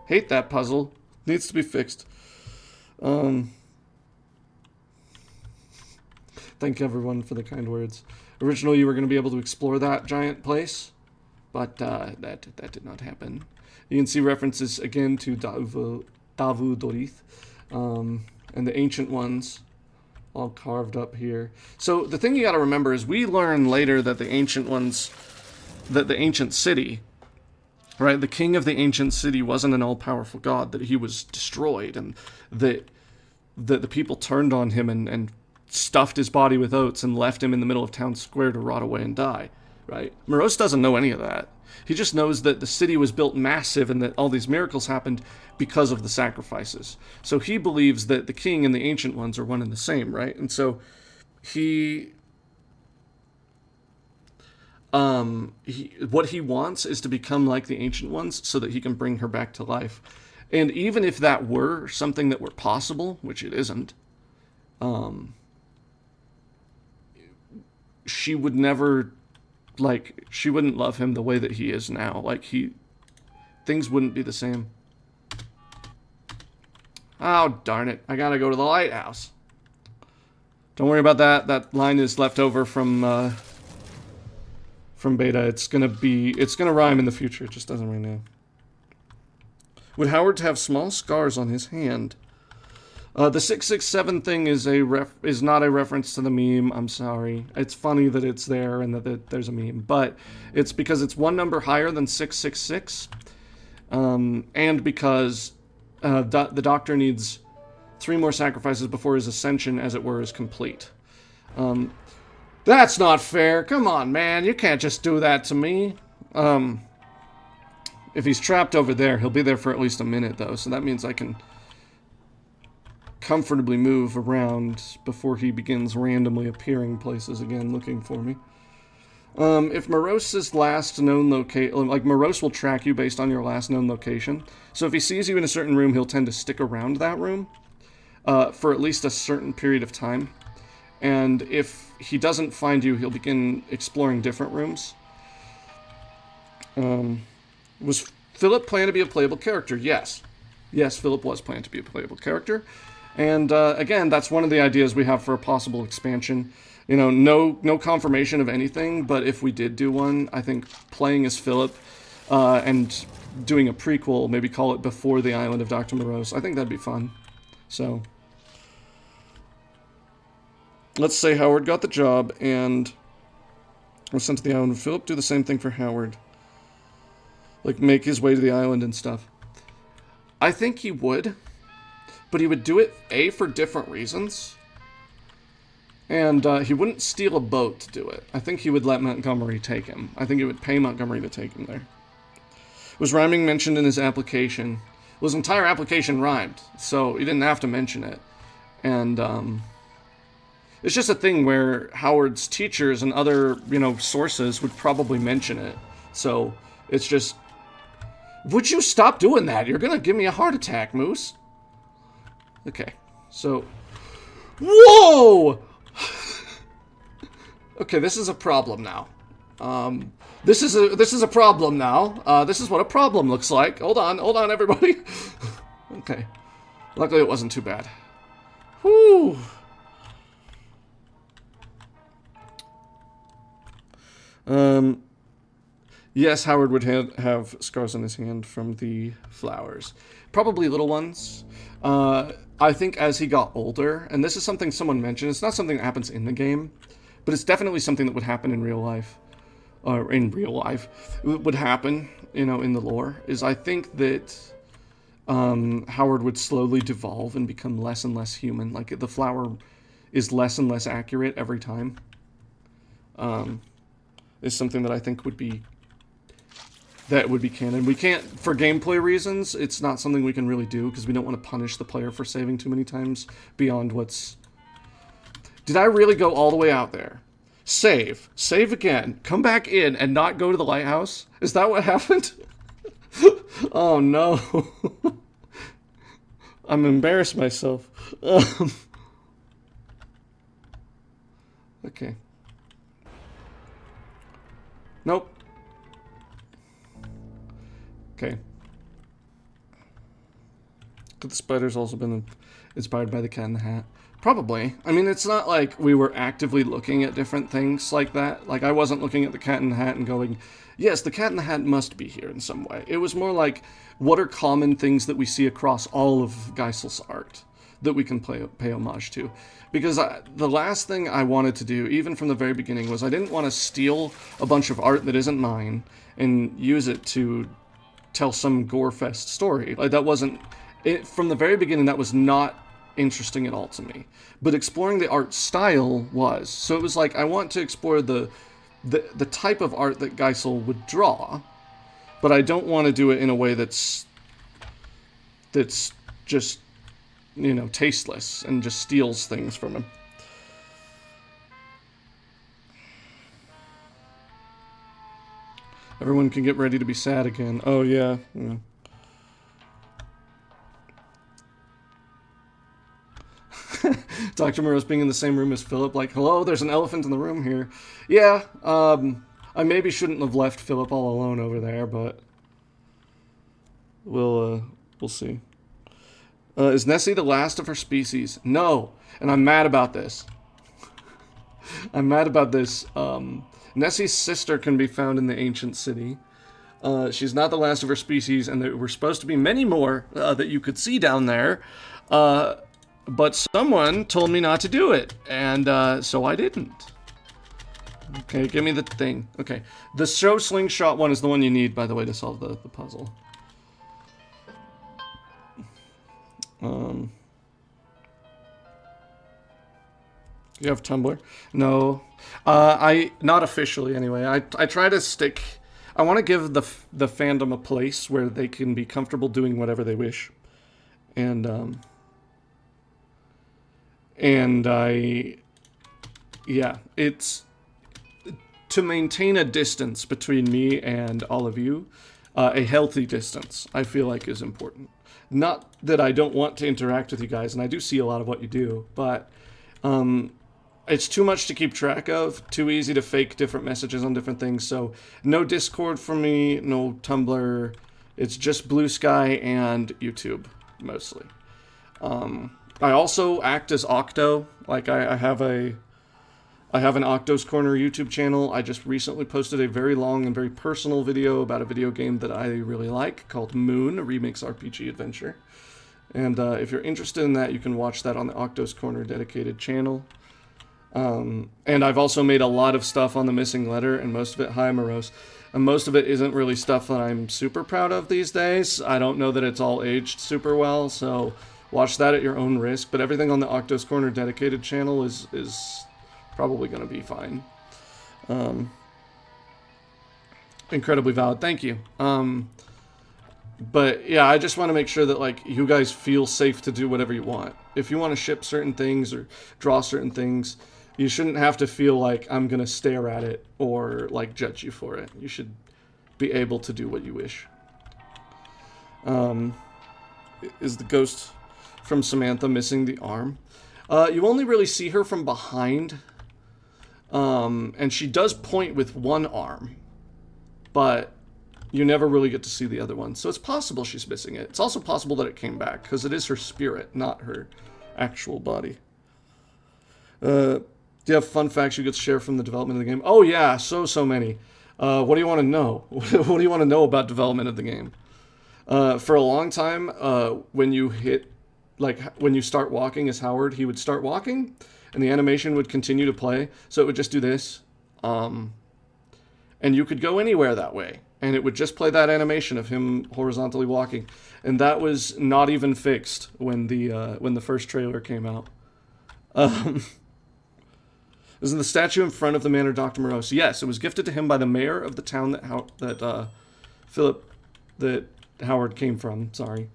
Hate that puzzle. Needs to be fixed. Thank everyone for the kind words. Originally, you were going to be able to explore that giant place, but that did not happen. You can see references again to Davu Dorith, and the ancient ones, all carved up here. So the thing you got to remember is we learn later that the ancient ones, that the ancient city, right, the king of the ancient city wasn't an all-powerful god, that he was destroyed, and that the people turned on him and stuffed his body with oats and left him in the middle of town square to rot away and die, right? Morose doesn't know any of that. He just knows that the city was built massive and that all these miracles happened because of the sacrifices. So he believes that the king and the ancient ones are one and the same, right? And so what he wants is to become like the ancient ones so that he can bring her back to life. And even if that were something that were possible, which it isn't, she would never, like, she wouldn't love him the way that he is now. Like, things wouldn't be the same. Oh, darn it. I gotta go to the lighthouse. Don't worry about that. That line is left over from beta. It's gonna rhyme in the future. It just doesn't right now. Would Howard have small scars on his hand? The 667 thing is not a reference to the meme. I'm sorry. It's funny that it's there and that there's a meme, but it's because it's one number higher than 666, and because the Doctor needs 3 more sacrifices before his ascension, as it were, is complete. That's not fair. Come on, man. You can't just do that to me. If he's trapped over there, he'll be there for at least a minute, though, so that means I can comfortably move around before he begins randomly appearing places again looking for me. If Morose's last known location, like, Morose will track you based on your last known location. So if he sees you in a certain room, he'll tend to stick around that room for at least a certain period of time. And if he doesn't find you, he'll begin exploring different rooms. Was Philip planned to be a playable character? Yes. Yes, Philip was planned to be a playable character. And again, that's one of the ideas we have for a possible expansion. You know, no confirmation of anything, but if we did do one, I think playing as Philip and doing a prequel, maybe call it Before the Island of Doctor Morose, I think that'd be fun. So let's say Howard got the job and was sent to the island of Philip. Do the same thing for Howard. Like, make his way to the island and stuff. I think he would. But he would do it, A, for different reasons, and he wouldn't steal a boat to do it. I think he would let Montgomery take him. I think he would pay Montgomery to take him there. Was rhyming mentioned in his application? Well, his entire application rhymed, so he didn't have to mention it. And it's just a thing where Howard's teachers and other, sources would probably mention it. So it's just, would you stop doing that? You're gonna give me a heart attack, Moose. Okay, so... Whoa! Okay, this is a problem now. This is a problem now. This is what a problem looks like. Hold on, everybody. Okay. Luckily, it wasn't too bad. Whew. Yes, Howard would have scars on his hand from the flowers. Probably little ones. I think as he got older, and this is something someone mentioned, it's not something that happens in the game, but it's definitely something that would happen in real life. Or in real life. Would happen, in the lore, is I think that Howard would slowly devolve and become less and less human. Like, the flower is less and less accurate every time. Is something that I think would be that would be canon. We can't, for gameplay reasons, it's not something we can really do because we don't want to punish the player for saving too many times beyond what's... Did I really go all the way out there? Save again, come back in, and not go to the lighthouse? Is that what happened? Oh no. I'm embarrassed myself. Okay. Nope. Okay. Could the spiders also been inspired by the Cat in the Hat? Probably. I mean, it's not like we were actively looking at different things like that. Like, I wasn't looking at the Cat in the Hat and going, yes, the Cat in the Hat must be here in some way. It was more like, what are common things that we see across all of Geisel's art that we can pay homage to? Because the last thing I wanted to do, even from the very beginning, was I didn't want to steal a bunch of art that isn't mine and use it to tell some gore-fest story. Like, that wasn't... From the very beginning, that was not interesting at all to me. But exploring the art style was. So it was like, I want to explore the type of art that Geisel would draw, but I don't want to do it in a way that's just, you know, tasteless and just steals things from him. Everyone can get ready to be sad again. Oh, yeah. Dr. Morose being in the same room as Philip, like, hello, there's an elephant in the room here. Yeah, I maybe shouldn't have left Philip all alone over there, but we'll see. Is Nessie the last of her species? No, and I'm mad about this. I'm mad about this. Nessie's sister can be found in the ancient city. She's not the last of her species, and there were supposed to be many more that you could see down there. But someone told me not to do it, and so I didn't. Okay, give me the thing. Okay, the show slingshot one is the one you need, by the way, to solve the puzzle. You have Tumblr? No. Not officially, anyway. I try to stick... I want to give the fandom a place where they can be comfortable doing whatever they wish. And yeah, it's... To maintain a distance between me and all of you, a healthy distance, I feel like is important. Not that I don't want to interact with you guys, and I do see a lot of what you do, but it's too much to keep track of, too easy to fake different messages on different things, so no Discord for me, no Tumblr, it's just Blue Sky and YouTube, mostly. I also act as Octo, like I have an Octo's Corner YouTube channel. I just recently posted a very long and very personal video about a video game that I really like called Moon, a remix RPG adventure. And if you're interested in that, you can watch that on the Octo's Corner dedicated channel. And I've also made a lot of stuff on the Missing Letter, and most of it Hi Morose. And most of it isn't really stuff that I'm super proud of these days. I don't know that it's all aged super well, so watch that at your own risk. But everything on the Octo's Corner dedicated channel is probably going to be fine. Incredibly valid. Thank you. But yeah, I just want to make sure that like you guys feel safe to do whatever you want. If you want to ship certain things or draw certain things, you shouldn't have to feel like I'm going to stare at it or like judge you for it. You should be able to do what you wish. Is the ghost from Samantha missing the arm? You only really see her from behind. And she does point with one arm, but you never really get to see the other one. So it's possible she's missing it. It's also possible that it came back, because it is her spirit, not her actual body. Do you have fun facts you get to share from the development of the game? Oh yeah, so many. What do you want to know? What do you want to know about development of the game? For a long time, when you start walking as Howard, he would start walking, and the animation would continue to play, so it would just do this. And you could go anywhere that way, and it would just play that animation of him horizontally walking. And that was not even fixed when the first trailer came out. Is the statue in front of the manor Dr. Morose? Yes, it was gifted to him by the mayor of the town that Philip that Howard came from. Sorry,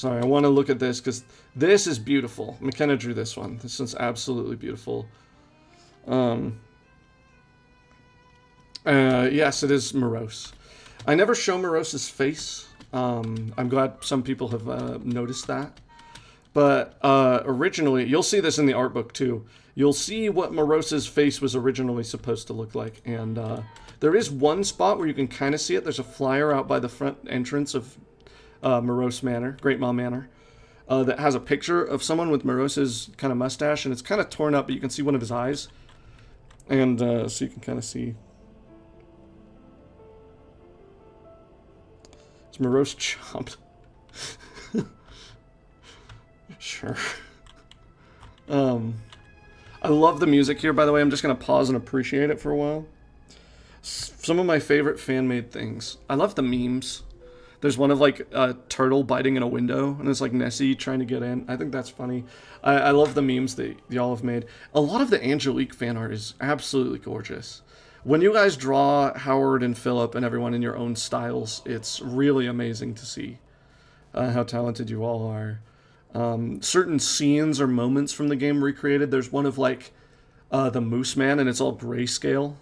I want to look at this because this is beautiful. McKenna drew this one. This one's absolutely beautiful. Yes, it is Morose. I never show Morose's face. I'm glad some people have noticed that. But originally, you'll see this in the art book too. You'll see what Morose's face was originally supposed to look like. And there is one spot where you can kind of see it. There's a flyer out by the front entrance of Morose Manor, Great Mall Manor, that has a picture of someone with Morose's kind of mustache. And it's kind of torn up, but you can see one of his eyes. And so you can kind of see. Is Morose chopped? Sure. I love the music here, by the way. I'm just going to pause and appreciate it for a while. Some of my favorite fan-made things. I love the memes. There's one of, like, a turtle biting in a window, and it's, like, Nessie trying to get in. I think that's funny. I love the memes that y'all have made. A lot of the Angelique fan art is absolutely gorgeous. When you guys draw Howard and Philip and everyone in your own styles, it's really amazing to see how talented you all are. Certain scenes or moments from the game recreated. There's one of, like, the Moose Man, and it's all grayscale.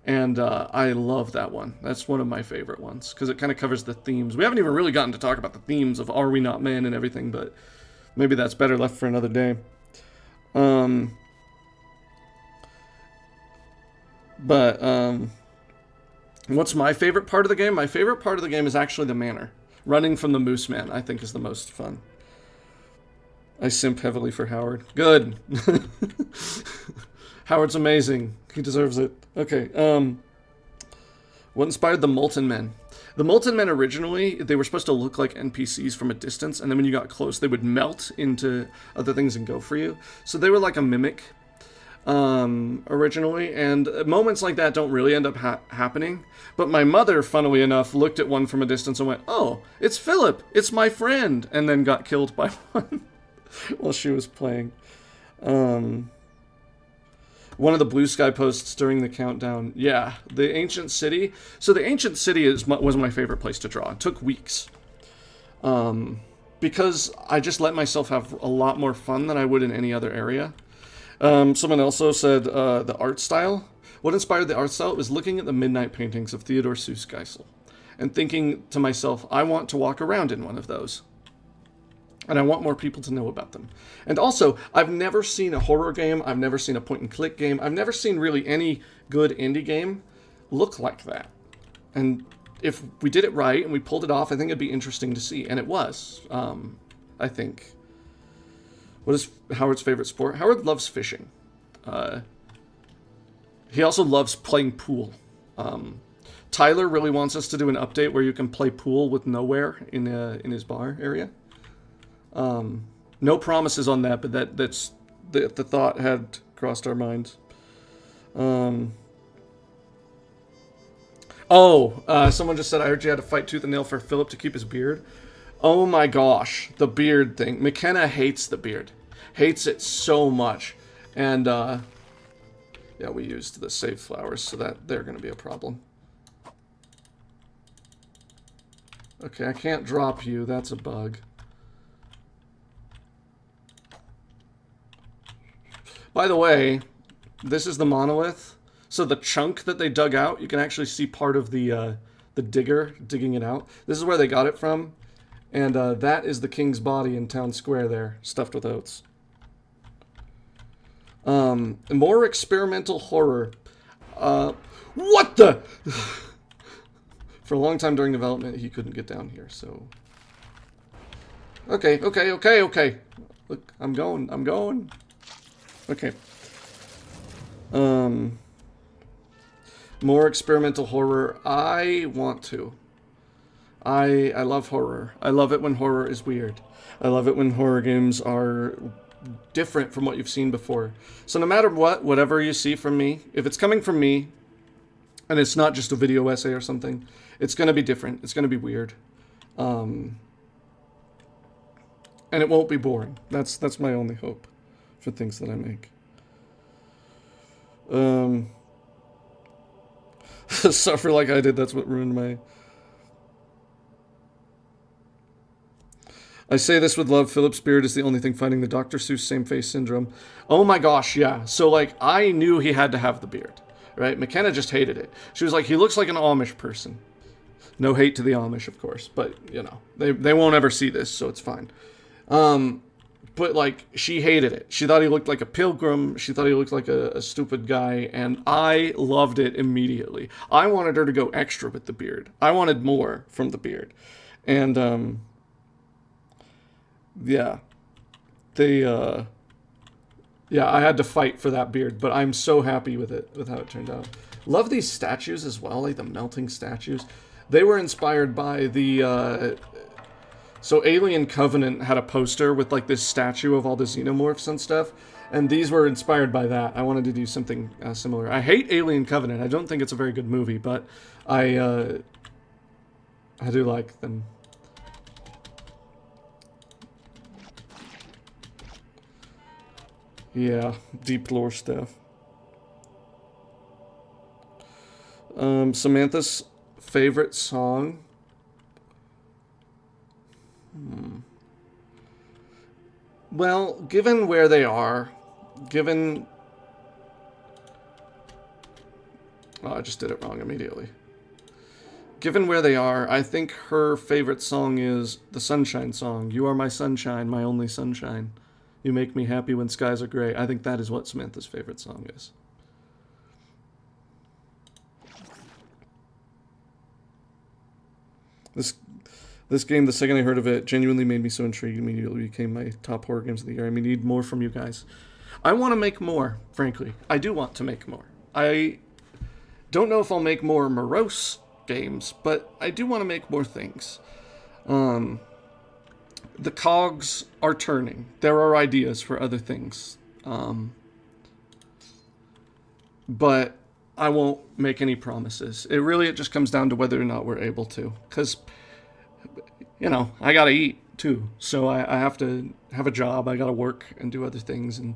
And I love that one. That's one of my favorite ones, because it kind of covers the themes. We haven't even really gotten to talk about the themes of Are We Not Men and everything, but maybe that's better left for another day. What's my favorite part of the game? My favorite part of the game is actually the manor. Running from the Moose Man, I think, is the most fun. I simp heavily for Howard. Good. Howard's amazing. He deserves it. Okay, what inspired the Molten Men? The Molten Men originally, they were supposed to look like NPCs from a distance, and then when you got close, they would melt into other things and go for you. So they were like a mimic, originally, and moments like that don't really end up happening. But my mother, funnily enough, looked at one from a distance and went, "Oh, it's Philip, it's my friend," and then got killed by one while she was playing. One of the blue sky posts during the countdown. Yeah, the ancient city. So the ancient city was my favorite place to draw. It took weeks. Because I just let myself have a lot more fun than I would in any other area. Someone also said the art style. What inspired the art style was looking at the midnight paintings of Theodor Seuss Geisel and thinking to myself, I want to walk around in one of those. And I want more people to know about them. And also, I've never seen a horror game. I've never seen a point-and-click game. I've never seen really any good indie game look like that. And if we did it right and we pulled it off, I think it'd be interesting to see. And it was, I think. What is Howard's favorite sport? Howard loves fishing. He also loves playing pool. Tyler really wants us to do an update where you can play pool with nowhere in his bar area. No promises on that, but that's the thought had crossed our minds. Someone just said, I heard you had to fight tooth and nail for Philip to keep his beard. Oh my gosh, the beard thing. McKenna hates the beard. Hates it so much. And, yeah, we used the save flowers, so that they're going to be a problem. Okay, I can't drop you. That's a bug. By the way, this is the monolith. So the chunk that they dug out, you can actually see part of the digger digging it out. This is where they got it from. And that is the king's body in town square there, stuffed with oats. More experimental horror. What the? For a long time during development, he couldn't get down here, so... Okay. Look, I'm going. Okay. More experimental horror. I want to. I love horror. I love it when horror is weird. I love it when horror games are different from what you've seen before. So no matter whatever you see from me, if it's coming from me, and it's not just a video essay or something, it's going to be different. It's going to be weird. And it won't be boring. That's my only hope for things that I make. Suffer like I did, that's what ruined my... I say this with love, Philip's beard is the only thing fighting the Dr. Seuss same face syndrome. Oh my gosh, yeah. So, like, I knew he had to have the beard, right? McKenna just hated it. She was like, he looks like an Amish person. No hate to the Amish, of course, but, you know, they won't ever see this, so it's fine. But, like, she hated it. She thought he looked like a pilgrim. She thought he looked like a stupid guy, and I loved it immediately. I wanted her to go extra with the beard. I wanted more from the beard. And, yeah. Yeah, I had to fight for that beard, but I'm so happy with it, with how it turned out. Love these statues as well, like the melting statues. They were inspired by the, so Alien Covenant had a poster with like this statue of all the xenomorphs and stuff, and these were inspired by that. I wanted to do something similar. I hate Alien Covenant. I don't think it's a very good movie, but I do like them. Yeah, deep lore stuff. Samantha's favorite song. Well, given where they are, given... Oh, I just did it wrong immediately. Given where they are, I think her favorite song is the Sunshine Song. You are my sunshine, my only sunshine. You make me happy when skies are gray. I think that is what Samantha's favorite song is. This game, the second I heard of it, genuinely made me so intrigued. Immediately became my top horror games of the year. I need more from you guys. I want to make more, frankly. I do want to make more. I don't know if I'll make more Morose games, but I do want to make more things. The cogs are turning. There are ideas for other things. But I won't make any promises. It just comes down to whether or not we're able to. Because, you know, I gotta eat, too. So I have to have a job. I gotta work and do other things. And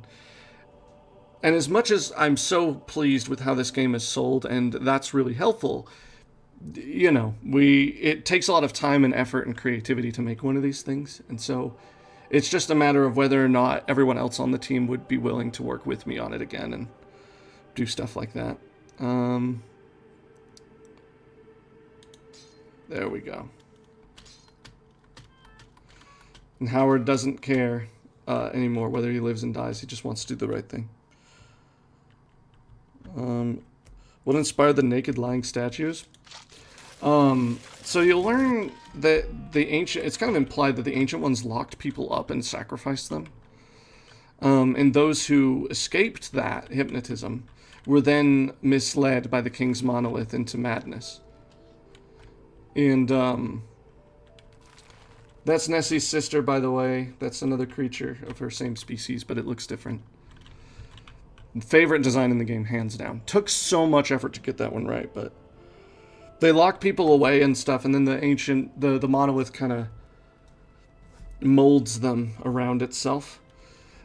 as much as I'm so pleased with how this game is sold, and that's really helpful, you know, it takes a lot of time and effort and creativity to make one of these things. And so it's just a matter of whether or not everyone else on the team would be willing to work with me on it again and do stuff like that. There we go. And Howard doesn't care anymore whether he lives and dies. He just wants to do the right thing. What inspired the naked lying statues? So you'll learn that it's kind of implied that the ancient ones locked people up and sacrificed them. And those who escaped that hypnotism were then misled by the king's monolith into madness. And, that's Nessie's sister, by the way. That's another creature of her same species, but it looks different. Favorite design in the game, hands down. Took so much effort to get that one right, but they lock people away and stuff, and then the monolith kind of molds them around itself.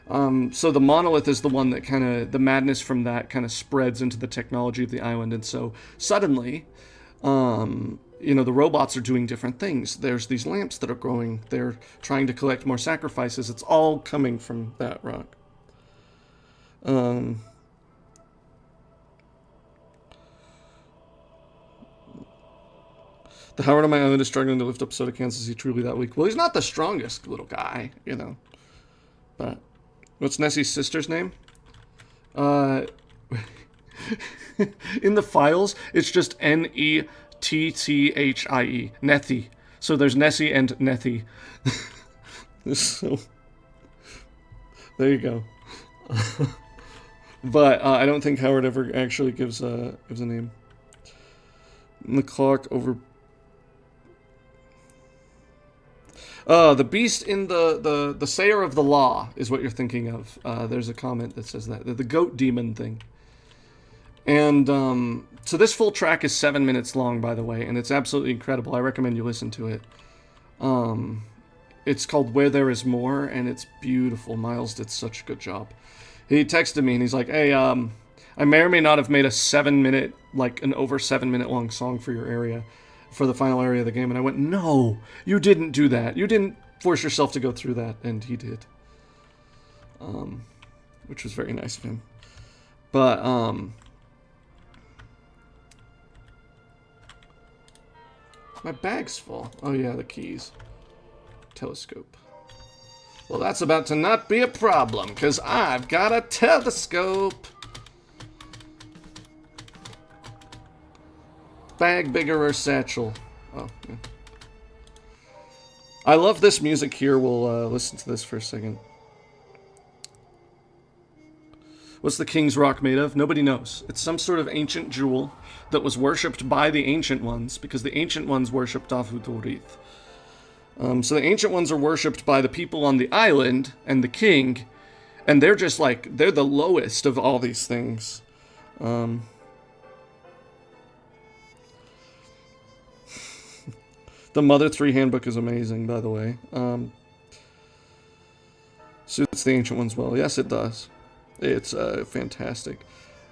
So the monolith is the one that the madness from that kind of spreads into the technology of the island, and so suddenly, you know, the robots are doing different things. There's these lamps that are growing. They're trying to collect more sacrifices. It's all coming from that rock. The Howard on my island is struggling to lift up soda cans. Is he truly that weak? Well, he's not the strongest little guy, you know. But what's Nessie's sister's name? In the files, it's just Neththie. Nethie. So there's Nessie and Nethie. So there you go. But I don't think Howard ever actually gives a name. And the clock over. The beast in the sayer of the law is what you're thinking of. There's a comment that says that. The goat demon thing. And so this full track is 7 minutes long, by the way, and it's absolutely incredible. I recommend you listen to it. It's called Where There Is More, and it's beautiful. Miles did such a good job. He texted me, and he's like, hey, I may or may not have made a 7-minute like an over 7-minute long song for your area, for the final area of the game. And I went, no, you didn't do that. You didn't force yourself to go through that. And he did. Which was very nice of him. But, my bag's full. Oh yeah, the keys. Telescope. Well, that's about to not be a problem, because I've got a telescope. Bag bigger or satchel? Oh, yeah. I love this music here. We'll listen to this for a second. What's the King's Rock made of? Nobody knows. It's some sort of ancient jewel that was worshipped by the Ancient Ones, because the Ancient Ones worshipped Dafudorith. So the Ancient Ones are worshipped by the people on the island and the king, and they're just like, they're the lowest of all these things. The Mother 3 handbook is amazing, by the way. Suits the Ancient Ones well. Yes, it does. It's fantastic.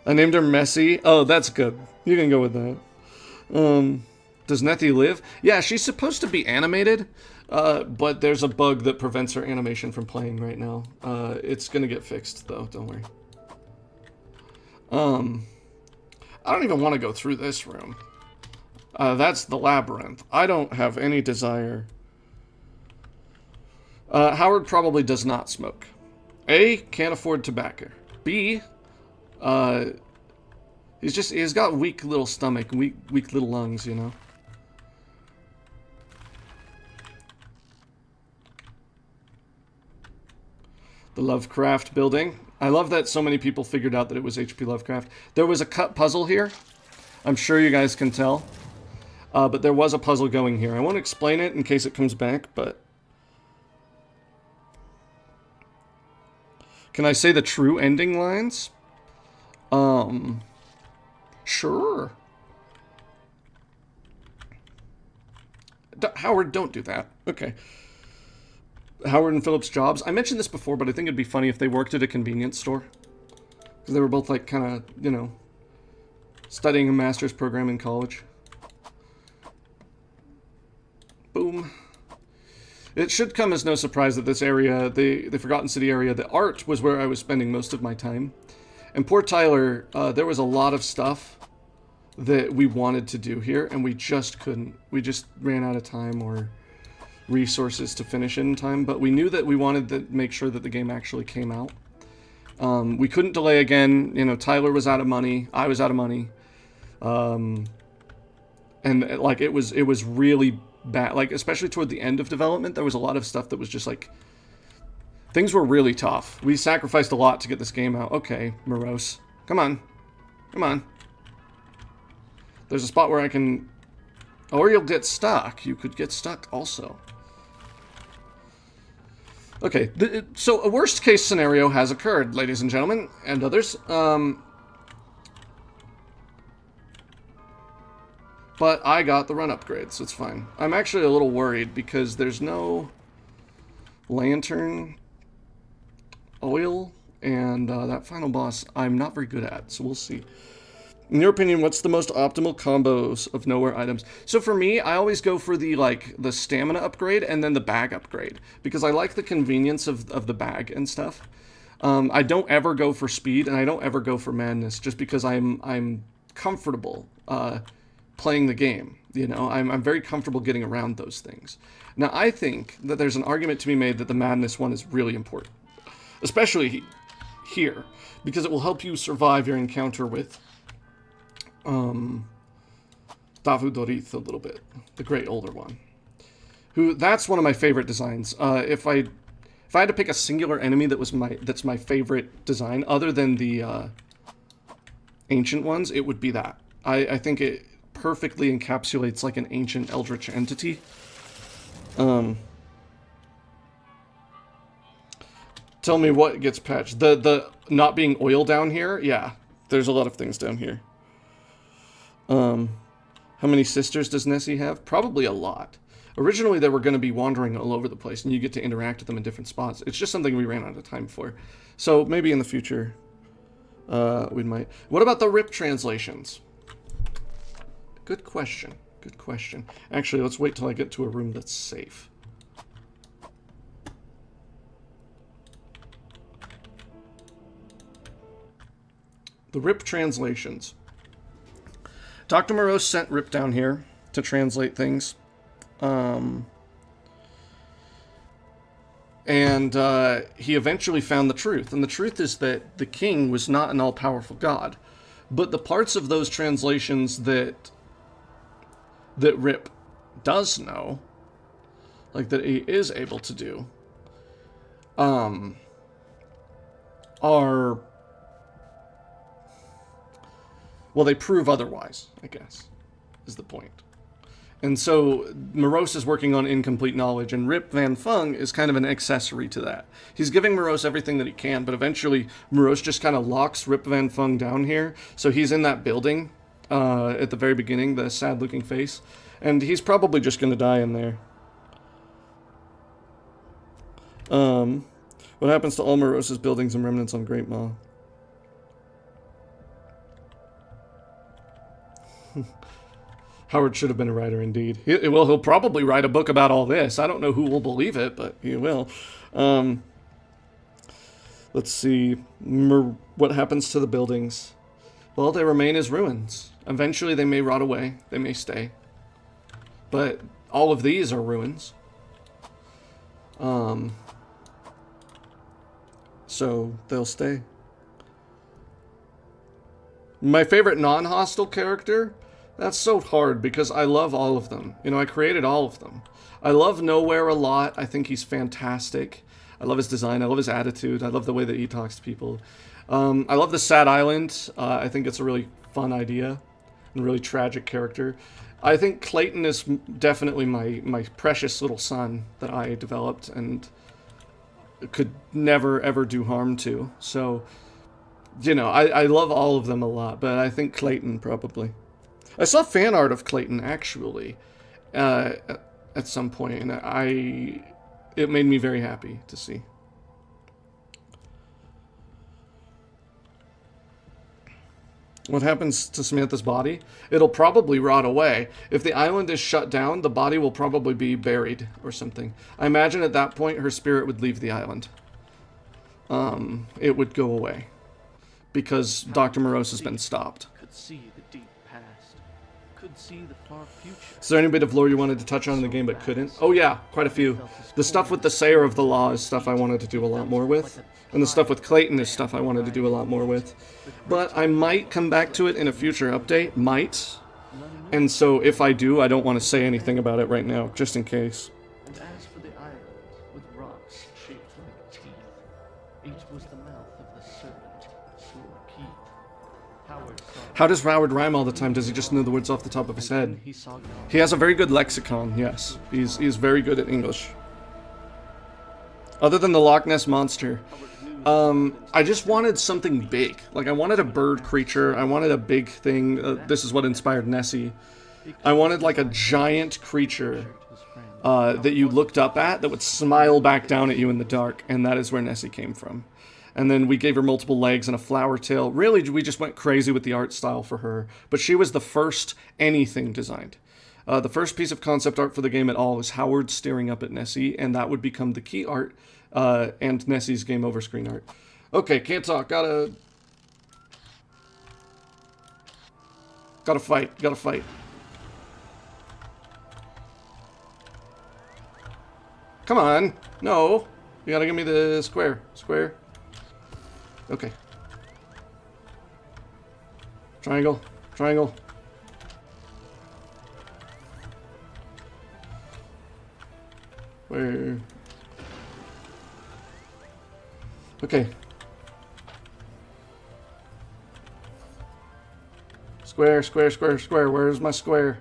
I named her Messi. Oh, that's good. You can go with that. Does Nethy live? Yeah, she's supposed to be animated, but there's a bug that prevents her animation from playing right now. It's gonna get fixed, though. Don't worry. I don't even want to go through this room. That's the labyrinth. I don't have any desire. Howard probably does not smoke. A, can't afford tobacco. B, he's got weak little stomach, weak little lungs, you know. The Lovecraft building. I love that so many people figured out that it was H.P. Lovecraft. There was a cut puzzle here. I'm sure you guys can tell. But there was a puzzle going here. I won't explain it in case it comes back, but... Can I say the true ending lines? Sure. Howard, don't do that. Okay. Howard and Philip's jobs. I mentioned this before, but I think it'd be funny if they worked at a convenience store. Because they were both, like, kind of, you know, studying a master's program in college. Boom. It should come as no surprise that this area, the Forgotten City area, the art was where I was spending most of my time. And poor Tyler, there was a lot of stuff that we wanted to do here, and we just couldn't. We just ran out of time or resources to finish in time, but we knew that we wanted to make sure that the game actually came out. We couldn't delay again. You know, Tyler was out of money. I was out of money. And, like, it was really bad, like, especially toward the end of development, there was a lot of stuff that was just, like, things were really tough. We sacrificed a lot to get this game out. Okay, Morose. Come on. Come on. There's a spot where I can... Or you'll get stuck. You could get stuck also. Okay, so a worst case scenario has occurred, ladies and gentlemen, and others. But I got the run upgrade, so it's fine. I'm actually a little worried because there's no lantern, oil, and that final boss I'm not very good at, so we'll see. In your opinion, what's the most optimal combos of nowhere items? So for me, I always go for the stamina upgrade and then the bag upgrade, because I like the convenience of the bag and stuff. I don't ever go for speed, and I don't ever go for madness, just because I'm comfortable playing the game. You know, I'm very comfortable getting around those things. Now, I think that there's an argument to be made that the madness one is really important, especially here, because it will help you survive your encounter with Dafudorith a little bit, the great older one. That's one of my favorite designs. If I had to pick a singular enemy that's my favorite design, other than the ancient ones, it would be that. I think it perfectly encapsulates like an ancient eldritch entity. Tell me what gets patched. The not being oil down here? Yeah, there's a lot of things down here. How many sisters does Nessie have? Probably a lot. Originally, they were going to be wandering all over the place, and you get to interact with them in different spots. It's just something we ran out of time for. So maybe in the future, we might. What about the RIP translations? Good question. Good question. Actually, let's wait till I get to a room that's safe. The Rip translations. Dr. Morose sent Rip down here to translate things. And he eventually found the truth. And the truth is that the king was not an all-powerful god. But the parts of those translations that Rip does know, like that he is able to do, are... well, they prove otherwise, I guess, is the point. And so Morose is working on incomplete knowledge, and Rip Van Fung is kind of an accessory to that. He's giving Morose everything that he can, but eventually Morose just kind of locks Rip Van Fung down here. So he's in that building at the very beginning, the sad-looking face, and he's probably just going to die in there. What happens to all Morose's buildings and remnants on Great Maw? Howard should have been a writer indeed. He'll probably write a book about all this. I don't know who will believe it, but he will. Let's see. What happens to the buildings? Well, they remain as ruins. Eventually they may rot away. They may stay. But all of these are ruins. So they'll stay. My favorite non-hostile character? That's so hard because I love all of them. You know, I created all of them. I love Nowhere a lot. I think he's fantastic. I love his design. I love his attitude. I love the way that he talks to people. I love the Sad Island. I think it's a really fun idea and a really tragic character. I think Clayton is definitely my precious little son that I developed and could never, ever do harm to. So, you know, I love all of them a lot, but I think Clayton probably. I saw fan art of Clayton, actually, at some point, and it made me very happy to see. What happens to Samantha's body? It'll probably rot away. If the island is shut down, the body will probably be buried or something. I imagine at that point her spirit would leave the island. It would go away. Because Dr. Morose has been stopped. Could see the deep past. Could see the far future. Is there any bit of lore you wanted to touch on in the game but couldn't? Oh yeah, quite a few. The stuff with the Sayer of the Law is stuff I wanted to do a lot more with. And the stuff with Clayton is stuff I wanted to do a lot more with. But I might come back to it in a future update. Might. And so if I do, I don't want to say anything about it right now, just in case. And as for the island, with rocks shaped like teeth, each was the mouth of the serpent, Sore Keith. Howard saw. How does Howard rhyme all the time? Does he just know the words off the top of his head? He saw God. He has a very good lexicon, yes. He's very good at English. Other than the Loch Ness Monster, I just wanted something big. Like, I wanted a bird creature. I wanted a big thing. This is what inspired Nessie. I wanted, like, a giant creature that you looked up at that would smile back down at you in the dark, and that is where Nessie came from. And then we gave her multiple legs and a flower tail. Really, we just went crazy with the art style for her. But she was the first anything designed. The first piece of concept art for the game at all is Howard staring up at Nessie, and that would become the key art and Nessie's game over screen art. Okay, can't talk. Gotta fight. Gotta fight. Come on. No. You gotta give me the square. Square. Okay. Triangle. Triangle. Where? Okay. Square, square, square, square. Where's my square?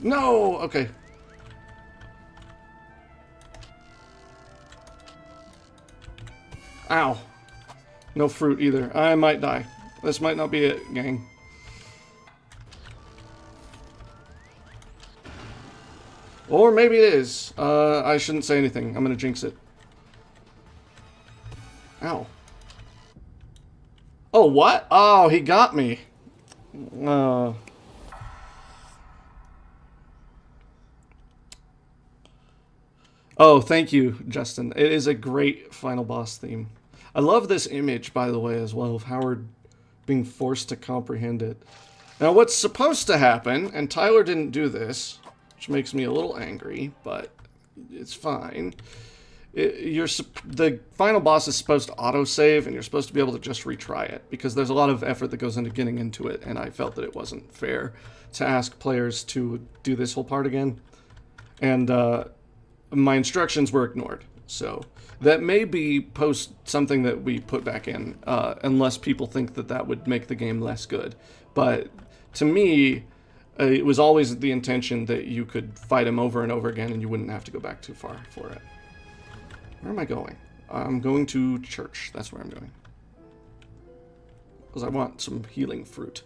No! Okay. Ow. No fruit either. I might die. This might not be it, gang. Or maybe it is. I shouldn't say anything. I'm gonna jinx it. Ow. Oh, what? Oh, he got me. Oh, thank you, Justin. It is a great final boss theme. I love this image, by the way, as well, of Howard being forced to comprehend it. Now, what's supposed to happen, and Tyler didn't do this, which makes me a little angry, but it's fine. The final boss is supposed to autosave, and you're supposed to be able to just retry it, because there's a lot of effort that goes into getting into it, and I felt that it wasn't fair to ask players to do this whole part again. And my instructions were ignored, so that may be something that we put back in, unless people think that that would make the game less good. But to me, it was always the intention that you could fight him over and over again and you wouldn't have to go back too far for it. Where am I going? I'm going to church. That's where I'm going. Because I want some healing fruit.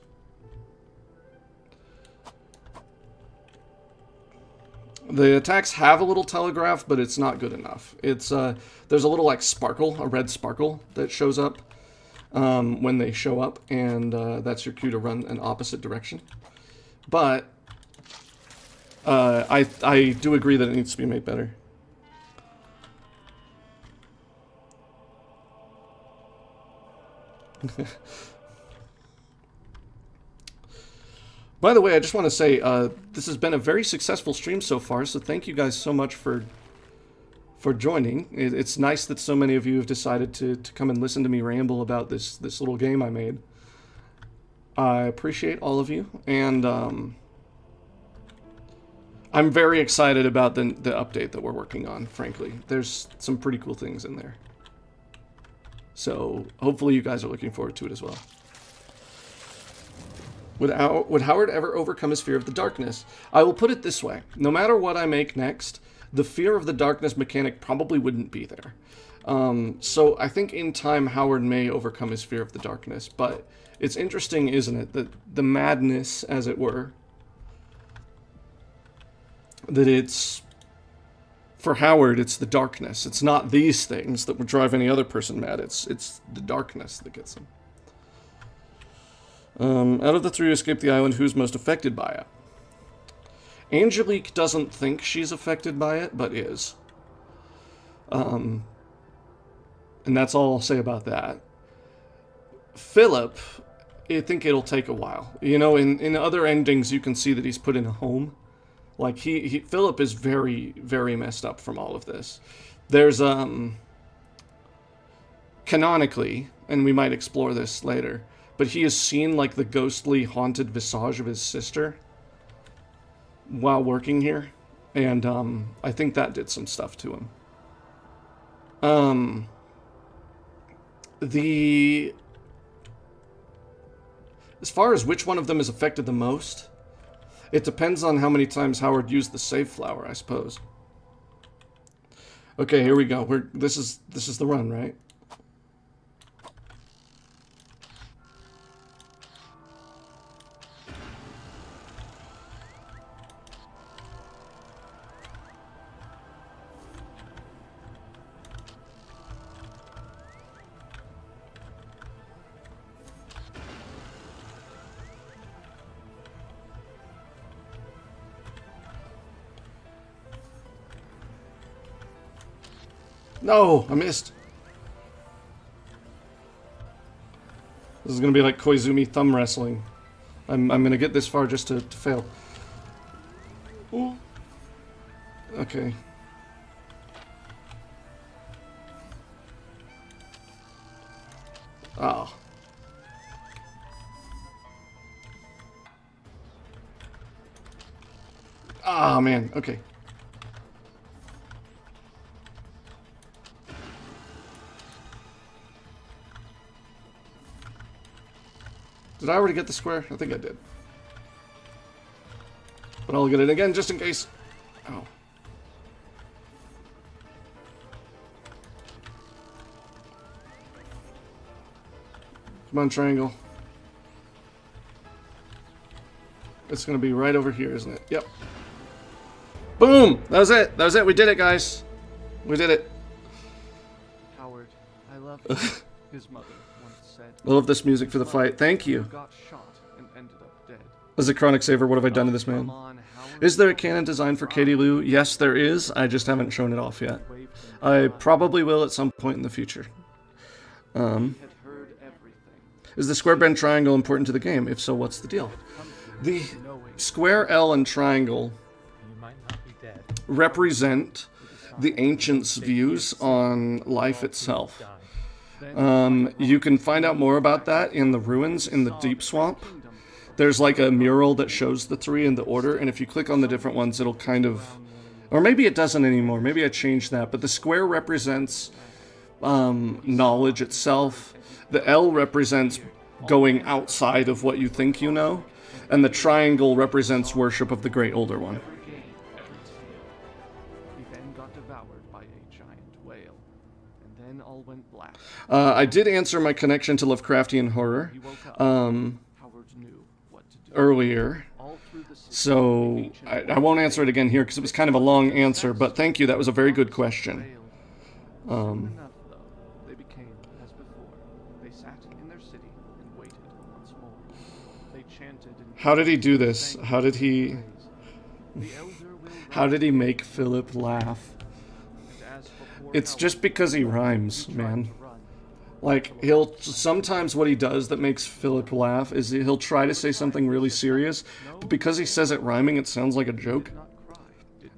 The attacks have a little telegraph, but it's not good enough. It's there's a little like sparkle, a red sparkle that shows up when they show up, and that's your cue to run an opposite direction. But I do agree that it needs to be made better. By the way, I just want to say, this has been a very successful stream so far, so thank you guys so much for joining. It's nice that so many of you have decided to come and listen to me ramble about this little game I made. I appreciate all of you, and I'm very excited about the update that we're working on, frankly. There's some pretty cool things in there. So, hopefully you guys are looking forward to it as well. Would Howard ever overcome his fear of the darkness? I will put it this way. No matter what I make next, the fear of the darkness mechanic probably wouldn't be there. So I think in time Howard may overcome his fear of the darkness. But it's interesting, isn't it, that the madness, as it were, that it's... For Howard, it's the darkness. It's not these things that would drive any other person mad. It's the darkness that gets him. Out of the three who escaped the island, who's most affected by it? Angelique doesn't think she's affected by it, but is. And that's all I'll say about that. Philip, I think it'll take a while. You know, in other endings, you can see that he's put in a home. Like, Philip is very, very messed up from all of this. There's, canonically, and we might explore this later, but he has seen, like, the ghostly, haunted visage of his sister while working here, and, I think that did some stuff to him. As far as which one of them is affected the most, it depends on how many times Howard used the save flower, I suppose. Okay, here we go. This is the run, right? No, I missed. This is gonna be like Koizumi thumb wrestling. I'm gonna get this far just to fail. Ooh. Okay. Oh. Ah, man. Okay. Did I already get the square? I think I did. But I'll get it again just in case. Oh. Come on, triangle. It's going to be right over here, isn't it? Yep. Boom! That was it. That was it. We did it, guys. We did it. Howard, I love you, his mother once said. I love this music for the fight. Thank you. Got shot and ended up dead. As a chronic saver, what have I done to this man? Is there a canon design for Katie Lou? Yes, there is. I just haven't shown it off yet. I probably will at some point in the future. Is the square bend triangle important to the game? If so, what's the deal? The square, L, and triangle represent the ancients' views on life itself. You can find out more about that in the ruins in the Deep Swamp. There's like a mural that shows the three in the order, and if you click on the different ones, it'll kind of... Or maybe it doesn't anymore. Maybe I changed that. But the square represents knowledge itself. The L represents going outside of what you think you know. And the triangle represents worship of the Great Older One. He then got devoured by a giant whale, and then all went black. I did answer my connection to Lovecraftian horror earlier. So I won't answer it again here because it was kind of a long answer, but thank you, that was a very good question. Soon enough, though, they became as before. They sat in their city and waited once more. They chanted and How did he do this? How did he make Philip laugh? It's just because he rhymes, man. Like, sometimes what he does that makes Philip laugh is he'll try to say something really serious, but because he says it rhyming, it sounds like a joke.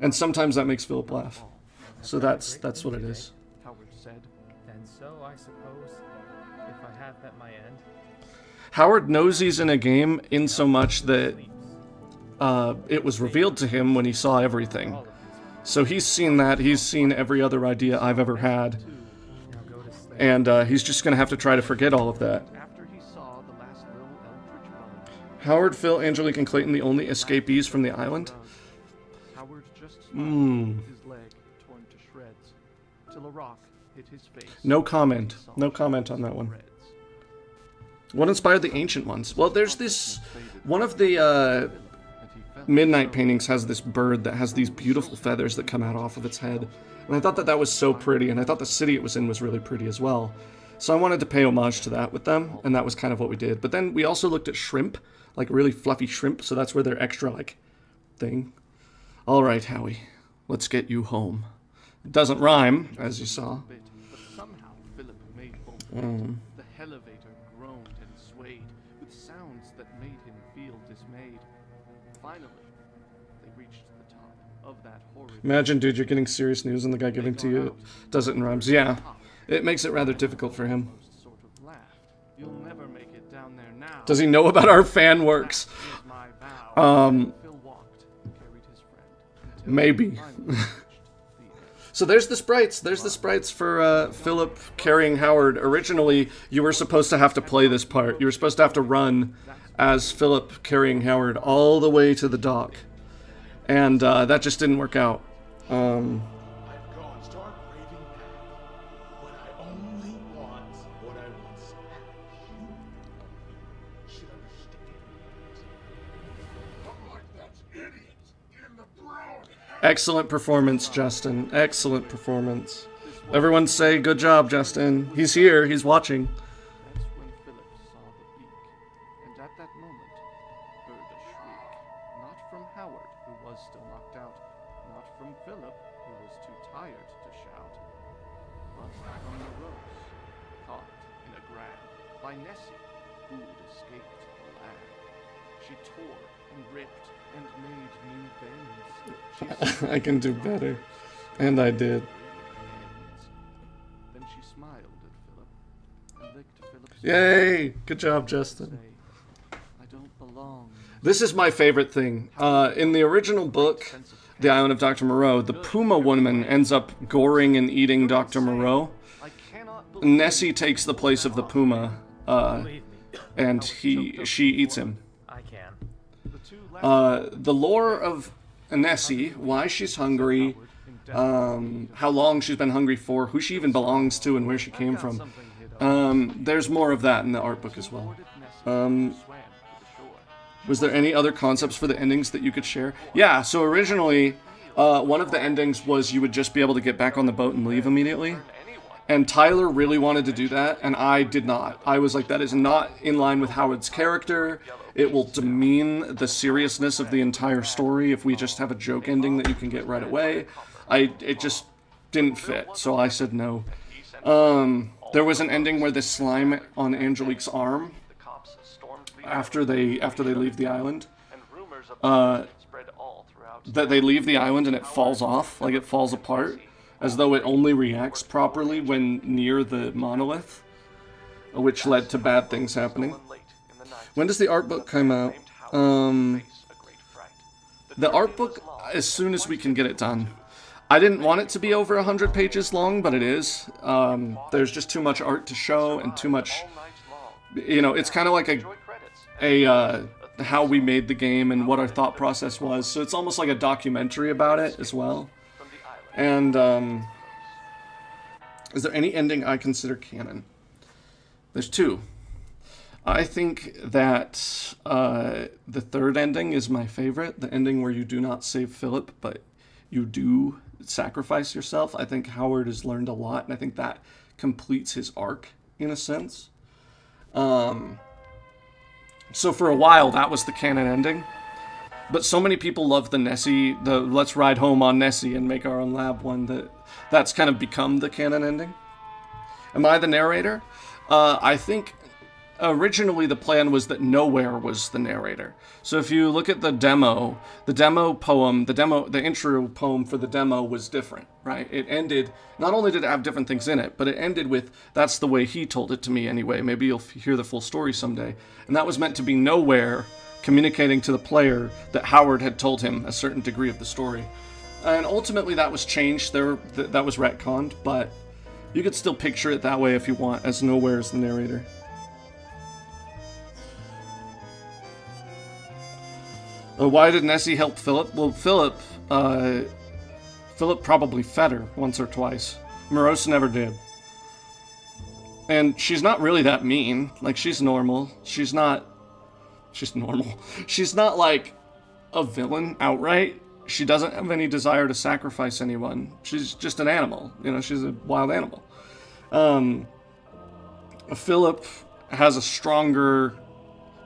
And sometimes that makes Philip laugh. So that's what it is. Howard said. And so, I suppose, if I have met my end... Howard knows he's in a game in so much that it was revealed to him when he saw everything. So he's seen that, he's seen every other idea I've ever had. And he's just going to have to try to forget all of that. After he saw the last little eldritch bone, Howard, Phil, Angelique, and Clayton the only escapees from the island? Howard just smiled with his leg torn to shreds, till a rock hit his face. No comment. No comment on that one. What inspired the ancient ones? Well, there's this... One of the midnight paintings has this bird that has these beautiful feathers that come out off of its head. And I thought that was so pretty, and I thought the city it was in was really pretty as well. So I wanted to pay homage to that with them, and that was kind of what we did. But then we also looked at shrimp, like really fluffy shrimp, so that's where they're extra, like, thing. Alright, Howie, let's get you home. It doesn't rhyme, as you saw. But somehow Philip made bold. The elevator groaned and swayed, with sounds that made him feel dismayed. Finally, they reached the top of that horrid... Imagine, dude, you're getting serious news and the guy giving it to you does it in rhymes. Yeah, it makes it rather difficult for him. Sort of laughed. You'll never make it down there now. Does he know about our fan works? Phil walked and carried his friend until Maybe. they finally reached the end. So there's the sprites. There's the sprites for Philip carrying Howard. Originally, you were supposed to have to play this part. You were supposed to have to run as Philip carrying Howard all the way to the dock. And that just didn't work out. I've gone stark raving mad when I only want what I once had. You should understand. Unlike that idiot in the brown hat. Excellent performance, Justin. Excellent performance. Everyone say good job, Justin. He's here. He's watching. That's when Philip saw the beak, and at that moment heard a shriek, not from Howard, who was still knocked out, not from Philip, who was too tired to shout, but from Morose, caught in a grab by Nessie, who'd escaped the land. She tore and ripped and made new bends. She I can do better. And I did. Then she smiled at Philip and licked Philip's Yay! Good job, Justin. say, I don't belong. This is my favorite thing. In the original book, The Island of Doctor Morose, the Puma woman ends up goring and eating Dr. Morose. I cannot believe Nessie takes the place of the Puma, Believe me, and she eats him. I can. the two left The lore of Nessie, why she's hungry, how long she's been hungry for, who she even belongs to, and where she came from. There's more of that in the art book as well. Was there any other concepts for the endings that you could share? Yeah, so originally, one of the endings was you would just be able to get back on the boat and leave immediately. And Tyler really wanted to do that, and I did not. I was like, that is not in line with Howard's character, it will demean the seriousness of the entire story if we just have a joke ending that you can get right away. It just didn't fit, so I said no. There was an ending where the slime on Angelique's arm, after they leave the island, that they leave the island and it falls off, like it falls apart, as though it only reacts properly when near the monolith, which led to bad things happening. When does the art book come out? The art book, as soon as we can get it done. I didn't want it to be over 100 pages long, but it is. There's just too much art to show and too much, you know, it's kind of like how we made the game and what our thought process was. So it's almost like a documentary about it as well. And is there any ending I consider canon? There's two. I think that the third ending is my favorite. The ending where you do not save Philip, but you do sacrifice yourself. I think Howard has learned a lot, and I think that completes his arc in a sense. So for a while, that was the canon ending. But so many people love the Nessie, the let's ride home on Nessie and make our own lab one, that's kind of become the canon ending. Am I the narrator? I think originally the plan was that Nowhere was the narrator. So if you look at the demo poem, the intro poem for the demo was different, right? It ended, not only did it have different things in it, but it ended with, that's the way he told it to me anyway. Maybe you'll hear the full story someday. And that was meant to be Nowhere communicating to the player that Howard had told him a certain degree of the story. And ultimately that was changed, that was retconned, but you could still picture it that way if you want, as Nowhere is the narrator. Why did Nessie help Philip? Well, Philip probably fed her once or twice. Morose never did. And she's not really that mean. Like, she's normal. She's normal. She's not, like, a villain outright. She doesn't have any desire to sacrifice anyone. She's just an animal. You know, she's a wild animal. Philip has a stronger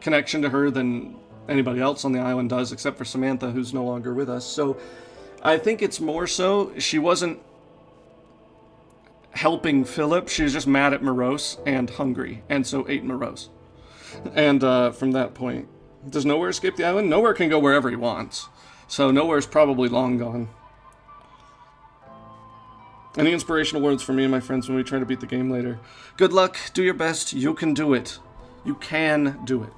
connection to her than anybody else on the island does, except for Samantha, who's no longer with us. So I think it's more so she wasn't helping Philip. She was just mad at Morose and hungry, and so ate Morose. And from that point, does Nowhere escape the island? Nowhere can go wherever he wants. So Nowhere's probably long gone. Any inspirational words for me and my friends when we try to beat the game later? Good luck. Do your best. You can do it. You can do it.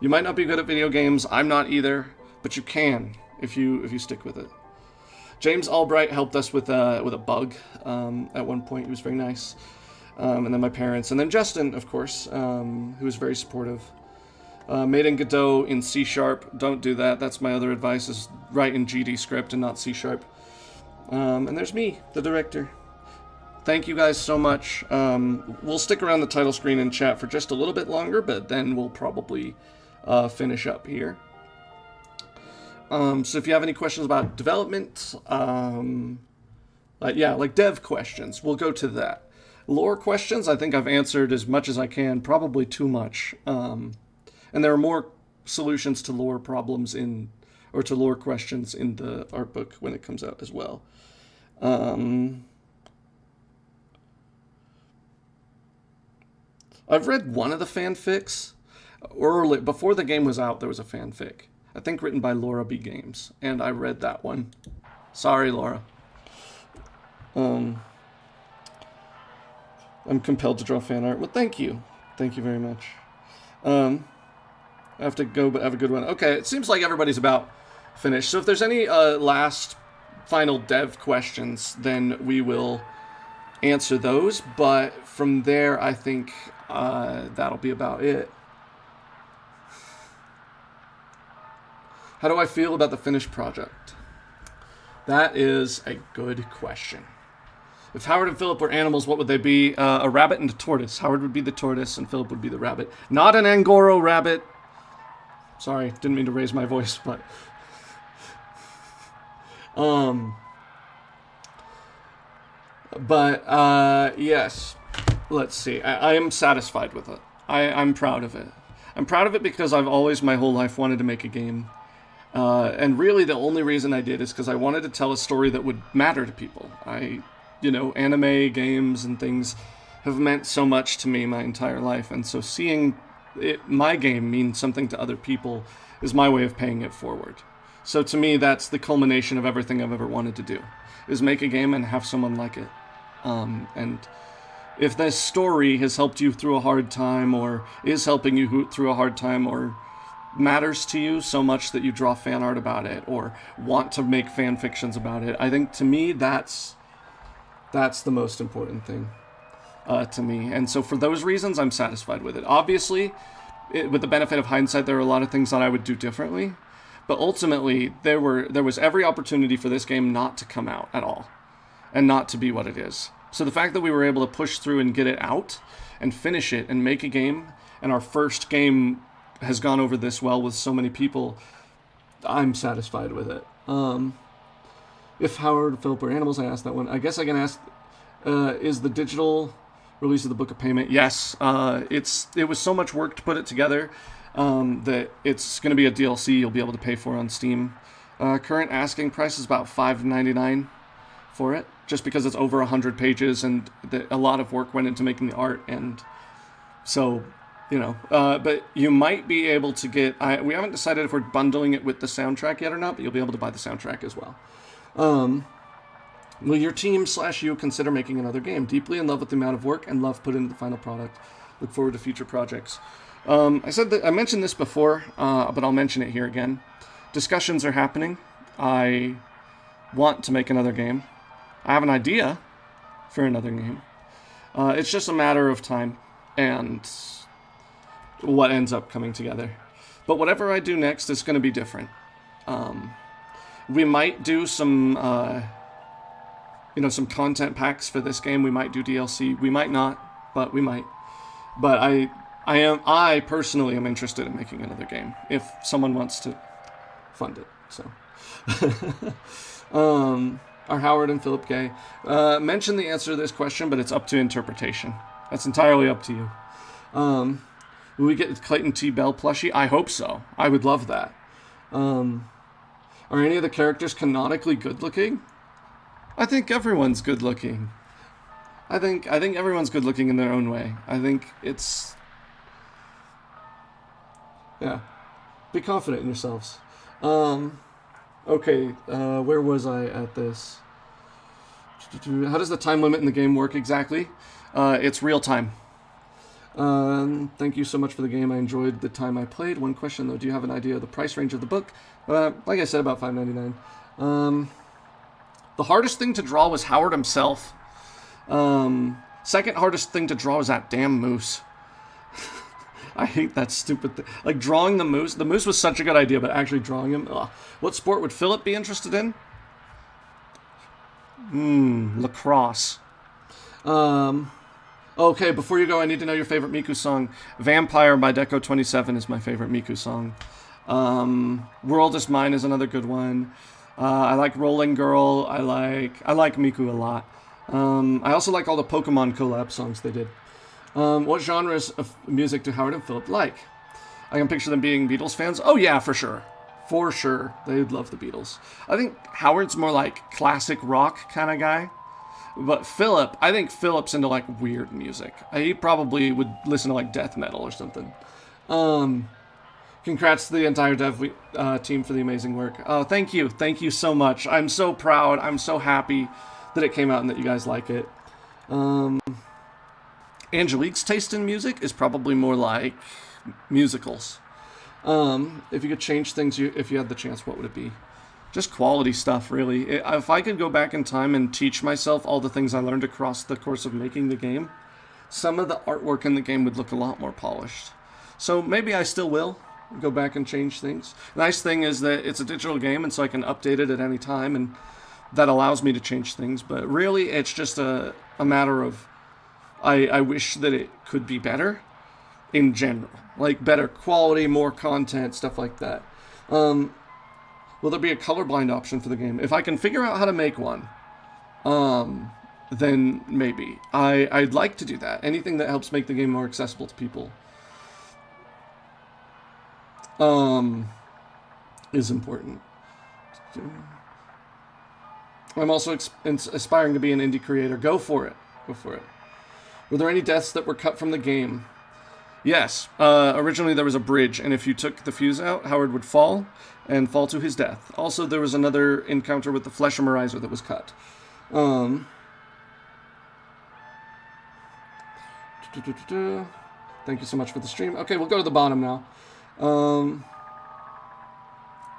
You might not be good at video games. I'm not either, but you can if you stick with it. James Albright helped us with a bug at one point. He was very nice. And then my parents, and then Justin, of course, who was very supportive. Maiden Godot in C#. Don't do that. That's my other advice: is write in GD script and not C#. And there's me, the director. Thank you guys so much. We'll stick around the title screen and chat for just a little bit longer, but then we'll probably finish up here. So if you have any questions about development, like dev questions, we'll go to that. Lore questions, I think I've answered as much as I can, probably too much. And there are more solutions to lore problems to lore questions in the art book when it comes out as well. I've read one of the fanfics. Early, before the game was out, there was a fanfic. I think written by Laura B. Games, and I read that one. Sorry, Laura. I'm compelled to draw fan art. Well, thank you. Thank you very much. I have to go, but have a good one. Okay, it seems like everybody's about finished. So if there's any last final dev questions, then we will answer those. But from there, I think that'll be about it. How do I feel about the finished project? That is a good question. If Howard and Philip were animals, what would they be? A rabbit and a tortoise. Howard would be the tortoise and Philip would be the rabbit. Not an Angora rabbit. Sorry, didn't mean to raise my voice, but... yes. Let's see. I am satisfied with it. I'm proud of it. I'm proud of it because I've always, my whole life, wanted to make a game. And really the only reason I did is because I wanted to tell a story that would matter to people. Anime, games, and things have meant so much to me my entire life. And so seeing my game mean something to other people is my way of paying it forward. So to me, that's the culmination of everything I've ever wanted to do, is make a game and have someone like it. And if this story has helped you through a hard time, or is helping you through a hard time, or matters to you so much that you draw fan art about it, or want to make fan fictions about it, I think to me that's the most important thing to me. And so for those reasons, I'm satisfied with it. Obviously, with the benefit of hindsight, there are a lot of things that I would do differently. But ultimately, there was every opportunity for this game not to come out at all, and not to be what it is. So the fact that we were able to push through and get it out, and finish it, and make a game, and our first game has gone over this well with so many people, I'm satisfied with it. If Howard, Philip, or Animals, I asked that one. I guess I can ask, is the digital release of the book a payment? Yes. It was so much work to put it together that it's going to be a DLC you'll be able to pay for on Steam. Current asking price is about $5.99 for it, just because it's over 100 pages and a lot of work went into making the art. And so, but you might be able to get, we haven't decided if we're bundling it with the soundtrack yet or not, but you'll be able to buy the soundtrack as well. Will your team / you consider making another game? Deeply in love with the amount of work and love put into the final product. Look forward to future projects. I mentioned this before, but I'll mention it here again. Discussions are happening. I want to make another game. I have an idea for another game. It's just a matter of time and what ends up coming together. But whatever I do next is going to be different. We might do some content packs for this game. We might do DLC. We might not, but we might. But I personally am interested in making another game if someone wants to fund it. So, are Howard and Philip gay? Mention the answer to this question, but it's up to interpretation. That's entirely up to you. Will we get Clayton T. Bell plushie? I hope so. I would love that. Are any of the characters canonically good looking? I think everyone's good looking. I think everyone's good looking in their own way. I think it's... Yeah. Be confident in yourselves. Okay, where was I at this? How does the time limit in the game work exactly? It's real time. Thank you so much for the game. I enjoyed the time I played. One question though, do you have an idea of the price range of the book? Like I said, about $5.99. The hardest thing to draw was Howard himself. Second hardest thing to draw was that damn moose. I hate that stupid thing. Like, drawing the moose. The moose was such a good idea, but actually drawing him... Ugh. What sport would Philip be interested in? Lacrosse. Okay, before you go, I need to know your favorite Miku song. Vampire by Deco27 is my favorite Miku song. World is Mine is another good one. I like Rolling Girl. I like Miku a lot. I also like all the Pokemon collab songs they did. What genres of music do Howard and Philip like? I can picture them being Beatles fans. Oh yeah, for sure. For sure. They'd love the Beatles. I think Howard's more like classic rock kind of guy. But Philip, I think Philip's into like weird music. He probably would listen to like death metal or something. Congrats to the entire dev team for the amazing work. Oh, thank you. Thank you so much. I'm so proud. I'm so happy that it came out and that you guys like it. Angelique's taste in music is probably more like musicals. If you could change things, if you had the chance, what would it be? Just quality stuff, really. If I could go back in time and teach myself all the things I learned across the course of making the game, some of the artwork in the game would look a lot more polished. So maybe I still will go back and change things. The nice thing is that it's a digital game, and so I can update it at any time, and that allows me to change things. But really, it's just a matter of I wish that it could be better in general. Like better quality, more content, stuff like that. Will there be a colorblind option for the game? If I can figure out how to make one, then maybe. I'd like to do that. Anything that helps make the game more accessible to people. is important. I'm also aspiring to be an indie creator. Go for it. Go for it. Were there any deaths that were cut from the game? Yes. Originally there was a bridge, and if you took the fuse out, Howard would fall and fall to his death. Also, there was another encounter with the Fleshemerizer that was cut. Thank you so much for the stream. Okay, we'll go to the bottom now. Do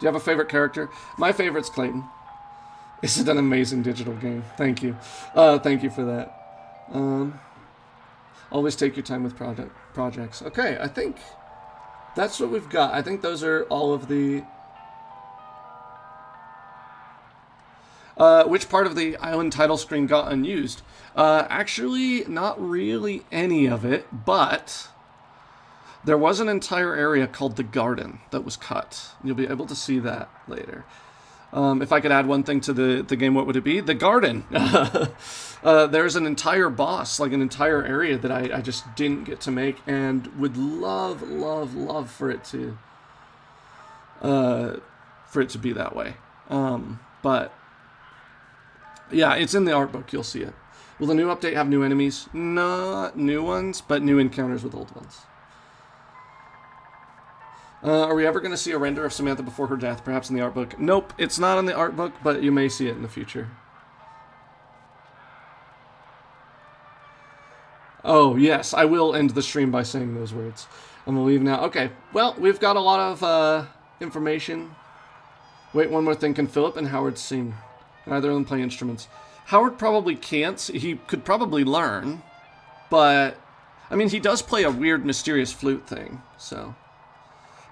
you have a favorite character? My favorite's Clayton. Is it an amazing digital game? Thank you. Thank you for that. Always take your time with projects. Okay, I think that's what we've got. I think those are all of the... which part of the island title screen got unused? Actually, not really any of it, but there was an entire area called the Garden that was cut. You'll be able to see that later. If I could add one thing to the game, what would it be? The Garden! There's an entire boss, like an entire area that I just didn't get to make, and would love, love, love for it to be that way. But yeah, it's in the art book. You'll see it. Will the new update have new enemies? Not new ones, but new encounters with old ones. Are we ever going to see a render of Samantha before her death, perhaps in the art book? Nope, it's not in the art book, but you may see it in the future. Oh, yes, I will end the stream by saying those words. I'm going to leave now. Okay, well, we've got a lot of information. Wait, one more thing. Can Philip and Howard sing? Neither of them play instruments. Howard probably can't. He could probably learn, but, I mean, he does play a weird, mysterious flute thing, so...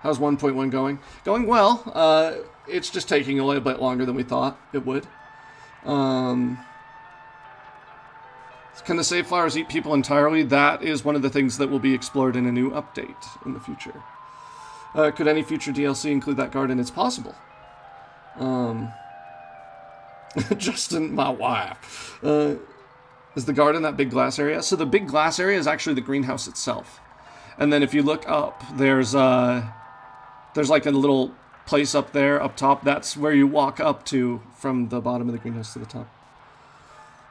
How's 1.1 going? Going well. It's just taking a little bit longer than we thought it would. Can the save flowers eat people entirely? That is one of the things that will be explored in a new update in the future. Could any future DLC include that garden? It's possible. Justin, my wife. Is the garden that big glass area? So the big glass area is actually the greenhouse itself. And then if you look up, there's like a little place up there, up top. That's where you walk up to from the bottom of the greenhouse to the top.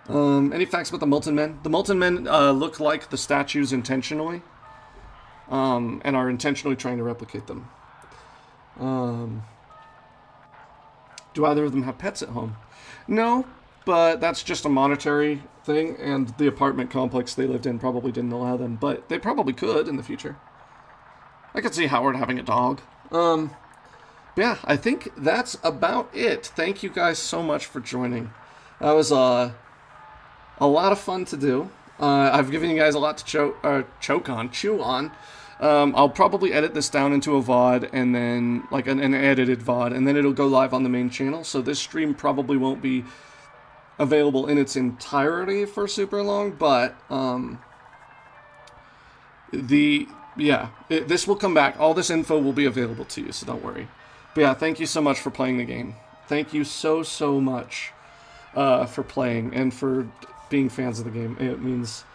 Any facts about the Molten Men? The Molten Men look like the statues intentionally, and are intentionally trying to replicate them. Do either of them have pets at home? No, but that's just a monetary thing, and the apartment complex they lived in probably didn't allow them, but they probably could in the future. I could see Howard having a dog. Yeah, I think that's about it. Thank you guys so much for joining. That was a lot of fun to do. I've given you guys a lot to chew on. I'll probably edit this down into a VOD, and then, like an edited VOD, and then it'll go live on the main channel, so this stream probably won't be available in its entirety for super long, but, this will come back. All this info will be available to you, so don't worry. But yeah, thank you so much for playing the game. Thank you so much for playing and for being fans of the game. It means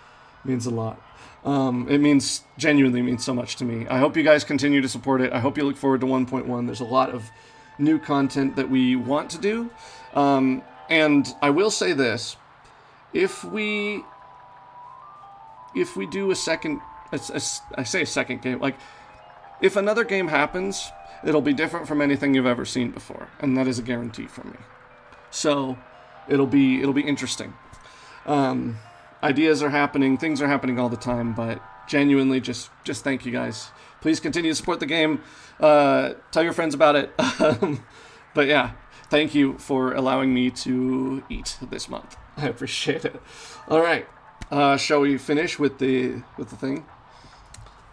a lot. It genuinely means so much to me. I hope you guys continue to support it. I hope you look forward to 1.1. There's a lot of new content that we want to do. And I will say this. If we do a second... I say a second game, like, if another game happens, it'll be different from anything you've ever seen before, and that is a guarantee from me. So, it'll be interesting. Ideas are happening, things are happening all the time, but genuinely, just thank you guys. Please continue to support the game, tell your friends about it, but yeah, thank you for allowing me to eat this month. I appreciate it. Alright, shall we finish with the thing?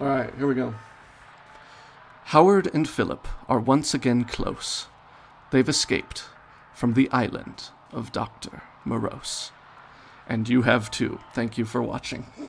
Alright, here we go. Howard and Philip are once again close. They've escaped from the Island of Doctor Morose. And you have too. Thank you for watching.